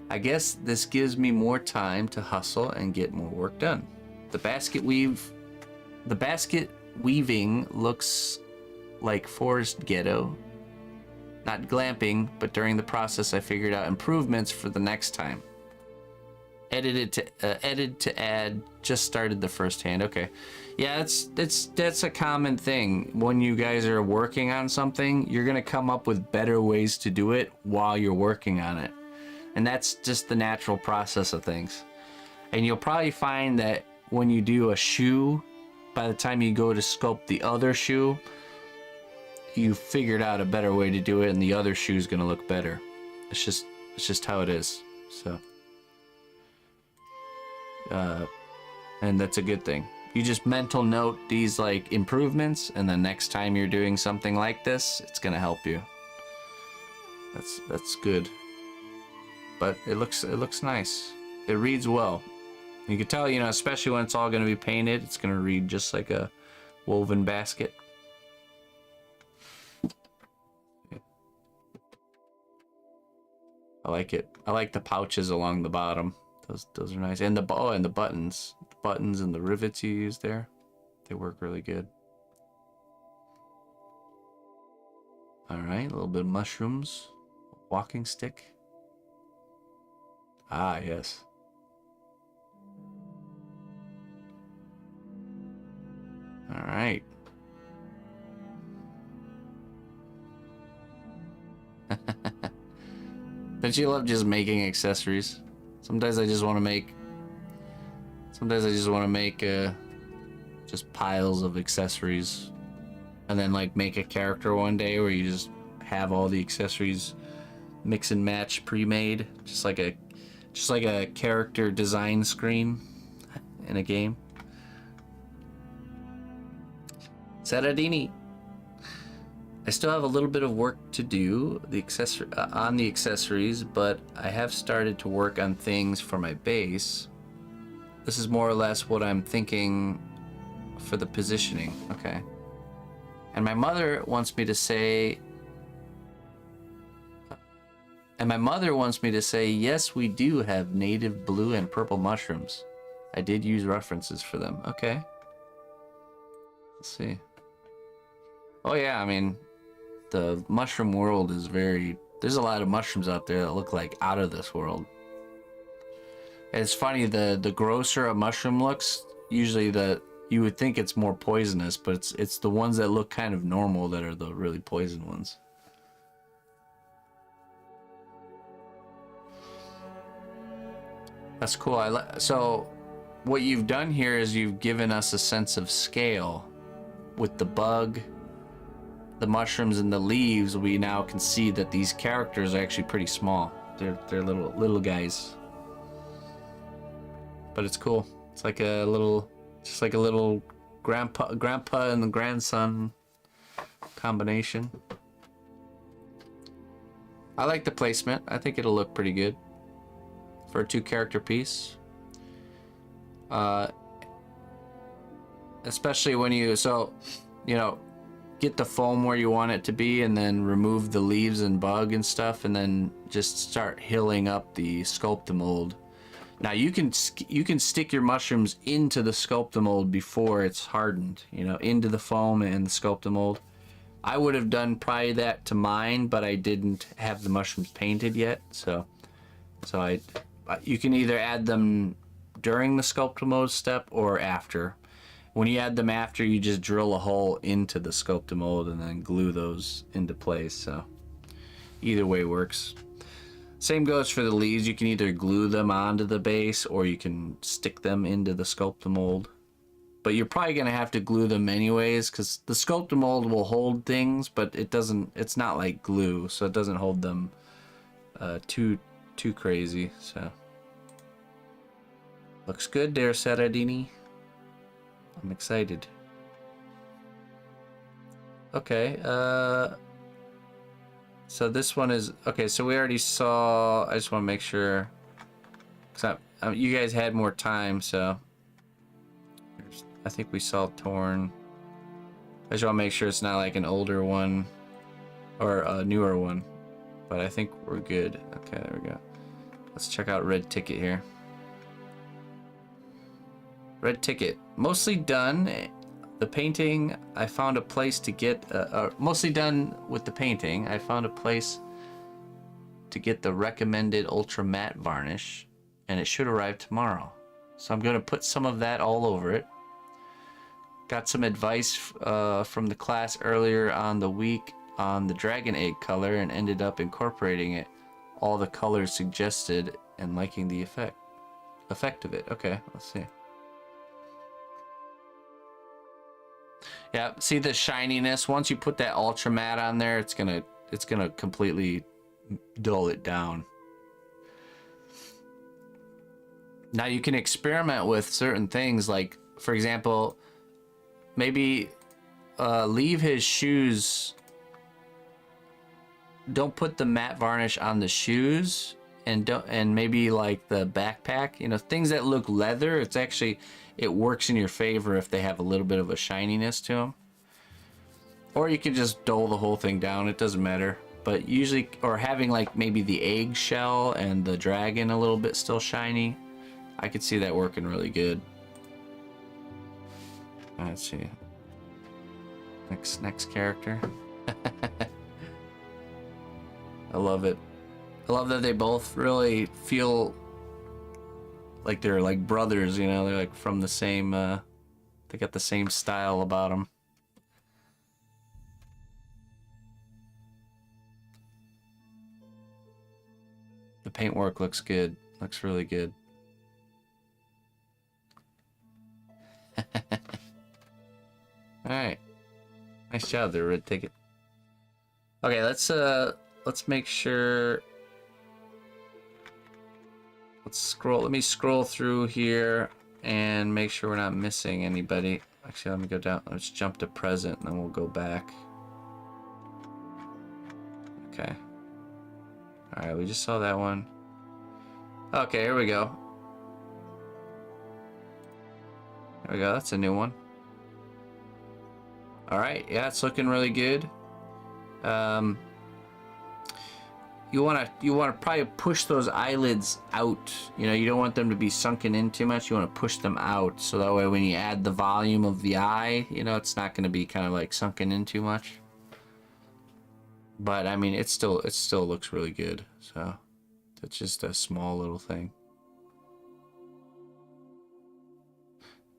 I guess this gives me more time to hustle and get more work done. The basket weaving looks like forest ghetto. Not glamping, but during the process I figured out improvements for the next time. Edit to add, just started the first hand. Okay. Yeah, that's a common thing. When you guys are working on something, you're gonna come up with better ways to do it while you're working on it. And that's just the natural process of things. And you'll probably find that when you do a shoe, by the time you go to sculpt the other shoe, you figured out a better way to do it, and the other shoe is gonna look better. It's just how it is. So and that's a good thing. You just mental note these like improvements, and the next time you're doing something like this, it's gonna help you. That's good. But it looks nice. It reads well. You can tell, you know, especially when it's all gonna be painted, it's gonna read just like a woven basket. I like it. I like the pouches along the bottom. Those are nice. And the buttons. The buttons and the rivets you use there. They work really good. Alright, a little bit of mushrooms. Walking stick. Ah, yes. Alright. Don't you love just making accessories? Sometimes I just want to make just piles of accessories, and then like make a character one day where you just have all the accessories mix and match pre-made, just like a character design screen in a game. Saradini. I still have a little bit of work to do on the accessories, but I have started to work on things for my base. This is more or less what I'm thinking for the positioning. Okay. And my mother wants me to say, yes, we do have native blue and purple mushrooms. I did use references for them. Okay. Let's see. Oh yeah, I mean, the mushroom world is there's a lot of mushrooms out there that look like out of this world. And it's funny, the grosser a mushroom looks, usually you would think it's more poisonous, but it's the ones that look kind of normal that are the really poison ones. That's cool. So what you've done here is you've given us a sense of scale. With the bug, the mushrooms, and the leaves, we now can see that these characters are actually pretty small. they're little guys. But it's cool. It's like a little, just like a little grandpa and the grandson combination. I like the placement. I think it'll look pretty good for a 2-character piece. Especially when you, you know, get the foam where you want it to be, and then remove the leaves and bug and stuff, and then just start hilling up the Sculpting. Now you can stick your mushrooms into the Sculpting before it's hardened, you know, into the foam and the Sculpting. I would have done probably that to mine, but I didn't have the mushrooms painted yet, so you can either add them during the Sculpting step or after. When you add them after, you just drill a hole into the Sculpting and then glue those into place, so either way works. Same goes for the leaves. You can either glue them onto the base or you can stick them into the Sculpting. But you're probably going to have to glue them anyways, because the Sculpting will hold things, but it's not like glue, so it doesn't hold them too crazy, so. Looks good there, Saradini. I'm excited. Okay, so this one is, okay, so we already saw, I just want to make sure, because you guys had more time, so I think we saw Torn. I just want to make sure it's not like an older one or a newer one, but I think we're good. Okay, there we go. Let's check out Red Ticket here. Red Ticket, mostly done. The painting, I found a place to get, mostly done with the painting. I found a place to get the recommended ultra matte varnish, and it should arrive tomorrow. So I'm going to put some of that all over it. Got some advice from the class earlier on the week on the dragon egg color, and ended up incorporating it, all the colors suggested, and liking the effect of it. Okay, let's see. Yeah, see the shininess? Once you put that ultra matte on there, it's gonna completely dull it down. Now you can experiment with certain things, like, for example, maybe leave his shoes. Don't put the matte varnish on the shoes, and maybe like the backpack, you know, things that look leather. It's actually, it works in your favor if they have a little bit of a shininess to them. Or you can just dull the whole thing down, it doesn't matter. But usually, or having like maybe the eggshell and the dragon a little bit still shiny, I could see that working really good. Let's see. Next character. I love it. I love that they both really feel like they're like brothers, you know, they're like from the same, they got the same style about them. The paintwork looks good, looks really good. Alright. Nice job there, Red Ticket. Okay, let's make sure. Let me scroll through here and make sure we're not missing anybody. Actually, let me go down. Let's jump to present and then we'll go back. Okay. Alright, we just saw that one. Okay, here we go. There we go, that's a new one. Alright, yeah, it's looking really good. You wanna probably push those eyelids out. You know, you don't want them to be sunken in too much. You want to push them out, so that way when you add the volume of the eye, you know, it's not going to be kind of like sunken in too much. But I mean, it still looks really good. So it's just a small little thing.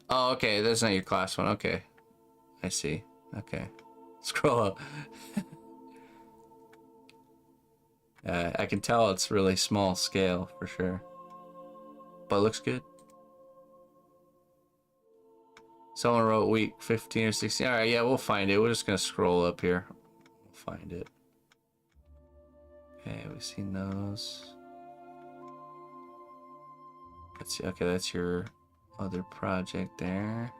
Oh, okay, that's not your class one. Okay, I see. Okay, scroll up. I can tell it's really small scale for sure, but it looks good. Someone wrote week 15 or 16. All right, yeah, we'll find it. We're just gonna scroll up here. We'll find it. Okay, we've seen those. Let's see. Okay, that's your other project there.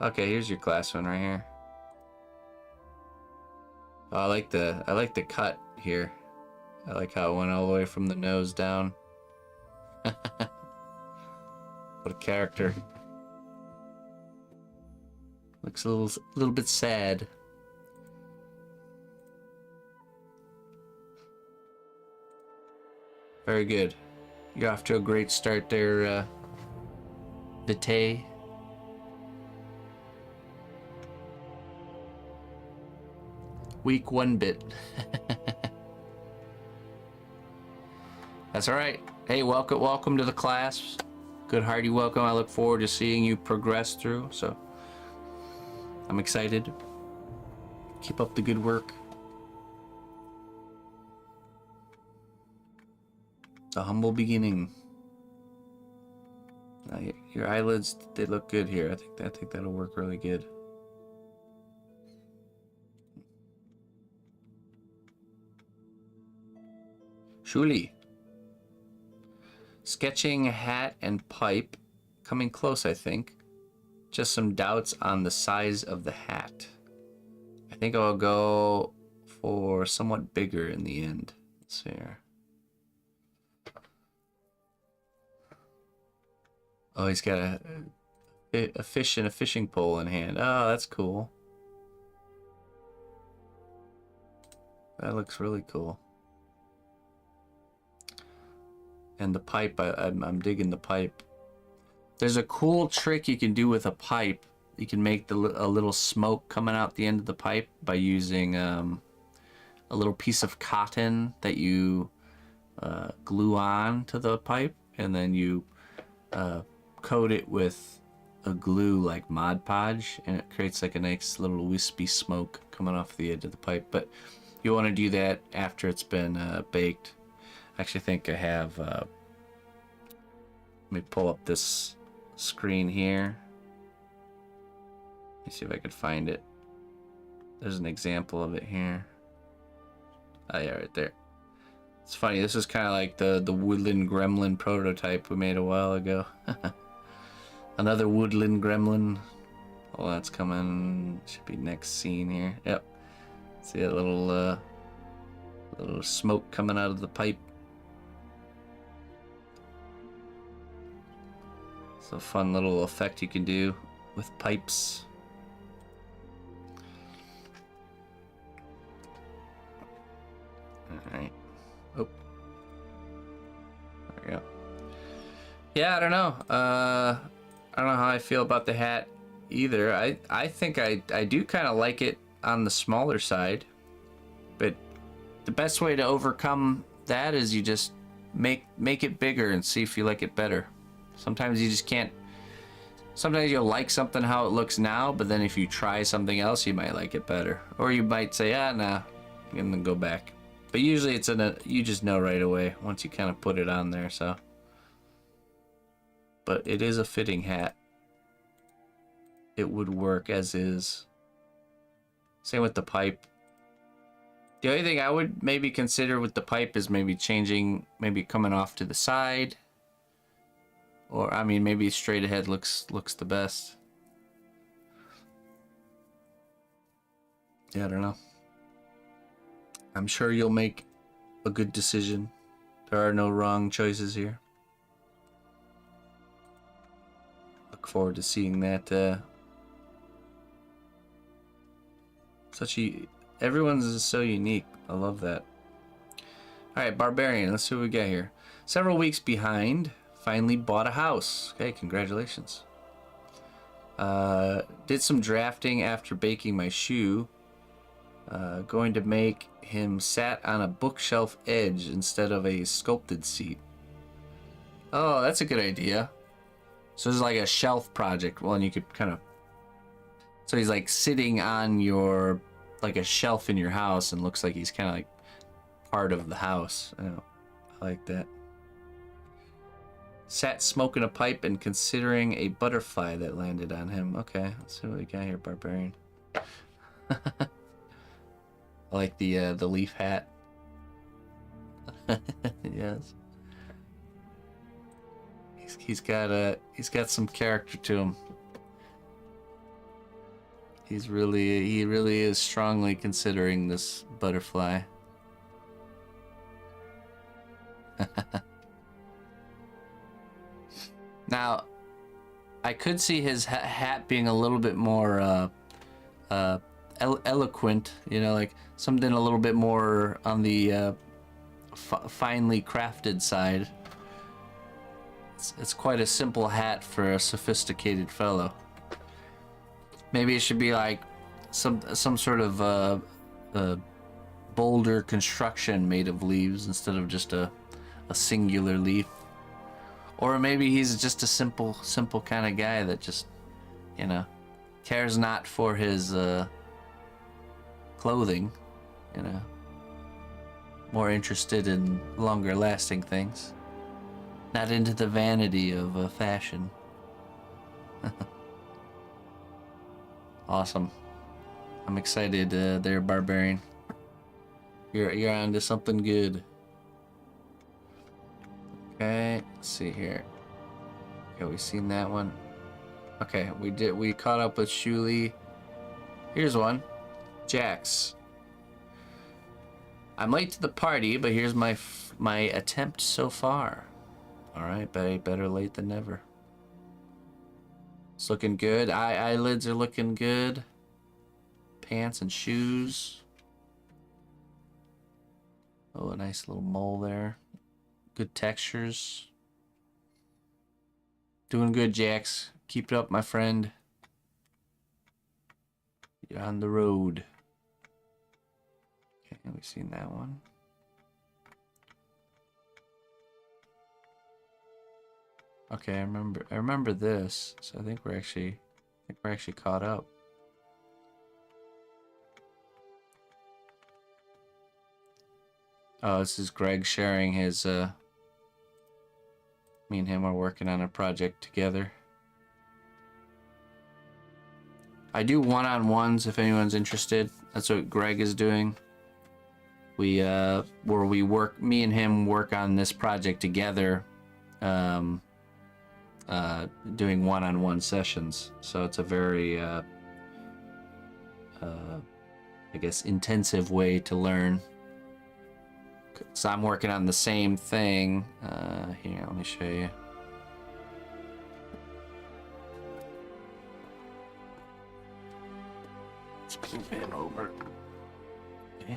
Okay, here's your class one right here. Oh, I like the cut here. I like how it went all the way from the nose down. What a character. Looks a little bit sad. Very good. You're off to a great start there, Vitae. Week 1 bit. That's all right. Hey, welcome to the class. Good hearty welcome. I look forward to seeing you progress through. So I'm excited. Keep up the good work. It's a humble beginning. Your eyelids, they look good here. I think that'll work really good. Shuli. Sketching hat and pipe. Coming close, I think. Just some doubts on the size of the hat. I think I'll go for somewhat bigger in the end. Let's see here. Oh, he's got a fish and a fishing pole in hand. Oh, that's cool. That looks really cool. And the pipe, I'm digging the pipe. There's a cool trick you can do with a pipe. You can make a little smoke coming out the end of the pipe by using a little piece of cotton that you glue on to the pipe, and then you coat it with a glue like Mod Podge, and it creates like a nice little wispy smoke coming off the edge of the pipe. But you want to do that after it's been baked. I actually think I have, let me pull up this screen here. Let me see if I could find it. There's an example of it here. Oh yeah, right there. It's funny, this is kind of like the Woodland Gremlin prototype we made a while ago. Another Woodland Gremlin. Oh, that's coming, should be next scene here. Yep. See that little smoke coming out of the pipe. It's a fun little effect you can do with pipes. Alright. Oh. There we go. Yeah, I don't know. I don't know how I feel about the hat either. I think I do kind of like it on the smaller side. But the best way to overcome that is you just make it bigger and see if you like it better. Sometimes you just can't. Sometimes you'll like something how it looks now, but then if you try something else, you might like it better. Or you might say, ah, nah, and then go back. But usually it's you just know right away once you kind of put it on there, so. But it is a fitting hat. It would work as is. Same with the pipe. The only thing I would maybe consider with the pipe is maybe changing, maybe coming off to the side. Or, I mean, maybe straight ahead looks the best. Yeah, I don't know. I'm sure you'll make a good decision. There are no wrong choices here. Look forward to seeing that. Everyone's is so unique. I love that. Alright, Barbarian. Let's see what we got here. Several weeks behind. Finally bought a house. Okay, congratulations. Did some drafting after baking my shoe. Going to make him sat on a bookshelf edge instead of a sculpted seat. Oh, that's a good idea. So this is like a shelf project. Well, and you could kind of... So he's like sitting on your... like a shelf in your house and looks like he's kind of like part of the house. I like that. Sat smoking a pipe and considering a butterfly that landed on him. Okay, let's see what we got here, Barbarian. I like the leaf hat. Yes. He's got some character to him. He really is strongly considering this butterfly. Now, I could see his hat being a little bit more eloquent, you know, like something a little bit more on the finely crafted side. It's quite a simple hat for a sophisticated fellow. Maybe it should be like some sort of boulder construction made of leaves instead of just a singular leaf. Or maybe he's just a simple kind of guy that just, you know, cares not for his clothing, you know, more interested in longer lasting things, not into the vanity of fashion. Awesome. I'm excited there, Barbarian. You're onto something good. Okay, let's see here. Okay, we seen that one. Okay, we caught up with Shuli. Here's one. Jax. I'm late to the party, but here's my attempt so far. Alright, better late than never. It's looking good. Eyelids are looking good. Pants and shoes. Oh, a nice little mole there. Good textures. Doing good, Jax. Keep it up, my friend. You're on the road. Okay, we've seen that one. Okay, I remember this, so I think we're actually caught up. Oh, this is Greg sharing his me and him are working on a project together. I do one-on-ones if anyone's interested. That's what Greg is doing. Me and him work on this project together, doing one-on-one sessions. So it's a very, I guess, intensive way to learn. So I'm working on the same thing. Here, let me show you. Let's move it over. Yeah.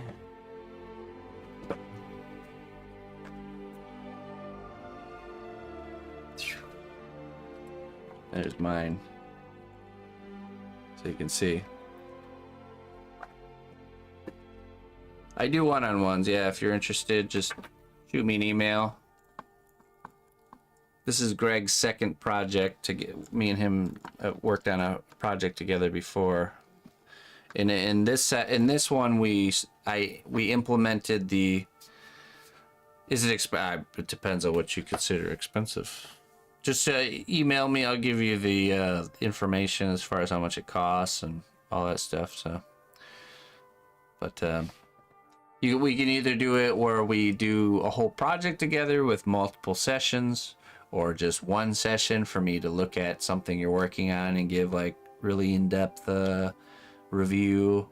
There's mine. So you can see. I do one-on-ones, yeah. If you're interested, just shoot me an email. This is Greg's second project. Me and him worked on a project together before. In this one, we implemented the. It depends on what you consider expensive. Just email me. I'll give you the information as far as how much it costs and all that stuff. So, but. We can either do it where we do a whole project together with multiple sessions, or just one session for me to look at something you're working on and give like really in-depth review.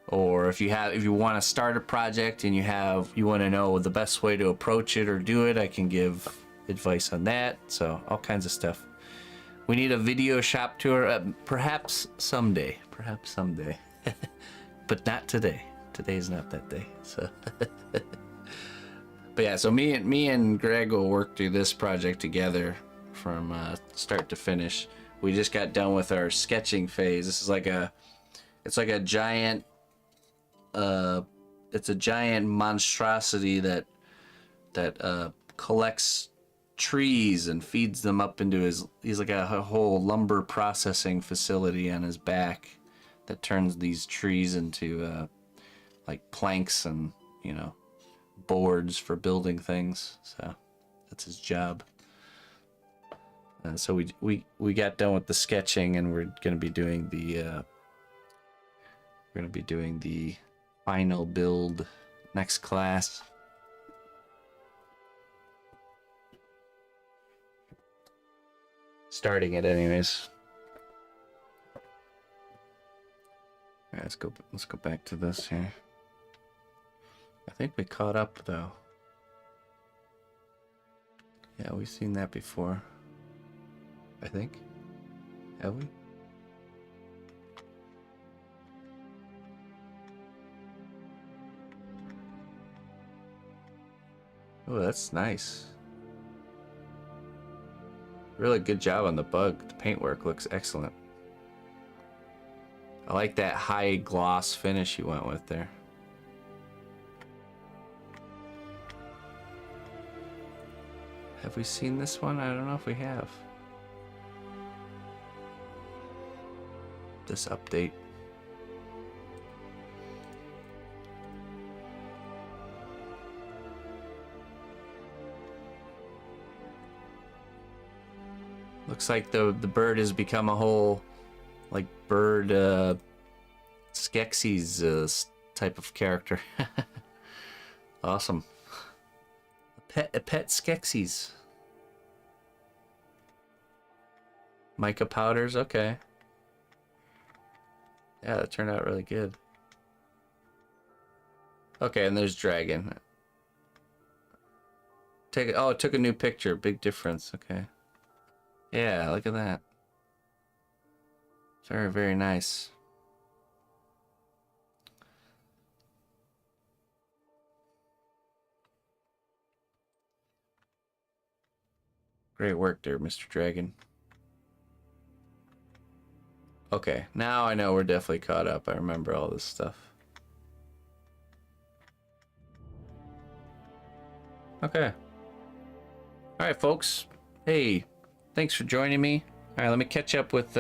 Or if you want to start a project and you want to know the best way to approach it or do it, I can give advice on that. So all kinds of stuff. We need a video shop tour, perhaps someday, but not today. Today's not that day, so. But yeah, so me and Greg will work through this project together from start to finish. We just got done with our sketching phase. This is like it's like a giant, it's a giant monstrosity that collects trees and feeds them up into he's like a whole lumber processing facility on his back that turns these trees into like planks and, you know, boards for building things. So that's his job. So we got done with the sketching, and we're gonna be doing the final build next class. starting it anyways. All right, let's go back to this here. I think we caught up though. Yeah, we've seen that before. I think. Have we? Oh, that's nice. Really good job on the bug. The paintwork looks excellent. I like that high gloss finish you went with there. Have we seen this one? I don't know if we have. This update. Looks like the bird has become a whole, like, bird Skeksis type of character. Awesome. A pet Skeksis. Mica powders, okay. Yeah, that turned out really good. Okay, and there's dragon. Oh, it took a new picture. Big difference. Okay. Yeah, look at that. Very, very nice. Great work there, Mr. Dragon. Okay, now I know we're definitely caught up. I remember all this stuff. Okay. All right, folks. Hey, thanks for joining me. All right, let me catch up with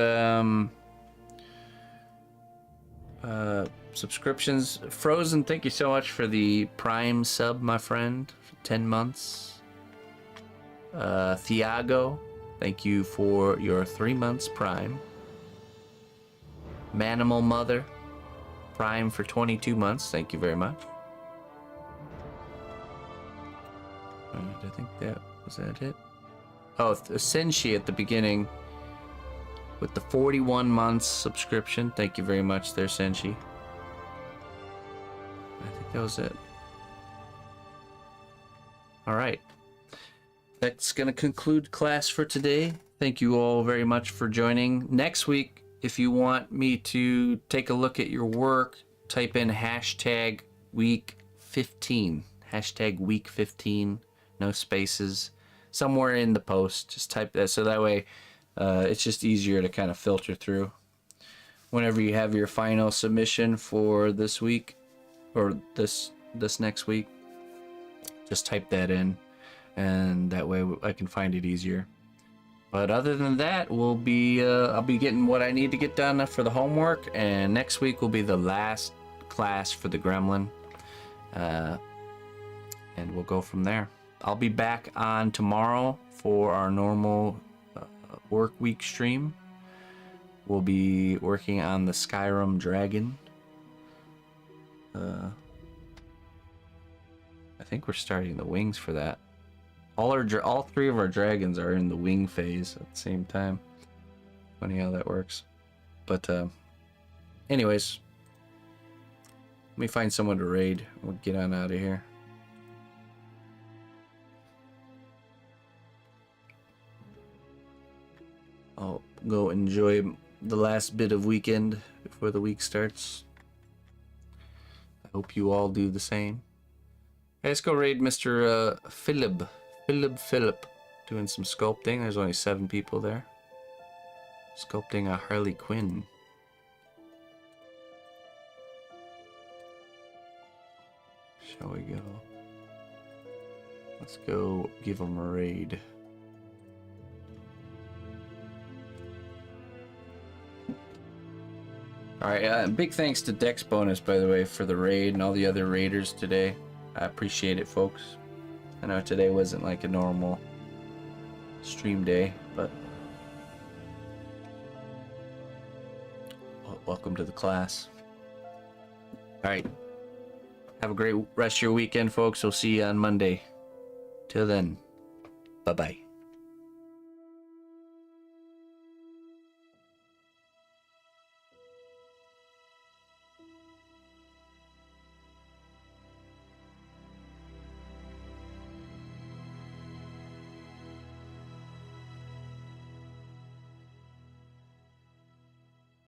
subscriptions. Frozen, thank you so much for the Prime sub, my friend, for 10 months. Thiago, thank you for your 3 months Prime. Manimal Mother, Prime for 22 months. Thank you very much. I think that was that it. Oh, Senshi at the beginning with the 41 months subscription. Thank you very much there, Senshi. I think that was it. All right. That's going to conclude class for today. Thank you all very much for joining. Next week, if you want me to take a look at your work, type in hashtag week 15. Hashtag week 15. No spaces. Somewhere in the post, just type that, so that way it's just easier to kind of filter through. Whenever you have your final submission for this week, or this next week, just type that in, and that way I can find it easier. But other than that, I'll be getting what I need to get done for the homework, and next week will be the last class for the Gremlin, and we'll go from there. I'll be back on tomorrow for our normal work week stream. We'll be working on the Skyrim dragon. I think we're starting the wings for that. All 3 of our dragons are in the wing phase at the same time. Funny how that works. But anyways, let me find someone to raid. We'll get on out of here. I'll go enjoy the last bit of weekend before the week starts. I hope you all do the same. Okay, let's go raid Mr. Philip, doing some sculpting. There's only 7 people there. Sculpting a Harley Quinn. Shall we go? Let's go give him a raid. Alright, big thanks to Dex Bonus, by the way, for the raid and all the other raiders today. I appreciate it, folks. I know today wasn't like a normal stream day, but welcome to the class. Alright, have a great rest of your weekend, folks. We'll see you on Monday. Till then, bye-bye.